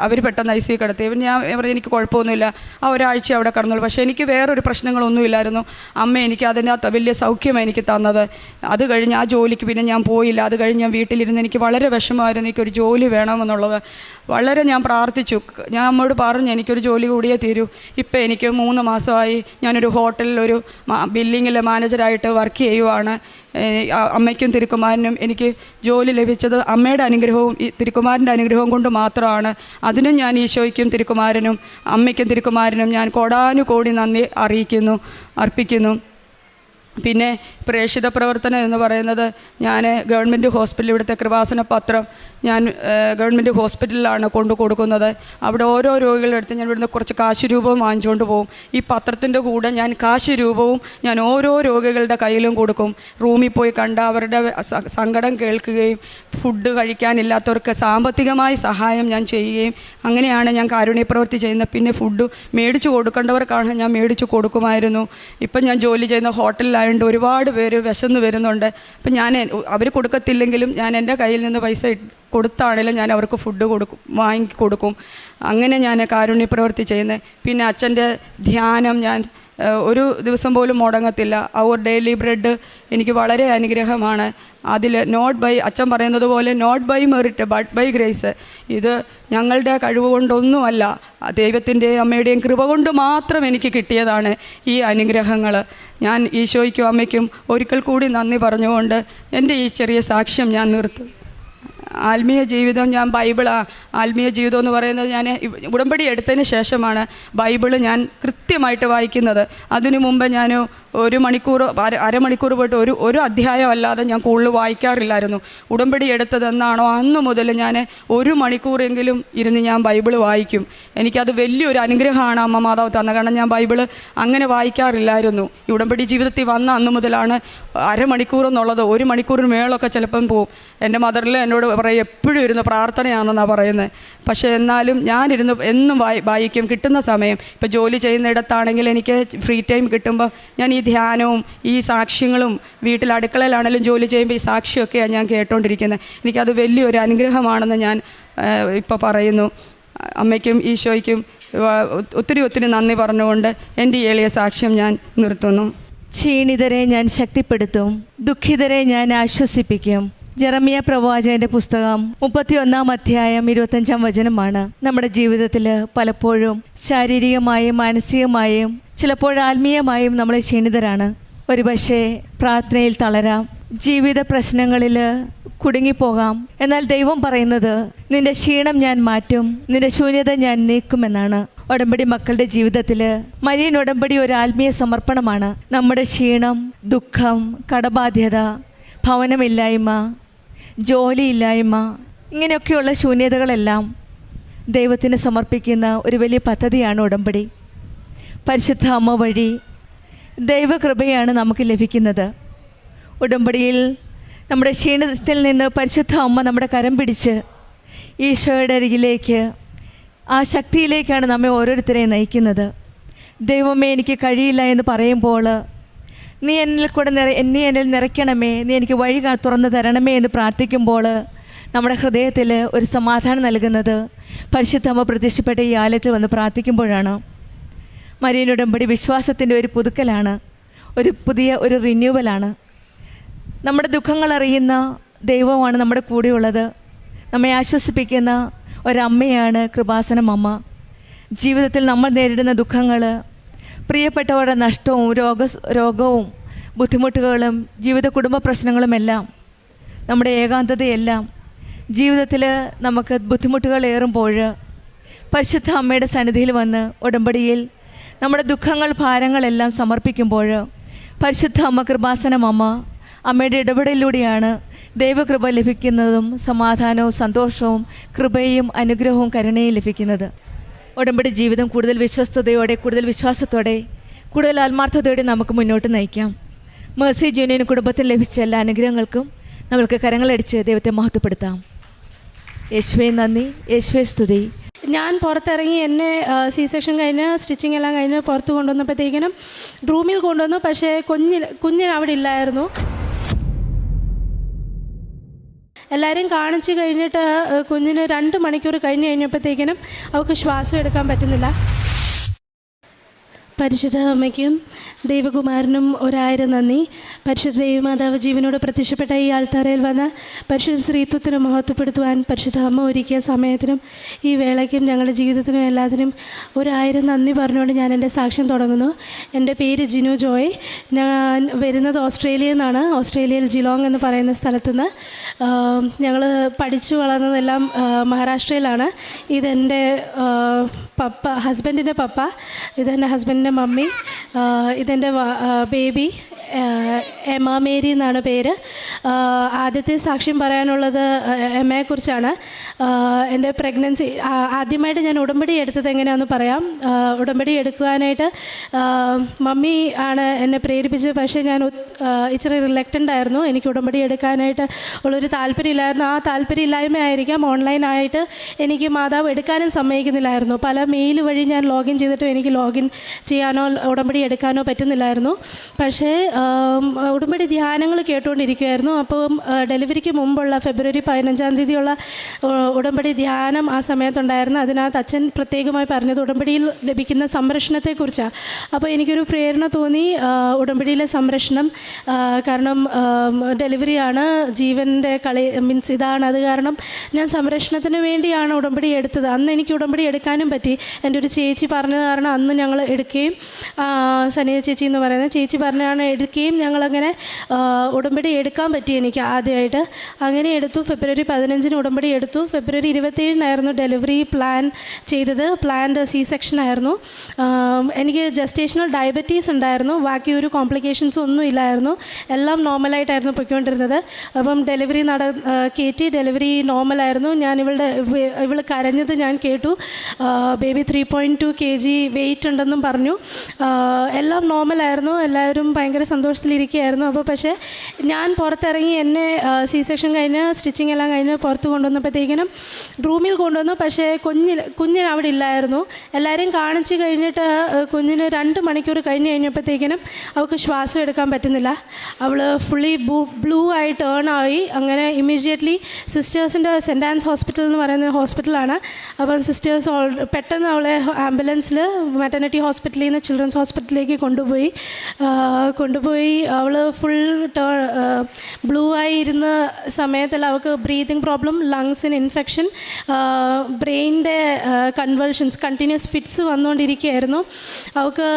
അവർ പെട്ടെന്ന് ICU കടത്തി. ഞാൻ എനിക്ക് കുഴപ്പമൊന്നുമില്ല, ആ ഒരാഴ്ച അവിടെ കടന്നുള്ളൂ. പക്ഷേ എനിക്ക് വേറൊരു പ്രശ്നങ്ങളൊന്നുമില്ലായിരുന്നു. അമ്മ എനിക്ക് അതിനകത്ത് വലിയ സൗഖ്യമാണ് എനിക്ക് തന്നത്. അത് കഴിഞ്ഞ് ആ ജോലിക്ക് പിന്നെ ഞാൻ പോയില്ല. അത് കഴിഞ്ഞ് ഞാൻ വീട്ടിലിരുന്ന് എനിക്ക് വളരെ വിഷമമായിരുന്നു, എനിക്കൊരു ജോലി വേണമെന്നുള്ളത്. വളരെ ഞാൻ പ്രാർത്ഥിച്ചു, ഞാൻ അമ്മയോട് പറഞ്ഞു എനിക്കൊരു ജോലി കൂടിയേ തീരൂ. ഇപ്പം എനിക്ക് 3 മാസമായി ഞാനൊരു ഹോട്ടലിൽ ഒരു ബില്ലിങ്ങിലെ മാനേജറായിട്ട് വർക്ക് ചെയ്യുവാണ്. അമ്മയ്ക്കും തിരുക്കുമാരനും എനിക്ക് ജോലി ലഭിച്ചത് അമ്മയുടെ അനുഗ്രഹവും തിരുക്കുമാരൻ്റെ അനുഗ്രഹവും കൊണ്ട് മാത്രമാണ്. അതിനും ഞാൻ ഈശോയ്ക്കും തിരുക്കുമാരനും അമ്മയ്ക്കും തിരുക്കുമാരനും ഞാൻ കോടാനുകോടി നന്ദി അർപ്പിക്കുന്നു. പിന്നെ പ്രേക്ഷിത പ്രവർത്തനം എന്ന് പറയുന്നത്, ഞാൻ ഗവൺമെൻറ് ഹോസ്പിറ്റൽ, ഇവിടുത്തെ കൃപാസന പത്രം ഞാൻ ഗവൺമെൻറ് ഹോസ്പിറ്റലിലാണ് കൊണ്ടു കൊടുക്കുന്നത്. അവിടെ ഓരോ രോഗികളുടെ അടുത്ത് ഞാൻ ഇവിടുന്ന് കുറച്ച് കാശ് രൂപവും വാങ്ങിച്ചുകൊണ്ട് പോകും. ഈ പത്രത്തിൻ്റെ കൂടെ ഞാൻ കാശ് രൂപവും ഞാൻ ഓരോ രോഗികളുടെ കയ്യിലും കൊടുക്കും. റൂമിൽ പോയി കണ്ട് അവരുടെ സങ്കടം കേൾക്കുകയും ഫുഡ് കഴിക്കാനില്ലാത്തവർക്ക് സാമ്പത്തികമായി സഹായം ഞാൻ ചെയ്യുകയും അങ്ങനെയാണ് ഞാൻ കാരുണ്യ പ്രവൃത്തി ചെയ്യുന്നത്. പിന്നെ ഫുഡ് മേടിച്ചു കൊടുക്കേണ്ടവർക്കാണ് ഞാൻ മേടിച്ചു കൊടുക്കുമായിരുന്നു. ഇപ്പം ഞാൻ ജോലി ചെയ്യുന്ന ഹോട്ടലിലായതുകൊണ്ട് ഒരുപാട് പേര് വിശന്ന് വരുന്നുണ്ട്. അപ്പം ഞാൻ അവർ കൊടുക്കത്തില്ലെങ്കിലും ഞാൻ എൻ്റെ കയ്യിൽ നിന്ന് പൈസ കൊടുത്താണെങ്കിലും ഞാൻ അവർക്ക് ഫുഡ് വാങ്ങി കൊടുക്കും. അങ്ങനെ ഞാൻ കാരുണ്യ പ്രവൃത്തി ചെയ്യുന്നത്. പിന്നെ അച്ഛൻ്റെ ധ്യാനം ഞാൻ ഒരു ദിവസം പോലും മുടങ്ങത്തില്ല. അവർ ഡെയിലി ബ്രെഡ് എനിക്ക് വളരെ അനുഗ്രഹമാണ്. അതിൽ അച്ഛൻ പറയുന്നത് പോലെ not by merit but by grace. ഇത് ഞങ്ങളുടെ കഴിവ് കൊണ്ടൊന്നുമല്ല, ദൈവത്തിൻ്റെയും അമ്മയുടെയും കൃപ കൊണ്ട് മാത്രം എനിക്ക് കിട്ടിയതാണ് ഈ അനുഗ്രഹങ്ങൾ. ഞാൻ ഈശോയ്ക്കും അമ്മയ്ക്കും ഒരിക്കൽ കൂടി നന്ദി പറഞ്ഞുകൊണ്ട് എൻ്റെ ഈ ചെറിയ സാക്ഷ്യം ഞാൻ നിർത്തും. ആത്മീയ ജീവിതം, ഞാൻ ആത്മീയ ജീവിതം എന്ന് പറയുന്നത് ഞാൻ ഉടമ്പടി എടുത്തതിന് ശേഷമാണ് ബൈബിള് ഞാൻ കൃത്യമായിട്ട് വായിക്കുന്നത്. അതിനു മുമ്പ് ഞാൻ അരമണിക്കൂർ പോയിട്ട് ഒരു അധ്യായം അല്ലാതെ ഞാൻ കൂടുതൽ വായിക്കാറില്ലായിരുന്നു. ഉടമ്പടി എടുത്തതെന്നാണോ അന്ന് മുതൽ ഞാൻ 1 മണിക്കൂറെങ്കിലും ഇരുന്ന് ഞാൻ ബൈബിള് വായിക്കും. എനിക്കത് വലിയൊരു അനുഗ്രഹമാണ് അമ്മ മാതാവ് തന്നത്. കാരണം ഞാൻ ബൈബിള് അങ്ങനെ വായിക്കാറില്ലായിരുന്നു. ഈ ഉടമ്പടി ജീവിതത്തിൽ വന്ന അന്ന് മുതലാണ് അരമണിക്കൂർ എന്നുള്ളത് 1 മണിക്കൂറിന് മേളൊക്കെ ചിലപ്പം പോവും. എൻ്റെ മദറിൽ എന്നോട് പറയും എപ്പോഴും ഇരുന്ന് പ്രാർത്ഥനയാണെന്നാണ് പറയുന്നത്. പക്ഷേ എന്നാലും ഞാനിരുന്ന് എന്നും വായിക്കും കിട്ടുന്ന സമയം. ഇപ്പോൾ ജോലി ചെയ്യുന്നിടത്താണെങ്കിൽ എനിക്ക് ഫ്രീ ടൈം കിട്ടുമ്പോൾ ഞാൻ ഈ ധ്യാനവും ഈ സാക്ഷ്യങ്ങളും, വീട്ടിൽ അടുക്കളയിലാണെങ്കിലും ജോലി ചെയ്യുമ്പോൾ ഈ സാക്ഷ്യമൊക്കെയാണ് ഞാൻ കേട്ടുകൊണ്ടിരിക്കുന്നത്. എനിക്കത് വലിയൊരു അനുഗ്രഹമാണെന്ന് ഞാൻ ഇപ്പോൾ പറയുന്നു. അമ്മയ്ക്കും ഈശോയ്ക്കും ഒത്തിരി നന്ദി പറഞ്ഞുകൊണ്ട് എൻ്റെ ഈ എളിയ സാക്ഷ്യം ഞാൻ നിർത്തുന്നു. ക്ഷീണിതരെ ഞാൻ ശക്തിപ്പെടുത്തും, ദുഃഖിതരെ ഞാൻ ആശ്വസിപ്പിക്കും. ജെറമിയ പ്രവാചകന്റെ പുസ്തകം 31-ാം അധ്യായം 25-ാം വചനമാണ്. നമ്മുടെ ജീവിതത്തിൽ പലപ്പോഴും ശാരീരികമായും മാനസികമായും ചിലപ്പോൾ ആത്മീയമായും നമ്മൾ ക്ഷീണിതരാണ്. ഒരുപക്ഷെ പ്രാർത്ഥനയിൽ തളരാം, ജീവിത പ്രശ്നങ്ങളിൽ കുടുങ്ങിപ്പോകാം. എന്നാൽ ദൈവം പറയുന്നത് നിന്റെ ക്ഷീണം ഞാൻ മാറ്റും, നിന്റെ ശൂന്യത ഞാൻ നീക്കുമെന്നാണ്. ഉടമ്പടി മക്കളുടെ ജീവിതത്തിൽ മരിയൻ ഉടമ്പടി ഒരു ആത്മീയ സമർപ്പണമാണ്. നമ്മുടെ ക്ഷീണം, ദുഃഖം, കടബാധ്യത, ഭവനമില്ലായ്മ, ജോലിയില്ലായ്മ, ഇങ്ങനെയൊക്കെയുള്ള ശൂന്യതകളെല്ലാം ദൈവത്തിന് സമർപ്പിക്കുന്ന ഒരു വലിയ പദ്ധതിയാണ് ഉടമ്പടി. പരിശുദ്ധ അമ്മ വഴി ദൈവകൃപയാണ് നമുക്ക് ലഭിക്കുന്നത്. ഉടമ്പടിയിൽ നമ്മുടെ ക്ഷീണത്തിൽ നിന്ന് പരിശുദ്ധ അമ്മ നമ്മുടെ കരം പിടിച്ച് ഈശോയുടെ അരികിലേക്ക്, ആ ശക്തിയിലേക്കാണ് നമ്മെ ഓരോരുത്തരെയും നയിക്കുന്നത്. ദൈവമേ എനിക്ക് കഴിയില്ല എന്ന് പറയുമ്പോൾ നീ എന്നിൽ നിറയ്ക്കണമേ, നീ എനിക്ക് വഴി തുറന്നു തരണമേ എന്ന് പ്രാർത്ഥിക്കുമ്പോൾ നമ്മുടെ ഹൃദയത്തിൽ ഒരു സമാധാനം നൽകുന്നത് പരിശുദ്ധ അമ്മ പ്രത്യക്ഷപ്പെട്ട ഈ ആലയത്തിൽ വന്ന് പ്രാർത്ഥിക്കുമ്പോഴാണ്. മരിയൻ ഉടമ്പടി വിശ്വാസത്തിൻ്റെ ഒരു പുതുക്കലാണ്, ഒരു റിന്യൂവലാണ്. നമ്മുടെ ദുഃഖങ്ങൾ അറിയുന്ന ദൈവമാണ് നമ്മുടെ കൂടെയുള്ളത്. നമ്മെ ആശ്വസിപ്പിക്കുന്ന ഒരമ്മയാണ് കൃപാസനം അമ്മ. ജീവിതത്തിൽ നമ്മൾ നേരിടുന്ന ദുഃഖങ്ങൾ, പ്രിയപ്പെട്ടവരുടെ നഷ്ടവും രോഗവും ബുദ്ധിമുട്ടുകളും ജീവിത കുടുംബ പ്രശ്നങ്ങളുമെല്ലാം, നമ്മുടെ ഏകാന്തതയെല്ലാം, ജീവിതത്തിൽ നമുക്ക് ബുദ്ധിമുട്ടുകൾ ഏറുമ്പോൾ പരിശുദ്ധ അമ്മയുടെ സന്നിധിയിൽ വന്ന് ഉടമ്പടിയിൽ നമ്മുടെ ദുഃഖങ്ങൾ ഭാരങ്ങളെല്ലാം സമർപ്പിക്കുമ്പോൾ പരിശുദ്ധ അമ്മ കൃപാസനം അമ്മയുടെ ഇടപെടലിലൂടെയാണ് ദൈവകൃപ ലഭിക്കുന്നതും സമാധാനവും സന്തോഷവും കൃപയും അനുഗ്രഹവും കരുണയും ലഭിക്കുന്നത്. ഉടമ്പടി ജീവിതം കൂടുതൽ വിശ്വസ്തയോടെ, കൂടുതൽ വിശ്വാസത്തോടെ, കൂടുതൽ ആത്മാർത്ഥതയോടെ നമുക്ക് മുന്നോട്ട് നയിക്കാം. മേഴ്സി ജൂനിയൻ കുടുംബത്തിന് ലഭിച്ച എല്ലാ അനുഗ്രഹങ്ങൾക്കും നമ്മൾക്ക് കരങ്ങളടിച്ച് ദൈവത്തെ മഹത്വപ്പെടുത്താം. യേശുവേ നന്ദി, യേശുവേ സ്തുതി. ഞാൻ പുറത്തിറങ്ങി എന്നെ C-സെക്ഷൻ കഴിഞ്ഞ് സ്റ്റിച്ചിങ് എല്ലാം കഴിഞ്ഞ് പുറത്ത് കൊണ്ടുവന്നപ്പോഴത്തേക്കിനും റൂമിൽ കൊണ്ടുവന്നു. പക്ഷേ കുഞ്ഞിന് അവിടെ ഇല്ലായിരുന്നു. എല്ലാവരും കാണിച്ച് കഴിഞ്ഞിട്ട് കുഞ്ഞിന് 2 മണിക്കൂർ കഴിഞ്ഞപ്പോഴത്തേക്കിനും അവൾക്ക് ശ്വാസം എടുക്കാൻ പറ്റുന്നില്ല. പരിശുദ്ധ അമ്മയ്ക്കും ദൈവകുമാരനും 1000 നന്ദി. പരിശുദ്ധ ദൈവമാതാവ് ജീവനോട് പ്രത്യക്ഷപ്പെട്ട ഈ ആൾത്താരയിൽ വന്ന് പരിശുദ്ധ സ്ത്രീത്വത്തിന് മഹത്വപ്പെടുത്തുവാൻ പരിശുദ്ധ അമ്മ ഒരുക്കിയ സമയത്തിനും ഈ വേളയ്ക്കും ഞങ്ങളുടെ ജീവിതത്തിനും എല്ലാത്തിനും 1000 നന്ദി പറഞ്ഞുകൊണ്ട് ഞാൻ എൻ്റെ സാക്ഷ്യം തുടങ്ങുന്നു. എൻ്റെ പേര് ജിനു ജോയ്. ഞാൻ വരുന്നത് ഓസ്ട്രേലിയയിൽ നിന്നാണ്. ഓസ്ട്രേലിയയിൽ ജിലോങ് എന്ന് പറയുന്ന സ്ഥലത്തുനിന്ന്. ഞങ്ങൾ പഠിച്ചു വളർന്നതെല്ലാം മഹാരാഷ്ട്രയിലാണ്. ഇതെൻ്റെ പപ്പ, ഹസ്ബൻഡിൻ്റെ പപ്പ, ഇതെൻ്റെ ഹസ്ബൻഡിൻ്റെ മമ്മി, ഇതെൻ്റെ ബേബി എമ മേരി എന്നാണ് പേര്. ആദ്യത്തെ സാക്ഷ്യം പറയാനുള്ളത് എമ്മയെക്കുറിച്ചാണ്. എൻ്റെ പ്രഗ്നൻസി ആദ്യമായിട്ട് ഞാൻ ഉടമ്പടി എടുത്തത് എങ്ങനെയാണെന്ന് പറയാം. ഉടമ്പടി എടുക്കുവാനായിട്ട് മമ്മി ആണ് എന്നെ പ്രേരിപ്പിച്ചത്. പക്ഷേ ഞാൻ ഇച്ചിരി റിലക്റ്റൻ്റ് ആയിരുന്നു. എനിക്ക് ഉടമ്പടി എടുക്കാനായിട്ട് ഉള്ളൊരു താല്പര്യമില്ലായിരുന്നു. ആ താല്പര്യമില്ലായ്മയായിരിക്കാം ഓൺലൈനായിട്ട് എനിക്ക് മാതാവ് എടുക്കാനും സമ്മതിക്കുന്നില്ലായിരുന്നു. പല മെയിൽ വഴി ഞാൻ ലോഗിൻ ചെയ്തിട്ടും എനിക്ക് ലോഗിൻ ചെയ്യാനോ ഉടമ്പടി എടുക്കാനോ പറ്റുന്നില്ലായിരുന്നു. പക്ഷേ ഉടമ്പടി ധ്യാനങ്ങൾ കേട്ടുകൊണ്ടിരിക്കുമായിരുന്നു. അപ്പം ഡെലിവറിക്ക് മുമ്പുള്ള ഫെബ്രുവരി 15-ാം തീയതിയുള്ള ഉടമ്പടി ധ്യാനം ആ സമയത്തുണ്ടായിരുന്നു. അതിനകത്ത് അച്ഛൻ പ്രത്യേകമായി പറഞ്ഞത് ഉടമ്പടിയിൽ ലഭിക്കുന്ന സംരക്ഷണത്തെക്കുറിച്ചാണ്. അപ്പോൾ എനിക്കൊരു പ്രേരണ തോന്നി ഉടമ്പടിയിലെ സംരക്ഷണം. കാരണം ഡെലിവറിയാണ്, ജീവൻ്റെ മീൻസ് ഇതാണ്. അത് കാരണം ഞാൻ സംരക്ഷണത്തിന് വേണ്ടിയാണ് ഉടമ്പടി എടുത്തത്. അന്ന് എനിക്ക് ഉടമ്പടി എടുക്കാനും പറ്റി. എൻ്റെ ഒരു ചേച്ചി പറഞ്ഞത് കാരണം അന്ന് ഞങ്ങൾ എടുക്കുകയും, സനിയ ചേച്ചി എന്ന് പറയുന്ന ചേച്ചി പറഞ്ഞാണ് എടുക്കുകയും ഞങ്ങളങ്ങനെ ഉടമ്പടി എടുക്കാൻ പറ്റി എനിക്ക് ആദ്യമായിട്ട്. അങ്ങനെ എടുത്തു. ഫെബ്രുവരി 15-ന് ഉടമ്പടി എടുത്തു. ഫെബ്രുവരി 27-നായിരുന്നു ഡെലിവറി പ്ലാൻ ചെയ്തത്. പ്ലാൻഡ് C-സെക്ഷൻ ആയിരുന്നു. എനിക്ക് ജസ്റ്റേഷണൽ ഡയബറ്റീസ് ഉണ്ടായിരുന്നു. ബാക്കി ഒരു കോംപ്ലിക്കേഷൻസും ഒന്നും ഇല്ലായിരുന്നു. എല്ലാം നോർമലായിട്ടായിരുന്നു പൊയ്ക്കൊണ്ടിരുന്നത്. അപ്പം ഡെലിവറി കയറ്റി. ഡെലിവറി നോർമലായിരുന്നു. ഞാൻ ഇവൾ കരഞ്ഞത് ഞാൻ കേട്ടു. ബേബി 3.2 kg വെയിറ്റ് ഉണ്ടെന്നും പറഞ്ഞു. എല്ലാം നോർമലായിരുന്നു. എല്ലാവരും ഭയങ്കര സന്തോഷത്തിലിരിക്കുകയായിരുന്നു. അപ്പോൾ പക്ഷേ ഞാൻ പുറത്തിറങ്ങി എന്നെ C-സെക്ഷൻ കഴിഞ്ഞ് സ്റ്റിച്ചിങ് എല്ലാം കഴിഞ്ഞ് പുറത്ത് കൊണ്ടുവന്നപ്പോഴത്തേക്കിനും റൂമിൽ കൊണ്ടുവന്നു. പക്ഷേ കുഞ്ഞിന് അവിടെ ഇല്ലായിരുന്നു. എല്ലാവരും കാണിച്ച് കഴിഞ്ഞിട്ട് കുഞ്ഞിന് 2 മണിക്കൂർ കഴിഞ്ഞപ്പോഴത്തേക്കിനും അവൾക്ക് ശ്വാസം എടുക്കാൻ പറ്റുന്നില്ല. അവൾ ഫുള്ളി ബ്ലൂ ആയി ടേൺ ആയി. അങ്ങനെ ഇമ്മീഡിയറ്റ്ലി സിസ്റ്റേഴ്സിൻ്റെ സെൻറ്റ് ആൻസ് ഹോസ്പിറ്റൽ എന്ന് പറയുന്ന ഹോസ്പിറ്റലാണ്. അപ്പം സിസ്റ്റേഴ്സ് പെട്ടെന്ന് അവളെ ആംബുലൻസിൽ മെറ്റർണിറ്റി ഹോസ്പിറ്റലിൽ നിന്ന് ചിൽഡ്രൻസ് ഹോസ്പിറ്റലിലേക്ക് കൊണ്ടുപോയി. അവൾ ഫുൾ ബ്ലൂ ആയി ഇരുന്ന സമയത്തിൽ അവൾക്ക് ബ്രീതിങ് പ്രോബ്ലം, ലങ്സിന് ഇൻഫെക്ഷൻ, ബ്രെയിനിൻ്റെ കൺവൾഷൻസ്, കണ്ടിന്യൂസ് ഫിറ്റ്സ് വന്നുകൊണ്ടിരിക്കുകയായിരുന്നു. അവൾക്ക്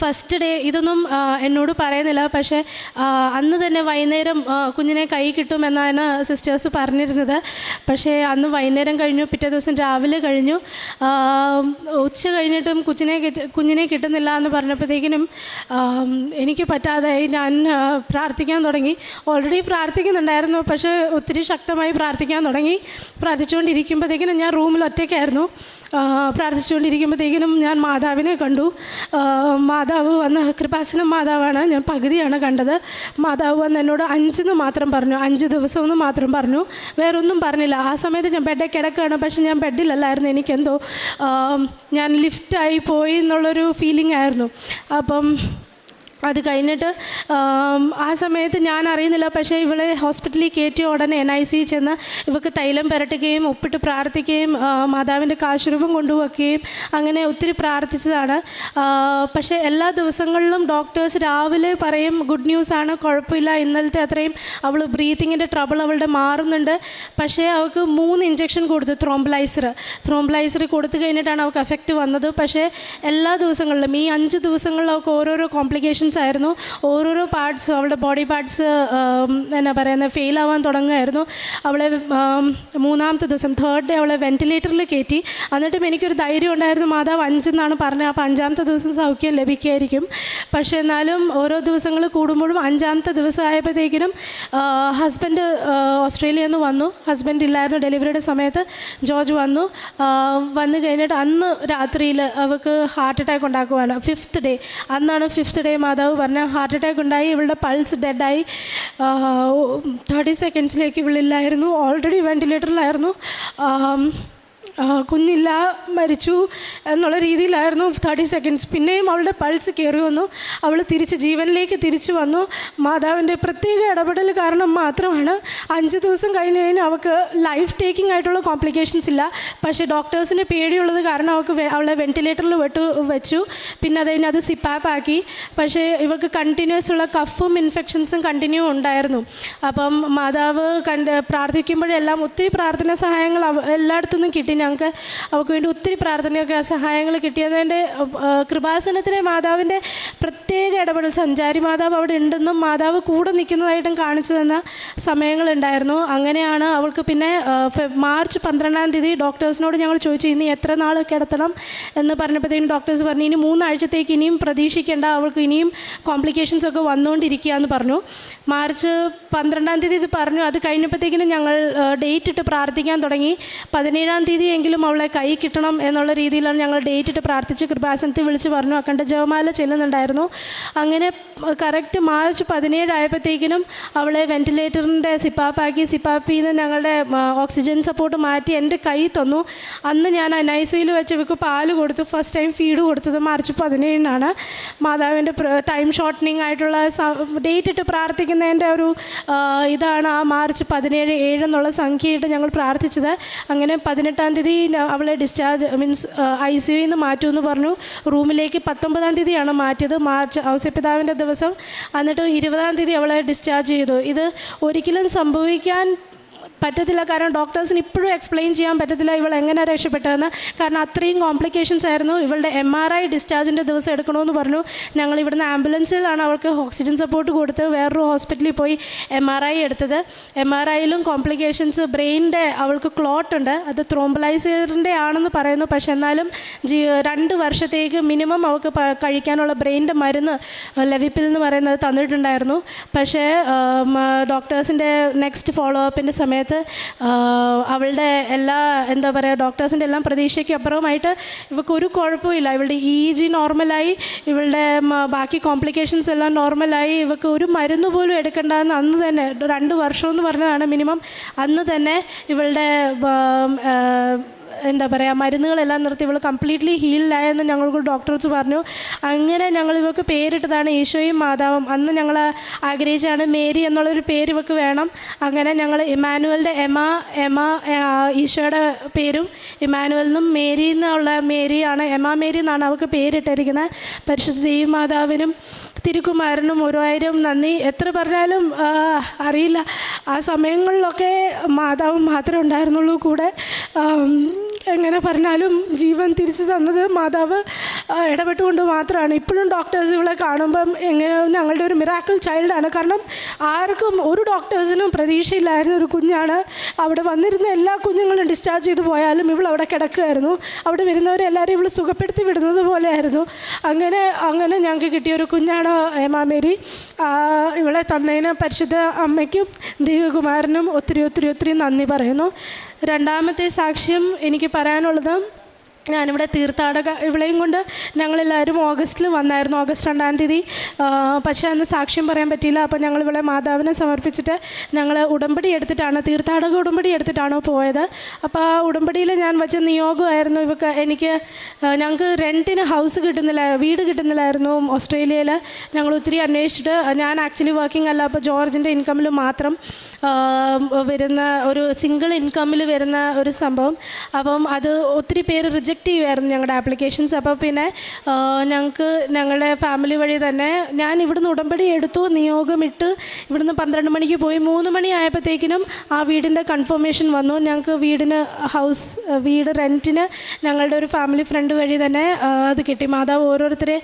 ഫസ്റ്റ് ഡേ ഇതൊന്നും എന്നോട് പറയുന്നില്ല. പക്ഷേ അന്ന് തന്നെ വൈകുന്നേരം കുഞ്ഞിനെ കൈ കിട്ടുമെന്നാണ് സിസ്റ്റേഴ്സ് പറഞ്ഞിരുന്നത്. പക്ഷേ അന്ന് വൈകുന്നേരം കഴിഞ്ഞു. പിറ്റേ ദിവസം രാവിലെ കഴിഞ്ഞു. ഉച്ച കഴിഞ്ഞിട്ടും കുഞ്ഞിനെ കിട്ടുന്നില്ല എന്ന് പറഞ്ഞപ്പോഴത്തേക്കിനും എനിക്ക് പറ്റാതായി. ഞാൻ പ്രാർത്ഥിക്കാൻ തുടങ്ങി. ഓൾറെഡി പ്രാർത്ഥിക്കുന്നുണ്ടായിരുന്നു. പക്ഷേ ഒത്തിരി ശക്തമായി പ്രാർത്ഥിക്കാൻ തുടങ്ങി. പ്രാർത്ഥിച്ചുകൊണ്ടിരിക്കുമ്പോഴത്തേക്കിനും ഞാൻ റൂമിൽ ഒറ്റയ്ക്കായിരുന്നു. പ്രാർത്ഥിച്ചുകൊണ്ടിരിക്കുമ്പോഴത്തേക്കിനും ഞാൻ മാതാവിനെ കണ്ടു. മാതാവ് വന്ന്, കൃപാസനം മാതാവാണ്, ഞാൻ പകുതിയാണ് കണ്ടത്. മാതാവ് വന്ന് എന്നോട് 5 എന്ന് മാത്രം പറഞ്ഞു, 5 ദിവസം എന്ന് മാത്രം പറഞ്ഞു, വേറൊന്നും പറഞ്ഞില്ല. ആ സമയത്ത് ഞാൻ ബെഡിൽ കിടക്കുകയാണ്, പക്ഷെ ഞാൻ ബെഡിലല്ലായിരുന്നു. എനിക്കെന്തോ ഞാൻ ലിഫ്റ്റായി പോയി എന്നുള്ളൊരു ഫീലിംഗ് ആയിരുന്നു. അപ്പം അത് കഴിഞ്ഞിട്ട് ആ സമയത്ത് ഞാൻ അറിയുന്നില്ല. പക്ഷേ ഇവളെ ഹോസ്പിറ്റലിൽ കയറ്റിയ ഉടനെ NICU ചെന്ന് ഇവൾക്ക് തൈലം പുരട്ടുകയും ഉപ്പിട്ട് പ്രാർത്ഥിക്കുകയും മാതാവിൻ്റെ കാശുരൂപം കൊണ്ടുവയ്ക്കുകയും അങ്ങനെ ഒത്തിരി പ്രാർത്ഥിച്ചതാണ്. പക്ഷേ എല്ലാ ദിവസങ്ങളിലും ഡോക്ടേഴ്സ് രാവിലെ പറയും ഗുഡ് ന്യൂസാണ്, കുഴപ്പമില്ല, ഇന്നലത്തെ അത്രയും അവൾ ബ്രീത്തിങ്ങിൻ്റെ ട്രബിൾ അവളുടെ മാറുന്നുണ്ട്. പക്ഷേ അവൾക്ക് 3 ഇഞ്ചക്ഷൻ കൊടുത്തു, ത്രോംബലൈസർ കൊടുത്തു കഴിഞ്ഞിട്ടാണ് അവൾക്ക് എഫക്റ്റ് വന്നത്. പക്ഷേ എല്ലാ ദിവസങ്ങളിലും ഈ 5 ദിവസങ്ങളിൽ അവൾക്ക് ഓരോരോ കോംപ്ലിക്കേഷൻസ് ആയിരുന്നു. ഓരോരോ പാർട്സ്, അവളുടെ ബോഡി പാർട്സ് എന്നാ പറയുന്നത്, ഫെയിൽ ആവാൻ തുടങ്ങുമായിരുന്നു. അവളെ 3-ാമത്തെ ദിവസം 3rd ഡേ അവളെ വെൻറ്റിലേറ്ററിൽ കയറ്റി. എന്നിട്ടും എനിക്കൊരു ധൈര്യം ഉണ്ടായിരുന്നു, മാതാവ് 5 എന്നാണ് പറഞ്ഞത്, അപ്പോൾ 5-ാമത്തെ ദിവസം സൗഖ്യം ലഭിക്കുമായിരിക്കും. പക്ഷേ എന്നാലും ഓരോ ദിവസങ്ങൾ കൂടുമ്പോഴും 5-ാമത്തെ ദിവസം ആയപ്പോഴത്തേക്കിനും ഹസ്ബൻഡ് ഓസ്ട്രേലിയയിൽ നിന്ന് വന്നു. ഹസ്ബൻഡ് ഇല്ലായിരുന്നു ഡെലിവറിയുടെ സമയത്ത്. ജോർജ് വന്നു കഴിഞ്ഞിട്ട് അന്ന് രാത്രിയിൽ അവൾക്ക് ഹാർട്ട് അറ്റാക്ക് ഉണ്ടാക്കുവാണ്. 5th ഡേ, അന്നാണ് 5th ഡേ മാതാവ് പറഞ്ഞ ഹാർട്ട് അറ്റാക്ക് ഉണ്ടായി. ഇവളുടെ പൾസ് ഡെഡായി. 30 സെക്കൻഡ്സിലേക്ക് ഇവളില്ലായിരുന്നു, ഓൾറെഡി വെൻറ്റിലേറ്ററിലായിരുന്നു. കുഞ്ഞില്ല, മരിച്ചു എന്നുള്ള രീതിയിലായിരുന്നു 30 സെക്കൻഡ്സ്. പിന്നെയും അവളുടെ പൾസ് കയറി വന്നു, അവൾ ജീവനിലേക്ക് തിരിച്ചു വന്നു. മാതാവിൻ്റെ പ്രത്യേക ഇടപെടൽ കാരണം മാത്രമാണ് 5 ദിവസം കഴിഞ്ഞ് അവൾക്ക് ലൈഫ് ടേക്കിംഗ് ആയിട്ടുള്ള കോംപ്ലിക്കേഷൻസ് ഇല്ല. പക്ഷേ ഡോക്ടേഴ്സിന് പേടിയുള്ളത് കാരണം അവളെ വെൻറ്റിലേറ്ററിൽ വെച്ചു. പിന്നെ അത് സിപ്പാപ്പ് ആക്കി. പക്ഷേ ഇവൾക്ക് കണ്ടിന്യൂസ് ഉള്ള കഫും ഇൻഫെക്ഷൻസും കണ്ടിന്യൂ ഉണ്ടായിരുന്നു. അപ്പം മാതാവ് പ്രാർത്ഥിക്കുമ്പോഴെല്ലാം ഒത്തിരി പ്രാർത്ഥനാ സഹായങ്ങൾ എല്ലായിടത്തുനിന്നും കിട്ടി. ഞങ്ങൾക്ക് അവൾക്ക് വേണ്ടി ഒത്തിരി പ്രാർത്ഥന സഹായങ്ങൾ കിട്ടിയതിൻ്റെ കൃപാസനത്തിലെ മാതാവിൻ്റെ പ്രത്യേക ഇടപെടൽ, സഞ്ചാരി മാതാവ് അവിടെ ഉണ്ടെന്നും മാതാവ് കൂടെ നിൽക്കുന്നതായിട്ടും കാണിച്ചു തന്ന സമയങ്ങളുണ്ടായിരുന്നു. അങ്ങനെയാണ് അവൾക്ക് പിന്നെ മാർച്ച് 12-ാം തീയതി ഡോക്ടേഴ്സിനോട് ഞങ്ങൾ ചോദിച്ചു ഇനി എത്ര നാൾ കിടത്തണം എന്ന് പറഞ്ഞപ്പോഴത്തേക്കും ഡോക്ടേഴ്സ് പറഞ്ഞു ഇനി 3 ആഴ്ചത്തേക്ക് ഇനിയും പ്രതീക്ഷിക്കേണ്ട, അവൾക്ക് ഇനിയും കോംപ്ലിക്കേഷൻസ് ഒക്കെ വന്നുകൊണ്ടിരിക്കുക എന്ന് പറഞ്ഞു. മാർച്ച് 12-ാം തീയതി ഇത് പറഞ്ഞു. അത് കഴിഞ്ഞപ്പോഴത്തേക്കിനും ഞങ്ങൾ ഡേറ്റ് ഇട്ട് പ്രാർത്ഥിക്കാൻ തുടങ്ങി. 17-ാം തീയതി എങ്കിലും അവളെ കൈ കിട്ടണം എന്നുള്ള രീതിയിലാണ് ഞങ്ങൾ ഡേറ്റ് ഇട്ട് പ്രാർത്ഥിച്ച് കൃപാസനത്തിൽ വിളിച്ച് പറഞ്ഞു. അക്കണ്ട ജപമാല ചെല്ലുന്നുണ്ടായിരുന്നു. അങ്ങനെ കറക്റ്റ് മാർച്ച് 17 ആയപ്പോഴത്തേക്കിനും അവളെ വെൻറ്റിലേറ്ററിൻ്റെ സിപ്പാപ്പാക്കി. സിപ്പാപ്പിൽ നിന്ന് ഞങ്ങളുടെ ഓക്സിജൻ സപ്പോർട്ട് മാറ്റി എൻ്റെ കൈ തന്നു. അന്ന് ഞാൻ NICUയിൽ വെച്ച് ഇവർക്ക് പാല് കൊടുത്തു. ഫസ്റ്റ് ടൈം ഫീഡ് കൊടുത്തത് മാർച്ച് 17-നാണ്. മാതാവിൻ്റെ ടൈം ഷോർട്ടനിങ് ആയിട്ടുള്ള ഡേറ്റ് ഇട്ട് പ്രാർത്ഥിക്കുന്നതിൻ്റെ ഒരു ഇതാണ് ആ മാർച്ച് 17 എന്നുള്ള സംഖ്യയിട്ട് ഞങ്ങൾ പ്രാർത്ഥിച്ചത്. അങ്ങനെ 18-ാം തീയതി അവളെ ഡിസ്ചാർജ് ICUയിൽ നിന്ന് മാറ്റുമെന്ന് പറഞ്ഞു. റൂമിലേക്ക് 19-ാം തീയതിയാണ് മാറ്റിയത്, മാർച്ച് ഔസേപ്പിതാവിൻ്റെ ദിവസം. എന്നിട്ട് 20-ാം തീയതി അവളെ ഡിസ്ചാർജ് ചെയ്തു. ഇത് ഒരിക്കലും സംഭവിക്കാൻ പറ്റത്തില്ല. കാരണം ഡോക്ടേഴ്സിന് ഇപ്പോഴും എക്സ്പ്ലെയിൻ ചെയ്യാൻ പറ്റത്തില്ല ഇവൾ എങ്ങനെ രക്ഷപ്പെട്ടതെന്ന്. കാരണം അത്രയും കോംപ്ലിക്കേഷൻസ് ആയിരുന്നു. ഇവളുടെ MRI ഡിസ്ചാർജിൻ്റെ ദിവസം എടുക്കണമെന്ന് പറഞ്ഞു. ഞങ്ങൾ ഇവിടുന്ന് ആംബുലൻസിലാണ് അവൾക്ക് ഓക്സിജൻ സപ്പോർട്ട് കൊടുത്ത് വേറൊരു ഹോസ്പിറ്റലിൽ പോയി MRI എടുത്തത്. MRIയിലും കോംപ്ലിക്കേഷൻസ്, ബ്രെയിനിൻ്റെ അവൾക്ക് ക്ലോട്ട് ഉണ്ട്, അത് ത്രോംബലൈസറിൻ്റെ ആണെന്ന് പറയുന്നു. പക്ഷെ എന്നാലും 2 വർഷത്തേക്ക് മിനിമം അവൾക്ക് കഴിക്കാനുള്ള ബ്രെയിനിൻ്റെ മരുന്ന് ലെവിപ്പിൽ എന്ന് പറയുന്നത് തന്നിട്ടുണ്ടായിരുന്നു. പക്ഷേ ഡോക്ടേഴ്സിൻ്റെ നെക്സ്റ്റ് ഫോളോ അപ്പിൻ്റെ സമയത്ത് അവളുടെ എല്ലാ എന്താ പറയുക ഡോക്ടേഴ്സിൻ്റെ എല്ലാം പ്രതീക്ഷയ്ക്ക് അപ്പുറമായിട്ട് ഇവൾക്ക് ഒരു കുഴപ്പമില്ല. ഇവളുടെ EEG നോർമലായി, ഇവളുടെ ബാക്കി കോംപ്ലിക്കേഷൻസ് എല്ലാം നോർമലായി. ഇവൾക്ക് ഒരു മരുന്ന് പോലും എടുക്കേണ്ടതെന്ന് അന്ന് തന്നെ 2 വർഷമെന്ന് പറഞ്ഞതാണ് മിനിമം. അന്ന് തന്നെ ഇവളുടെ എന്താ പറയുക മരുന്നുകളെല്ലാം നിർത്തി ഇവൾ കംപ്ലീറ്റ്ലി ഹീൽഡായെന്ന് ഞങ്ങൾക്ക് ഡോക്ടേഴ്സ് പറഞ്ഞു. അങ്ങനെ ഞങ്ങൾ ഇവൾക്ക് പേരിട്ടതാണ് ഈശോയും മാതാവും. അന്ന് ഞങ്ങൾ ആഗ്രഹിച്ചാണ് മേരി എന്നുള്ളൊരു പേര് ഇവൾക്ക് വേണം. അങ്ങനെ ഞങ്ങൾ ഇമ്മാനുവലിൻ്റെ എമ ഈശോയുടെ പേരും ഇമ്മാനുവലിനും മേരി എന്നുള്ള മേരിയാണ്, മേരി എന്നാണ് അവൾക്ക് പേരിട്ടിരിക്കുന്നത്. പരിശുദ്ധ ദേവമാതാവിനും തിരുക്കുമാരനും 1000 നന്ദി. എത്ര പറഞ്ഞാലും അറിയില്ല. ആ സമയങ്ങളിലൊക്കെ മാതാവ് മാത്രമേ ഉണ്ടായിരുന്നുള്ളൂ കൂടെ. എങ്ങനെ പറഞ്ഞാലും ജീവൻ തിരിച്ചു തന്നത് മാതാവ് ഇടപെട്ടുകൊണ്ട് മാത്രമാണ്. ഇപ്പോഴും ഡോക്ടേഴ്സ് ഇവളെ കാണുമ്പം എങ്ങനെ ഞങ്ങളുടെ ഒരു മിറാക്കിൾ ചൈൽഡാണ്. കാരണം ആർക്കും ഒരു ഡോക്ടേഴ്സിനും പ്രതീക്ഷയില്ലായിരുന്നു. ഒരു കുഞ്ഞാണ്. അവിടെ വന്നിരുന്ന എല്ലാ കുഞ്ഞുങ്ങളും ഡിസ്ചാർജ് ചെയ്ത് പോയാലും ഇവൾ അവിടെ കിടക്കുമായിരുന്നു. അവിടെ വരുന്നവരെല്ലാവരും ഇവൾ സുഖപ്പെടുത്തി വിടുന്നത് പോലെയായിരുന്നു. അങ്ങനെ ഞങ്ങൾക്ക് കിട്ടിയൊരു കുഞ്ഞാണ് മേരി. ഇവളെ തന്നതിന് പരിശുദ്ധ അമ്മയ്ക്കും ദൈവകുമാരനും ഒത്തിരി നന്ദി പറയുന്നു. രണ്ടാമത്തെ സാക്ഷ്യം എനിക്ക് പറയാനുള്ളത് ഞാനിവിടെ തീർത്ഥാടക ഇവളെയും കൊണ്ട് ഞങ്ങളെല്ലാവരും ഓഗസ്റ്റിൽ വന്നായിരുന്നു, ഓഗസ്റ്റ് 2-ാം തീയതി. പക്ഷേ അന്ന് സാക്ഷ്യം പറയാൻ പറ്റിയില്ല. അപ്പോൾ ഞങ്ങൾ ഇവളെ മാതാവിനെ സമർപ്പിച്ചിട്ട് ഞങ്ങൾ ഉടമ്പടി എടുത്തിട്ടാണ്, തീർത്ഥാടക ഉടമ്പടി എടുത്തിട്ടാണ് പോയത്. അപ്പോൾ ആ ഉടമ്പടിയിൽ ഞാൻ വെച്ച നിയോഗമായിരുന്നു എനിക്ക് ഞങ്ങൾക്ക് റെൻറ്റിന് ഹൗസ് കിട്ടുന്നില്ല, വീട് കിട്ടുന്നില്ലായിരുന്നു ഓസ്ട്രേലിയയിൽ. ഞങ്ങൾ ഒത്തിരി അന്വേഷിച്ചിട്ട്, ഞാൻ ആക്ച്വലി വർക്കിംഗ് അല്ല, അപ്പോൾ ജോർജിൻ്റെ ഇൻകമിൽ മാത്രം വരുന്ന ഒരു സിംഗിൾ ഇൻകമിൽ വരുന്ന ഒരു സംഭവം. അപ്പം അത് ഒത്തിരി പേര് റിജക്റ്റ് ചെയ്യുമായിരുന്നു ഞങ്ങളുടെ ആപ്ലിക്കേഷൻസ്. അപ്പോൾ പിന്നെ ഞങ്ങളുടെ ഫാമിലി വഴി തന്നെ ഞാൻ ഇവിടുന്ന് ഉടമ്പടി എടുത്തു, നിയോഗമിട്ട് ഇവിടുന്ന് 12 മണിക്ക് പോയി. 3 മണി ആയപ്പോഴത്തേക്കിനും ആ വീടിൻ്റെ കൺഫർമേഷൻ വന്നു. ഞങ്ങൾക്ക് വീട് റെൻറ്റിന് ഞങ്ങളുടെ ഒരു ഫാമിലി ഫ്രണ്ട് വഴി തന്നെ അത് കിട്ടി. മാതാവ് ഓരോരുത്തരെ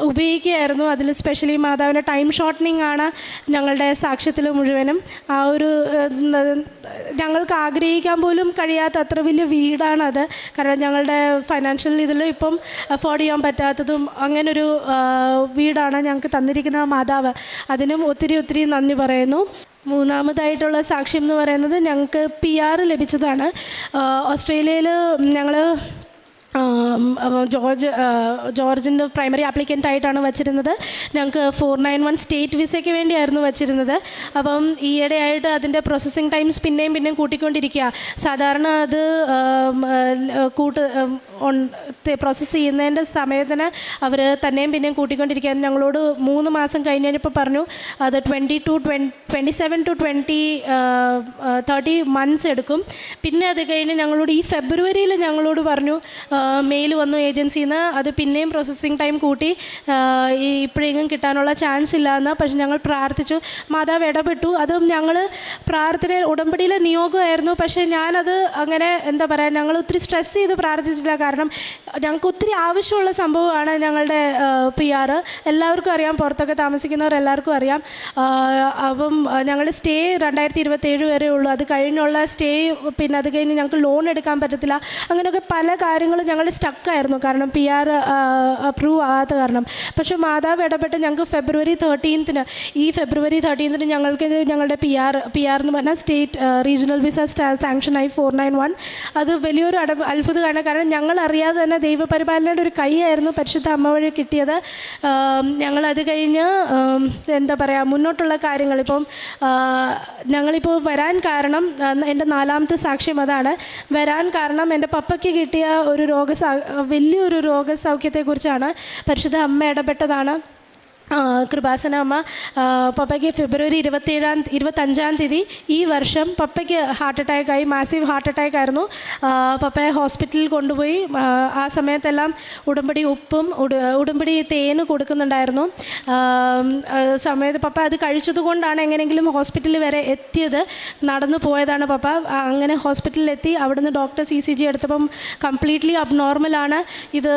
ഉപയോഗിക്കുകയായിരുന്നു. അതിൽ സ്പെഷ്യലി മാതാവിൻ്റെ ടൈം ഷോർട്ടനിങ് ആണ് ഞങ്ങളുടെ സാക്ഷ്യത്തിൽ മുഴുവനും. ആ ഒരു ഞങ്ങൾക്ക് ആഗ്രഹിക്കാൻ പോലും കഴിയാത്ത അത്ര വലിയ വീടാണത്. കാരണം ഞങ്ങളുടെ ഫൈനാൻഷ്യൽ ഇതിൽ ഇപ്പം അഫോർഡ് ചെയ്യാൻ പറ്റാത്തതും അങ്ങനൊരു വീടാണ് ഞങ്ങൾക്ക് തന്നിരിക്കുന്ന മാതാവ്. അതിനും ഒത്തിരി നന്ദി പറയുന്നു. മൂന്നാമതായിട്ടുള്ള സാക്ഷ്യം എന്ന് പറയുന്നത് ഞങ്ങൾക്ക് PR ലഭിച്ചതാണ്. ഓസ്ട്രേലിയയിൽ ഞങ്ങൾ ജോർജിൻ്റെ പ്രൈമറി ആപ്ലിക്കൻ്റായിട്ടാണ് വച്ചിരുന്നത്. ഞങ്ങൾക്ക് 491 സ്റ്റേറ്റ് വിസയ്ക്ക് വേണ്ടിയായിരുന്നു വച്ചിരുന്നത്. അപ്പം ഈയിടെയായിട്ട് അതിൻ്റെ പ്രോസസ്സിങ് ടൈംസ് പിന്നെയും കൂട്ടിക്കൊണ്ടിരിക്കുക. സാധാരണ അത് പ്രോസസ്സ് ചെയ്യുന്നതിൻ്റെ സമയത്തിന് അവർ പിന്നെയും കൂട്ടിക്കൊണ്ടിരിക്കുക. ഞങ്ങളോട് 3 മാസം കഴിഞ്ഞപ്പോൾ പറഞ്ഞു അത് 27 to 30 മന്ത്സ് എടുക്കും. പിന്നെ അത് കഴിഞ്ഞ് ഞങ്ങളോട് ഈ ഫെബ്രുവരിയിൽ ഞങ്ങളോട് പറഞ്ഞു, മെയിൽ വന്നു ഏജൻസിയിൽ നിന്ന്, അത് പിന്നെയും പ്രോസസ്സിങ് ടൈം കൂട്ടി ഇപ്പോഴെങ്കിലും കിട്ടാനുള്ള ചാൻസ് ഇല്ല എന്ന്. പക്ഷെ ഞങ്ങൾ പ്രാർത്ഥിച്ചു, മാതാവ് ഇടപെട്ടു. അതും ഞങ്ങൾ പ്രാർത്ഥന ഉടമ്പടിയിലെ നിയോഗമായിരുന്നു. പക്ഷേ ഞാനത് അങ്ങനെ ഞങ്ങൾ ഒത്തിരി സ്ട്രെസ് ചെയ്ത് പ്രാർത്ഥിച്ചിട്ടില്ല. കാരണം ഞങ്ങൾക്ക് ഒത്തിരി ആവശ്യമുള്ള സംഭവമാണ് ഞങ്ങളുടെ PR. എല്ലാവർക്കും അറിയാം, പുറത്തൊക്കെ താമസിക്കുന്നവരെല്ലാവർക്കും അറിയാം. അപ്പം ഞങ്ങളുടെ സ്റ്റേ 2027 വരെ ഉള്ളൂ. അത് കഴിഞ്ഞുള്ള സ്റ്റേ, പിന്നെ അത് കഴിഞ്ഞ് ഞങ്ങൾക്ക് ലോൺ എടുക്കാൻ പറ്റത്തില്ല. അങ്ങനെയൊക്കെ പല കാര്യങ്ങളും ഞങ്ങൾ സ്റ്റക്കായിരുന്നു, കാരണം PR അപ്രൂവ് ആകാത്ത കാരണം. പക്ഷേ മാതാവ് ഇടപെട്ട് ഞങ്ങൾക്ക് ഫെബ്രുവരി 13 ഞങ്ങൾക്ക് ഞങ്ങളുടെ PR എന്ന് പറഞ്ഞാൽ സ്റ്റേറ്റ് റീജിയണൽ വിസ സാങ്ഷനായി 491. അത് വലിയൊരു അത്ഭുതമാണ്. കാരണം ഞങ്ങൾ അറിയാതെ തന്നെ ദൈവപരിപാലനയുടെ ഒരു കൈയായിരുന്നു പരിശുദ്ധ അമ്മ വഴി കിട്ടിയത്. ഞങ്ങളത് കഴിഞ്ഞ് മുന്നോട്ടുള്ള കാര്യങ്ങൾ ഇപ്പം ഞങ്ങളിപ്പോൾ വരാൻ കാരണം, എൻ്റെ 4ാമത്തെ സാക്ഷ്യം അതാണ്. വരാൻ കാരണം എൻ്റെ പപ്പയ്ക്ക് കിട്ടിയ ഒരു വലിയൊരു രോഗസൗഖ്യത്തെക്കുറിച്ചാണ്. പരിശുദ്ധ അമ്മ ഇടപെട്ടതാണ്. കൃപാസന അമ്മ പപ്പയ്ക്ക് ഫെബ്രുവരി 25-ാം തീയതി ഈ വർഷം പപ്പയ്ക്ക് ഹാർട്ട് അറ്റാക്കായി, മാസീവ് ഹാർട്ട് അറ്റാക്കായിരുന്നു. പപ്പയെ ഹോസ്പിറ്റലിൽ കൊണ്ടുപോയി. ആ സമയത്തെല്ലാം ഉടമ്പടി ഉപ്പും ഉടമ്പടി തേന് കൊടുക്കുന്നുണ്ടായിരുന്നു. സമയത്ത് പപ്പ അത് കഴിച്ചത് കൊണ്ടാണ് എങ്ങനെയെങ്കിലും ഹോസ്പിറ്റലിൽ വരെ എത്തിയത്. നടന്നു പോയതാണ് പപ്പ. അങ്ങനെ ഹോസ്പിറ്റലിലെത്തി. അവിടുന്ന് ഡോക്ടർ ECG എടുത്തപ്പം കംപ്ലീറ്റ്ലി അബ്നോർമലാണ്. ഇത്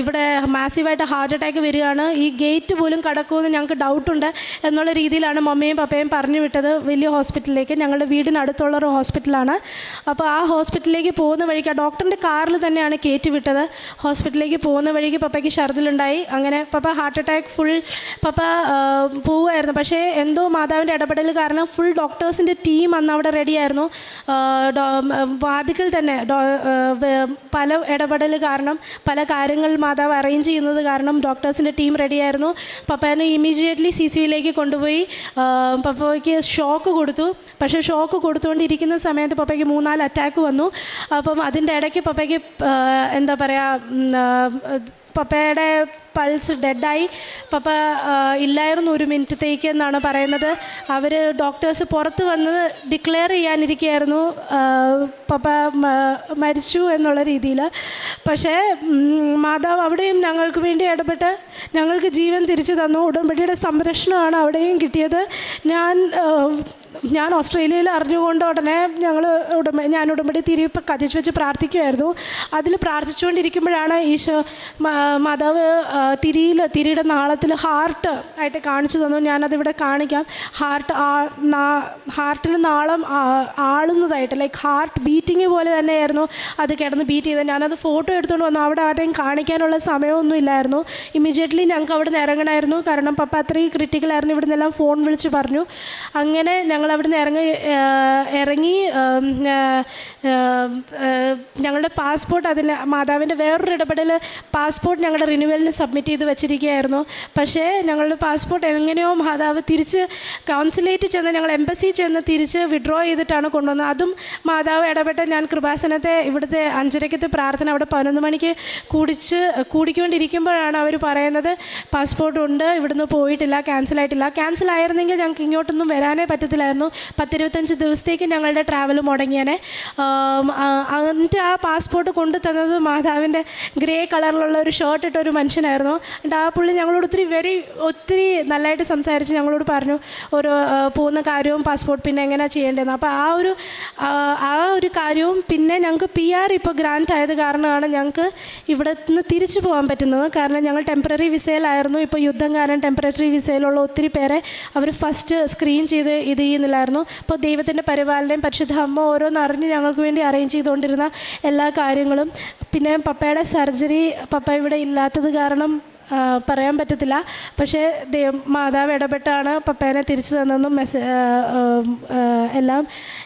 ഇവിടെ മാസീവായിട്ട് ഹാർട്ട് അറ്റാക്ക് വരികയാണ്, ഈ ഗേറ്റ് പോലും കടക്കുമെന്ന് ഞങ്ങൾക്ക് ഡൗട്ടുണ്ട് എന്നുള്ള രീതിയിലാണ് മമ്മിയും പപ്പയും പറഞ്ഞു വിട്ടത് വലിയ ഹോസ്പിറ്റലിലേക്ക്. ഞങ്ങളുടെ വീടിനടുത്തുള്ള ഒരു ഹോസ്പിറ്റലാണ്. അപ്പോൾ ആ ഹോസ്പിറ്റലിലേക്ക് പോകുന്ന വഴിക്ക്, ആ ഡോക്ടറിൻ്റെ കാറിൽ തന്നെയാണ് കയറ്റി വിട്ടത്. ഹോസ്പിറ്റലിലേക്ക് പോകുന്ന വഴിക്ക് പപ്പയ്ക്ക് ഛർദിലുണ്ടായി. അങ്ങനെ പപ്പ ഹാർട്ട് അറ്റാക്ക് പപ്പ പോവുമായിരുന്നു. പക്ഷേ എന്തോ മാതാവിൻ്റെ ഇടപെടൽ കാരണം ഫുൾ ഡോക്ടേഴ്സിൻ്റെ ടീം അന്ന് അവിടെ റെഡിയായിരുന്നു. വാതിക്കൽ തന്നെ പല ഇടപെടൽ കാരണം, പല കാര്യങ്ങൾ മാതാവ് അറേഞ്ച് ചെയ്യുന്നത് കാരണം ഡോക്ടേഴ്സിൻ്റെ ടീം റെഡിയായിരുന്നു. പപ്പേനെ ഇമ്മീഡിയറ്റ്ലി CCUലേക്ക് കൊണ്ടുപോയി. പപ്പയ്ക്ക് ഷോക്ക് കൊടുത്തു. പക്ഷേ ഷോക്ക് കൊടുത്തുകൊണ്ടിരിക്കുന്ന സമയത്ത് പപ്പയ്ക്ക് 3-4 അറ്റാക്ക് വന്നു. അപ്പം അതിൻ്റെ ഇടയ്ക്ക് പപ്പയ്ക്ക് പപ്പയുടെ പൾസ് ഡെഡായി. പപ്പ ഇല്ലായിരുന്നു 1 മിനിറ്റത്തേക്ക് എന്നാണ് പറയുന്നത്. അവർ ഡോക്ടേഴ്സ് പുറത്ത് വന്ന് ഡിക്ലെയർ ചെയ്യാനിരിക്കുകയായിരുന്നു പപ്പ മരിച്ചു എന്നുള്ള രീതിയിൽ. പക്ഷേ മാതാവ് അവിടെയും ഞങ്ങൾക്ക് വേണ്ടി ഇടപെട്ട് ഞങ്ങൾക്ക് ജീവൻ തിരിച്ചു തന്നു. ഉടമ്പടിയുടെ സംരക്ഷണമാണ് അവിടെയും കിട്ടിയത്. ഞാൻ ഓസ്ട്രേലിയയിൽ അറിഞ്ഞുകൊണ്ട് ഉടനെ ഞാൻ ഉടമ്പടി തിരി കത്തിച്ച് വെച്ച് പ്രാർത്ഥിക്കുമായിരുന്നു. അതിൽ പ്രാർത്ഥിച്ചുകൊണ്ടിരിക്കുമ്പോഴാണ് മാതാവ് തിരിയുടെ നാളത്തിൽ ഹാർട്ട് ആയിട്ട് കാണിച്ചു തന്നു. ഞാനതിവിടെ കാണിക്കാം. ഹാർട്ടിൽ നാളം ആളുന്നതായിട്ട്, ലൈക്ക് ഹാർട്ട് ബീറ്റിങ് പോലെ തന്നെയായിരുന്നു അത് കിടന്ന് ബീറ്റ് ചെയ്തത്. ഞാനത് ഫോട്ടോ എടുത്തുകൊണ്ട് വന്നു. അവിടെ ആരെയും കാണിക്കാനുള്ള സമയമൊന്നും ഇല്ലായിരുന്നു. ഇമ്മീഡിയറ്റ്ലി ഞങ്ങൾക്ക് അവിടെ നിന്ന് ഇറങ്ങണമായിരുന്നു. കാരണം പപ്പ അത്രയും ക്രിട്ടിക്കലായിരുന്നു. ഇവിടെ നിന്നെല്ലാം ഫോൺ വിളിച്ച് പറഞ്ഞു. അങ്ങനെ ഞങ്ങൾ അവിടുന്ന് ഇറങ്ങി ഞങ്ങളുടെ പാസ്പോർട്ട് അതിന് മാതാവിൻ്റെ വേറൊരു ഇടപെടൽ പാസ്പോർട്ട് ഞങ്ങളുടെ റിന്യൂവലിന് സബ്മിറ്റ് ചെയ്ത് വെച്ചിരിക്കുകയായിരുന്നു. പക്ഷേ ഞങ്ങളുടെ പാസ്പോർട്ട് എങ്ങനെയോ മാതാവ് തിരിച്ച് കൗൺസിലേറ്റ് ചെന്ന് ഞങ്ങൾ എംബസി ചെന്ന് തിരിച്ച് വിഡ്രോ ചെയ്തിട്ടാണ് കൊണ്ടുവന്നത്. അതും മാതാവ് ഇടപെട്ട് ഞാൻ കൃപാസനത്തെ ഇവിടുത്തെ 5:30 പ്രാർത്ഥന അവിടെ 11 മണിക്ക് കൂടിക്കൊണ്ടിരിക്കുമ്പോഴാണ് അവർ പറയുന്നത് പാസ്പോർട്ട് ഉണ്ട്, ഇവിടുന്ന് പോയിട്ടില്ല, ക്യാൻസലായിട്ടില്ല. ക്യാൻസലായിരുന്നെങ്കിൽ ഞങ്ങൾക്ക് ഇങ്ങോട്ടൊന്നും വരാനേ പറ്റത്തില്ലായിരുന്നു. 10-25 ദിവസത്തേക്ക് ഞങ്ങളുടെ ട്രാവൽ മുടങ്ങിയാനെ. എന്നിട്ട് ആ പാസ്പോർട്ട് കൊണ്ടു തന്നത് മാതാവിൻ്റെ ഗ്രേ കളറിലുള്ള ഒരു ഷർട്ട് ഇട്ട ഒരു മനുഷ്യനായിരുന്നു. എന്നിട്ട് ആ പുള്ളി ഞങ്ങളോട് ഒത്തിരി നല്ലതായിട്ട് സംസാരിച്ച് ഞങ്ങളോട് പറഞ്ഞു ഓരോ പോകുന്ന കാര്യവും പാസ്പോർട്ട് പിന്നെ എങ്ങനെയാണ് ചെയ്യേണ്ടതെന്ന്. അപ്പോൾ ആ ഒരു കാര്യവും പിന്നെ ഞങ്ങൾക്ക് PR ഇപ്പോൾ ഗ്രാൻറ്റ് ആയത് കാരണമാണ് ഞങ്ങൾക്ക് ഇവിടെ നിന്ന് തിരിച്ചു പോകാൻ പറ്റുന്നത്. കാരണം ഞങ്ങൾ ടെമ്പററി വിസയിലായിരുന്നു. ഇപ്പോൾ യുദ്ധം കാരണം ടെമ്പററി വിസയിലുള്ള ഒത്തിരി പേരെ അവർ ഫസ്റ്റ് സ്ക്രീൻ ചെയ്ത് ഇത് ചെയ്യുന്നില്ലായിരുന്നു. അപ്പോൾ ദൈവത്തിൻ്റെ പരിപാലനയും പരിശുദ്ധ അമ്മ ഓരോന്നറിഞ്ഞ് ഞങ്ങൾക്ക് വേണ്ടി അറേഞ്ച് ചെയ്തുകൊണ്ടിരുന്ന എല്ലാ കാര്യങ്ങളും. പിന്നെ പപ്പയുടെ സർജറി പപ്പ ഇവിടെ ഇല്ലാത്തത് കാരണം പറയാൻ പറ്റത്തില്ല. പക്ഷേ മാതാവ് ഇടപെട്ടാണ് പപ്പേനെ തിരിച്ചു തന്നതെന്നും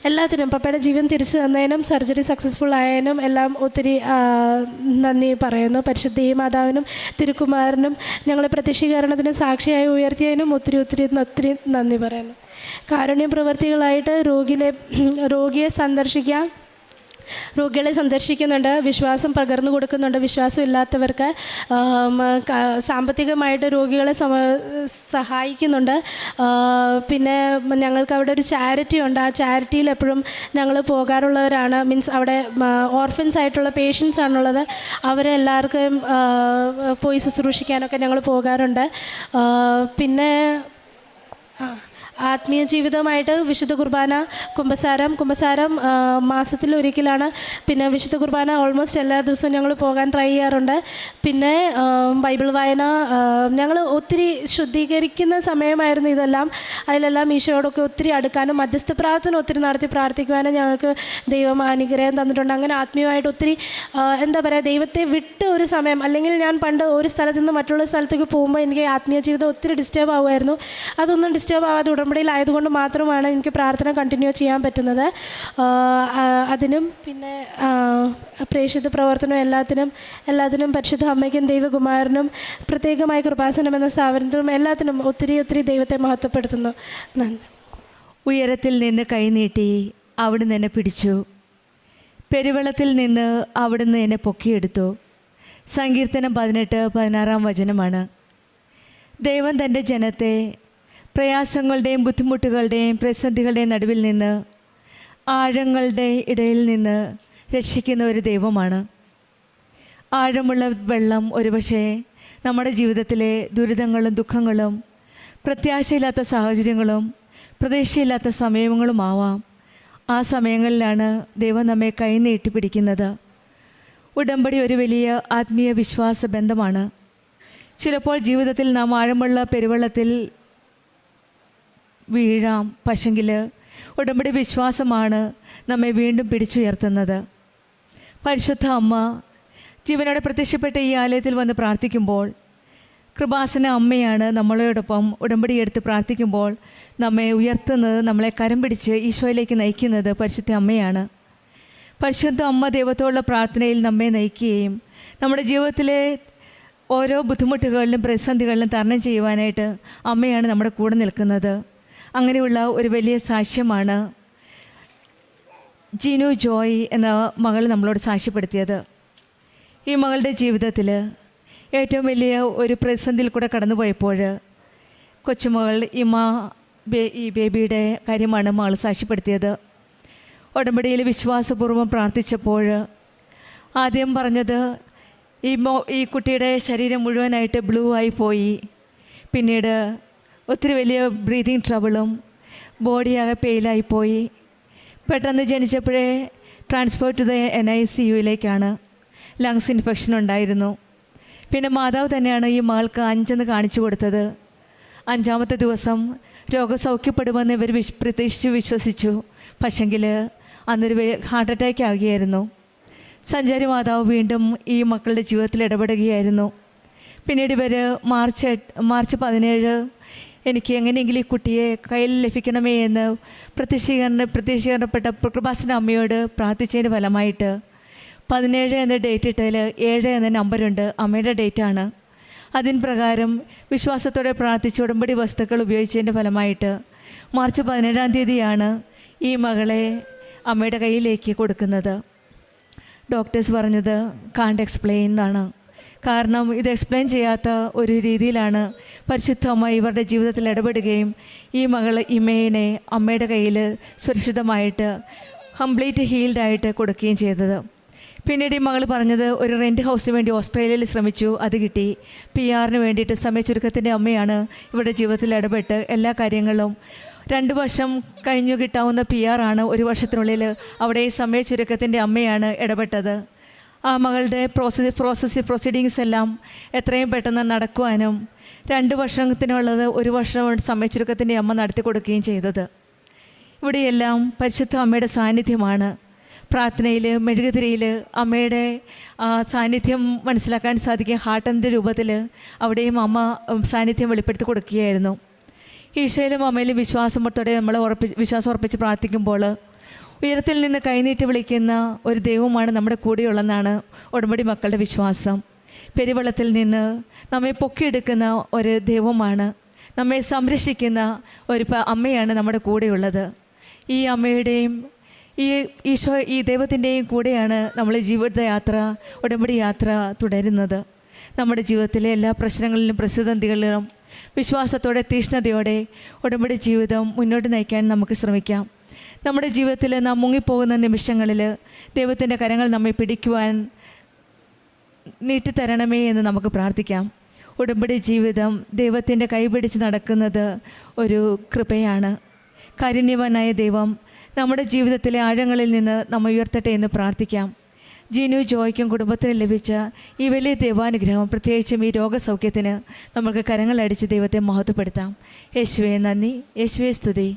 എല്ലാത്തിനും പപ്പയുടെ ജീവൻ തിരിച്ചു തന്നതിനും സർജറി സക്സസ്ഫുൾ ആയതിനും എല്ലാം ഒത്തിരി നന്ദി പറയുന്നു. പരിശുദ്ധ മാതാവിനും തിരുക്കുമാരനും ഞങ്ങളെ പ്രത്യക്ഷീകരണത്തിന് സാക്ഷിയായി ഉയർത്തിയതിനും ഒത്തിരി നന്ദി പറയുന്നു. കാരുണ്യ പ്രവർത്തികളായിട്ട് രോഗികളെ സന്ദർശിക്കുന്നുണ്ട്, വിശ്വാസം പകർന്നു കൊടുക്കുന്നുണ്ട്. വിശ്വാസമില്ലാത്തവർക്ക് സാമ്പത്തികമായിട്ട് രോഗികളെ സഹായിക്കുന്നുണ്ട്. പിന്നെ ഞങ്ങൾക്ക് അവിടെ ഒരു ചാരിറ്റി ഉണ്ട്. ആ ചാരിറ്റിയിൽ എപ്പോഴും ഞങ്ങൾ പോകാറുള്ളവരാണ്. മീൻസ് അവിടെ ഓർഫൻസ് ആയിട്ടുള്ള പേഷ്യൻസ് ആണുള്ളത്. അവരെല്ലാവർക്കും പോയി ശുശ്രൂഷിക്കാനൊക്കെ ഞങ്ങൾ പോകാറുണ്ട്. പിന്നെ ആത്മീയ ജീവിതമായിട്ട് വിശുദ്ധ കുർബാന, കുമ്പസാരം മാസത്തിലൊരിക്കലാണ്. പിന്നെ വിശുദ്ധ കുർബാന ഓൾമോസ്റ്റ് എല്ലാ ദിവസവും ഞങ്ങൾ പോകാൻ ട്രൈ ചെയ്യാറുണ്ട്. പിന്നെ ബൈബിൾ വായന, ഞങ്ങൾ ഒത്തിരി ശുദ്ധീകരിക്കുന്ന സമയമായിരുന്നു ഇതെല്ലാം. അതിലെല്ലാം ഈശോയോടൊക്കെ ഒത്തിരി അടുക്കാനും മധ്യസ്ഥ പ്രാർത്ഥന ഒത്തിരി നടത്തി പ്രാർത്ഥിക്കുവാനും ഞങ്ങൾക്ക് ദൈവം അനുഗ്രഹം തന്നിട്ടുണ്ട്. അങ്ങനെ ആത്മീയമായിട്ട് ഒത്തിരി ദൈവത്തെ വിട്ട് ഒരു സമയം, അല്ലെങ്കിൽ ഞാൻ പണ്ട് ഒരു സ്ഥലത്ത് നിന്ന് മറ്റുള്ള സ്ഥലത്തേക്ക് പോകുമ്പോൾ എനിക്ക് ആത്മീയ ജീവിതം ഒത്തിരി ഡിസ്റ്റർബ് ആവുമായിരുന്നു. അതൊന്നും ഡിസ്റ്റർബ് ആവാതെ ഉടമ്പടിയിലായതുകൊണ്ട് മാത്രമാണ് എനിക്ക് പ്രാർത്ഥന കണ്ടിന്യൂ ചെയ്യാൻ പറ്റുന്നത്. അതിനും പിന്നെ പ്രേക്ഷിത പ്രവർത്തനവും എല്ലാത്തിനും പരിശുദ്ധ അമ്മയ്ക്കും ദൈവകുമാരനും പ്രത്യേകമായി കൃപാസനം എന്ന സ്ഥാപനത്തിനും എല്ലാത്തിനും ഒത്തിരി ദൈവത്തെ മഹത്വപ്പെടുത്തുന്നു. നന്ദി. ഉയരത്തിൽ നിന്ന് കൈനീട്ടി അവിടുന്ന് എന്നെ പിടിച്ചു, പെരുവെള്ളത്തിൽ നിന്ന് അവിടുന്ന് എന്നെ പൊക്കിയെടുത്തു. സങ്കീർത്തനം 18-16 വചനമാണ്. ദൈവം തൻ്റെ ജനത്തെ പ്രയാസങ്ങളുടെയും ബുദ്ധിമുട്ടുകളുടെയും പ്രതിസന്ധികളുടെയും നടുവിൽ നിന്ന്, ആഴങ്ങളുടെ ഇടയിൽ നിന്ന് രക്ഷിക്കുന്ന ഒരു ദൈവമാണ്. ആഴമുള്ള വെള്ളം ഒരുപക്ഷെ നമ്മുടെ ജീവിതത്തിലെ ദുരിതങ്ങളും ദുഃഖങ്ങളും പ്രത്യാശയില്ലാത്ത സാഹചര്യങ്ങളും പ്രതീക്ഷയില്ലാത്ത സമയങ്ങളുമാവാം. ആ സമയങ്ങളിലാണ് ദൈവം നമ്മെ കൈനീട്ടി പിടിക്കുന്നത്. ഉടമ്പടി ഒരു വലിയ ആത്മീയ വിശ്വാസ ബന്ധമാണ്. ചിലപ്പോൾ ജീവിതത്തിൽ നാം ആഴമുള്ള പെരുവെള്ളത്തിൽ വീഴാം. പക്ഷെങ്കിൽ ഉടമ്പടി വിശ്വാസമാണ് നമ്മെ വീണ്ടും പിടിച്ചുയർത്തുന്നത്. പരിശുദ്ധ അമ്മ ജീവനോടെ പ്രത്യക്ഷപ്പെട്ട ഈ ആലയത്തിൽ വന്ന് പ്രാർത്ഥിക്കുമ്പോൾ, കൃപാസന അമ്മയാണ് നമ്മളോടൊപ്പം ഉടമ്പടി എടുത്ത് പ്രാർത്ഥിക്കുമ്പോൾ നമ്മെ ഉയർത്തുന്നത്, നമ്മളെ കരം പിടിച്ച് ഈശോയിലേക്ക് നയിക്കുന്നത് പരിശുദ്ധ അമ്മയാണ്. പരിശുദ്ധ അമ്മ ദൈവത്തോടുള്ള പ്രാർത്ഥനയിൽ നമ്മെ നയിക്കുകയും നമ്മുടെ ജീവിതത്തിലെ ഓരോ ബുദ്ധിമുട്ടുകളിലും പ്രതിസന്ധികളിലും തരണം ചെയ്യുവാനായിട്ട് അമ്മയാണ് നമ്മുടെ കൂടെ നിൽക്കുന്നത്. അങ്ങനെയുള്ള ഒരു വലിയ സാക്ഷ്യമാണ് ജീനു ജോയ് എന്ന മകൾ നമ്മളോട് സാക്ഷ്യപ്പെടുത്തിയത്. ഈ മകളുടെ ജീവിതത്തിൽ ഏറ്റവും വലിയ ഒരു പ്രതിസന്ധിയിൽ കൂടെ കടന്നുപോയപ്പോൾ കൊച്ചുമകൾ ഈ ബേബിയുടെ കാര്യമാണ് മകൾ സാക്ഷ്യപ്പെടുത്തിയത്. ഉടമ്പടിയിൽ വിശ്വാസപൂർവ്വം പ്രാർത്ഥിച്ചപ്പോൾ ആദ്യം പറഞ്ഞത് ഈ കുട്ടിയുടെ ശരീരം മുഴുവനായിട്ട് ബ്ലൂ ആയി പോയി. പിന്നീട് ഒത്തിരി വലിയ ബ്രീതിങ് ട്രബിളും ബോഡിയാകെ പെയിലായിപ്പോയി. പെട്ടെന്ന് ജനിച്ചപ്പോഴേ ട്രാൻസ്ഫർ ടു ദ NICUയിലേക്കാണ്. ലങ്സ് ഇൻഫെക്ഷൻ ഉണ്ടായിരുന്നു. പിന്നെ മാതാവ് തന്നെയാണ് ഈ മകൾക്ക് 5 കാണിച്ചു കൊടുത്തത്. 5-ാമത്തെ ദിവസം രോഗം സൗഖ്യപ്പെടുമെന്ന് ഇവർ പ്രതീക്ഷിച്ച് വിശ്വസിച്ചു. പക്ഷെങ്കിൽ അന്നൊരു ഹാർട്ട് അറ്റാക്ക് ആകുകയായിരുന്നു. സഞ്ചാരി മാതാവ് വീണ്ടും ഈ മക്കളുടെ ജീവിതത്തിൽ ഇടപെടുകയായിരുന്നു. പിന്നീട് ഇവർ മാർച്ച് 17 എനിക്ക് എങ്ങനെയെങ്കിലും ഈ കുട്ടിയെ കയ്യിൽ ലഭിക്കണമേ എന്ന് പ്രത്യക്ഷീകരണപ്പെട്ട കൃപാസന അമ്മയോട് പ്രാർത്ഥിച്ചതിൻ്റെ ഫലമായിട്ട് 17 എന്ന ഡേറ്റ് ഇട്ടതിൽ 7 എന്ന നമ്പറുണ്ട്, അമ്മയുടെ ഡേറ്റാണ്. അതിന് പ്രകാരം വിശ്വാസത്തോടെ പ്രാർത്ഥിച്ച് ഉടമ്പടി വസ്തുക്കൾ ഉപയോഗിച്ചതിൻ്റെ ഫലമായിട്ട് മാർച്ച് 17-ാം തീയതിയാണ് ഈ മകളെ അമ്മയുടെ കയ്യിലേക്ക് കൊടുക്കുന്നത്. ഡോക്ടേഴ്സ് പറഞ്ഞത് കാണ്ട് എക്സ്പ്ലെയിൻ എന്നാണ്. കാരണം ഇത് എക്സ്പ്ലെയിൻ ചെയ്യാത്ത ഒരു രീതിയിലാണ് പരിശുദ്ധ അമ്മ ഇവരുടെ ജീവിതത്തിൽ ഇടപെടുകയും ഈ മകൾ ഇമേനെ അമ്മയുടെ കയ്യിൽ സുരക്ഷിതമായിട്ട് കംപ്ലീറ്റ് ഹീൽഡായിട്ട് കൊടുക്കുകയും ചെയ്തത്. പിന്നീട് ഈ മകൾ പറഞ്ഞത് ഒരു റെൻറ്റ് ഹൗസിന് വേണ്ടി ഓസ്ട്രേലിയയിൽ ശ്രമിച്ചു, അത് കിട്ടി. PR-ന് വേണ്ടിയിട്ട് സമയച്ചുരുക്കത്തിൻ്റെ അമ്മയാണ് ഇവരുടെ ജീവിതത്തിൽ ഇടപെട്ട് എല്ലാ കാര്യങ്ങളും 2 വർഷം കഴിഞ്ഞു കിട്ടാവുന്ന PR-ആണ് 1 വർഷത്തിനുള്ളിൽ അവിടെ ഈ സമയച്ചുരുക്കത്തിൻ്റെ അമ്മയാണ് ഇടപെട്ടത്. ആ മകളുടെ പ്രൊസീഡിങ്സ് എല്ലാം എത്രയും പെട്ടെന്ന് നടക്കുവാനും 2 വർഷത്തിനുള്ളത് 1 വർഷം സമയച്ചുരുക്കത്തിൻ്റെ അമ്മ നടത്തി കൊടുക്കുകയും ചെയ്തത്. ഇവിടെയെല്ലാം പരിശുദ്ധ അമ്മയുടെ സാന്നിധ്യമാണ്. പ്രാർത്ഥനയിൽ മെഴുകുതിരിയിൽ അമ്മയുടെ സാന്നിധ്യം മനസ്സിലാക്കാൻ സാധിക്കും. ഹാർട്ടിൻ്റെ രൂപത്തിൽ അവിടെയും അമ്മ സാന്നിധ്യം വെളിപ്പെടുത്തി കൊടുക്കുകയായിരുന്നു. ഈശോയിലും അമ്മയിലും വിശ്വാസത്തോടെ നമ്മൾ വിശ്വാസം ഉറപ്പിച്ച് പ്രാർത്ഥിക്കുമ്പോൾ ഉയരത്തിൽ നിന്ന് കൈനീട്ടി വിളിക്കുന്ന ഒരു ദൈവമാണ് നമ്മുടെ കൂടെയുള്ളതെന്നാണ് ഉടമ്പടി മക്കളുടെ വിശ്വാസം. പെരുവെള്ളത്തിൽ നിന്ന് നമ്മെ പൊക്കിയെടുക്കുന്ന ഒരു ദൈവമാണ്, നമ്മെ സംരക്ഷിക്കുന്ന ഒരു അമ്മയാണ് നമ്മുടെ കൂടെയുള്ളത്. ഈ അമ്മയുടെയും ഈ ദൈവത്തിൻ്റെയും കൂടെയാണ് നമ്മൾ ജീവിതയാത്ര, ഉടമ്പടി യാത്ര തുടരുന്നത്. നമ്മുടെ ജീവിതത്തിലെ എല്ലാ പ്രശ്നങ്ങളിലും പ്രതിസന്ധികളിലും വിശ്വാസത്തോടെ തീഷ്ണതയോടെ ഉടമ്പടി ജീവിതം മുന്നോട്ട് നയിക്കാൻ നമുക്ക് ശ്രമിക്കാം. നമ്മുടെ ജീവിതത്തിൽ നാം മുങ്ങിപ്പോകുന്ന നിമിഷങ്ങളിൽ ദൈവത്തിൻ്റെ കരങ്ങൾ നമ്മെ പിടിക്കുവാൻ നീട്ടിത്തരണമേ എന്ന് നമുക്ക് പ്രാർത്ഥിക്കാം. ഉടമ്പടി ജീവിതം ദൈവത്തിൻ്റെ കൈപിടിച്ച് നടക്കുന്നത് ഒരു കൃപയാണ്. കാരുണ്യവാനായ ദൈവം നമ്മുടെ ജീവിതത്തിലെ ആഴങ്ങളിൽ നിന്ന് നമ്മെ ഉയർത്തട്ടെ എന്ന് പ്രാർത്ഥിക്കാം. ജീനു ജോയ്ക്കും കുടുംബത്തിന് ലഭിച്ച ഈ വലിയ ദൈവാനുഗ്രഹം, പ്രത്യേകിച്ചും ഈ രോഗസൗഖ്യത്തിന് നമുക്ക് കരങ്ങളടിച്ച് ദൈവത്തെ മഹത്വപ്പെടുത്താം. യേശുവേ നന്ദി, യേശുവേ സ്തുതി.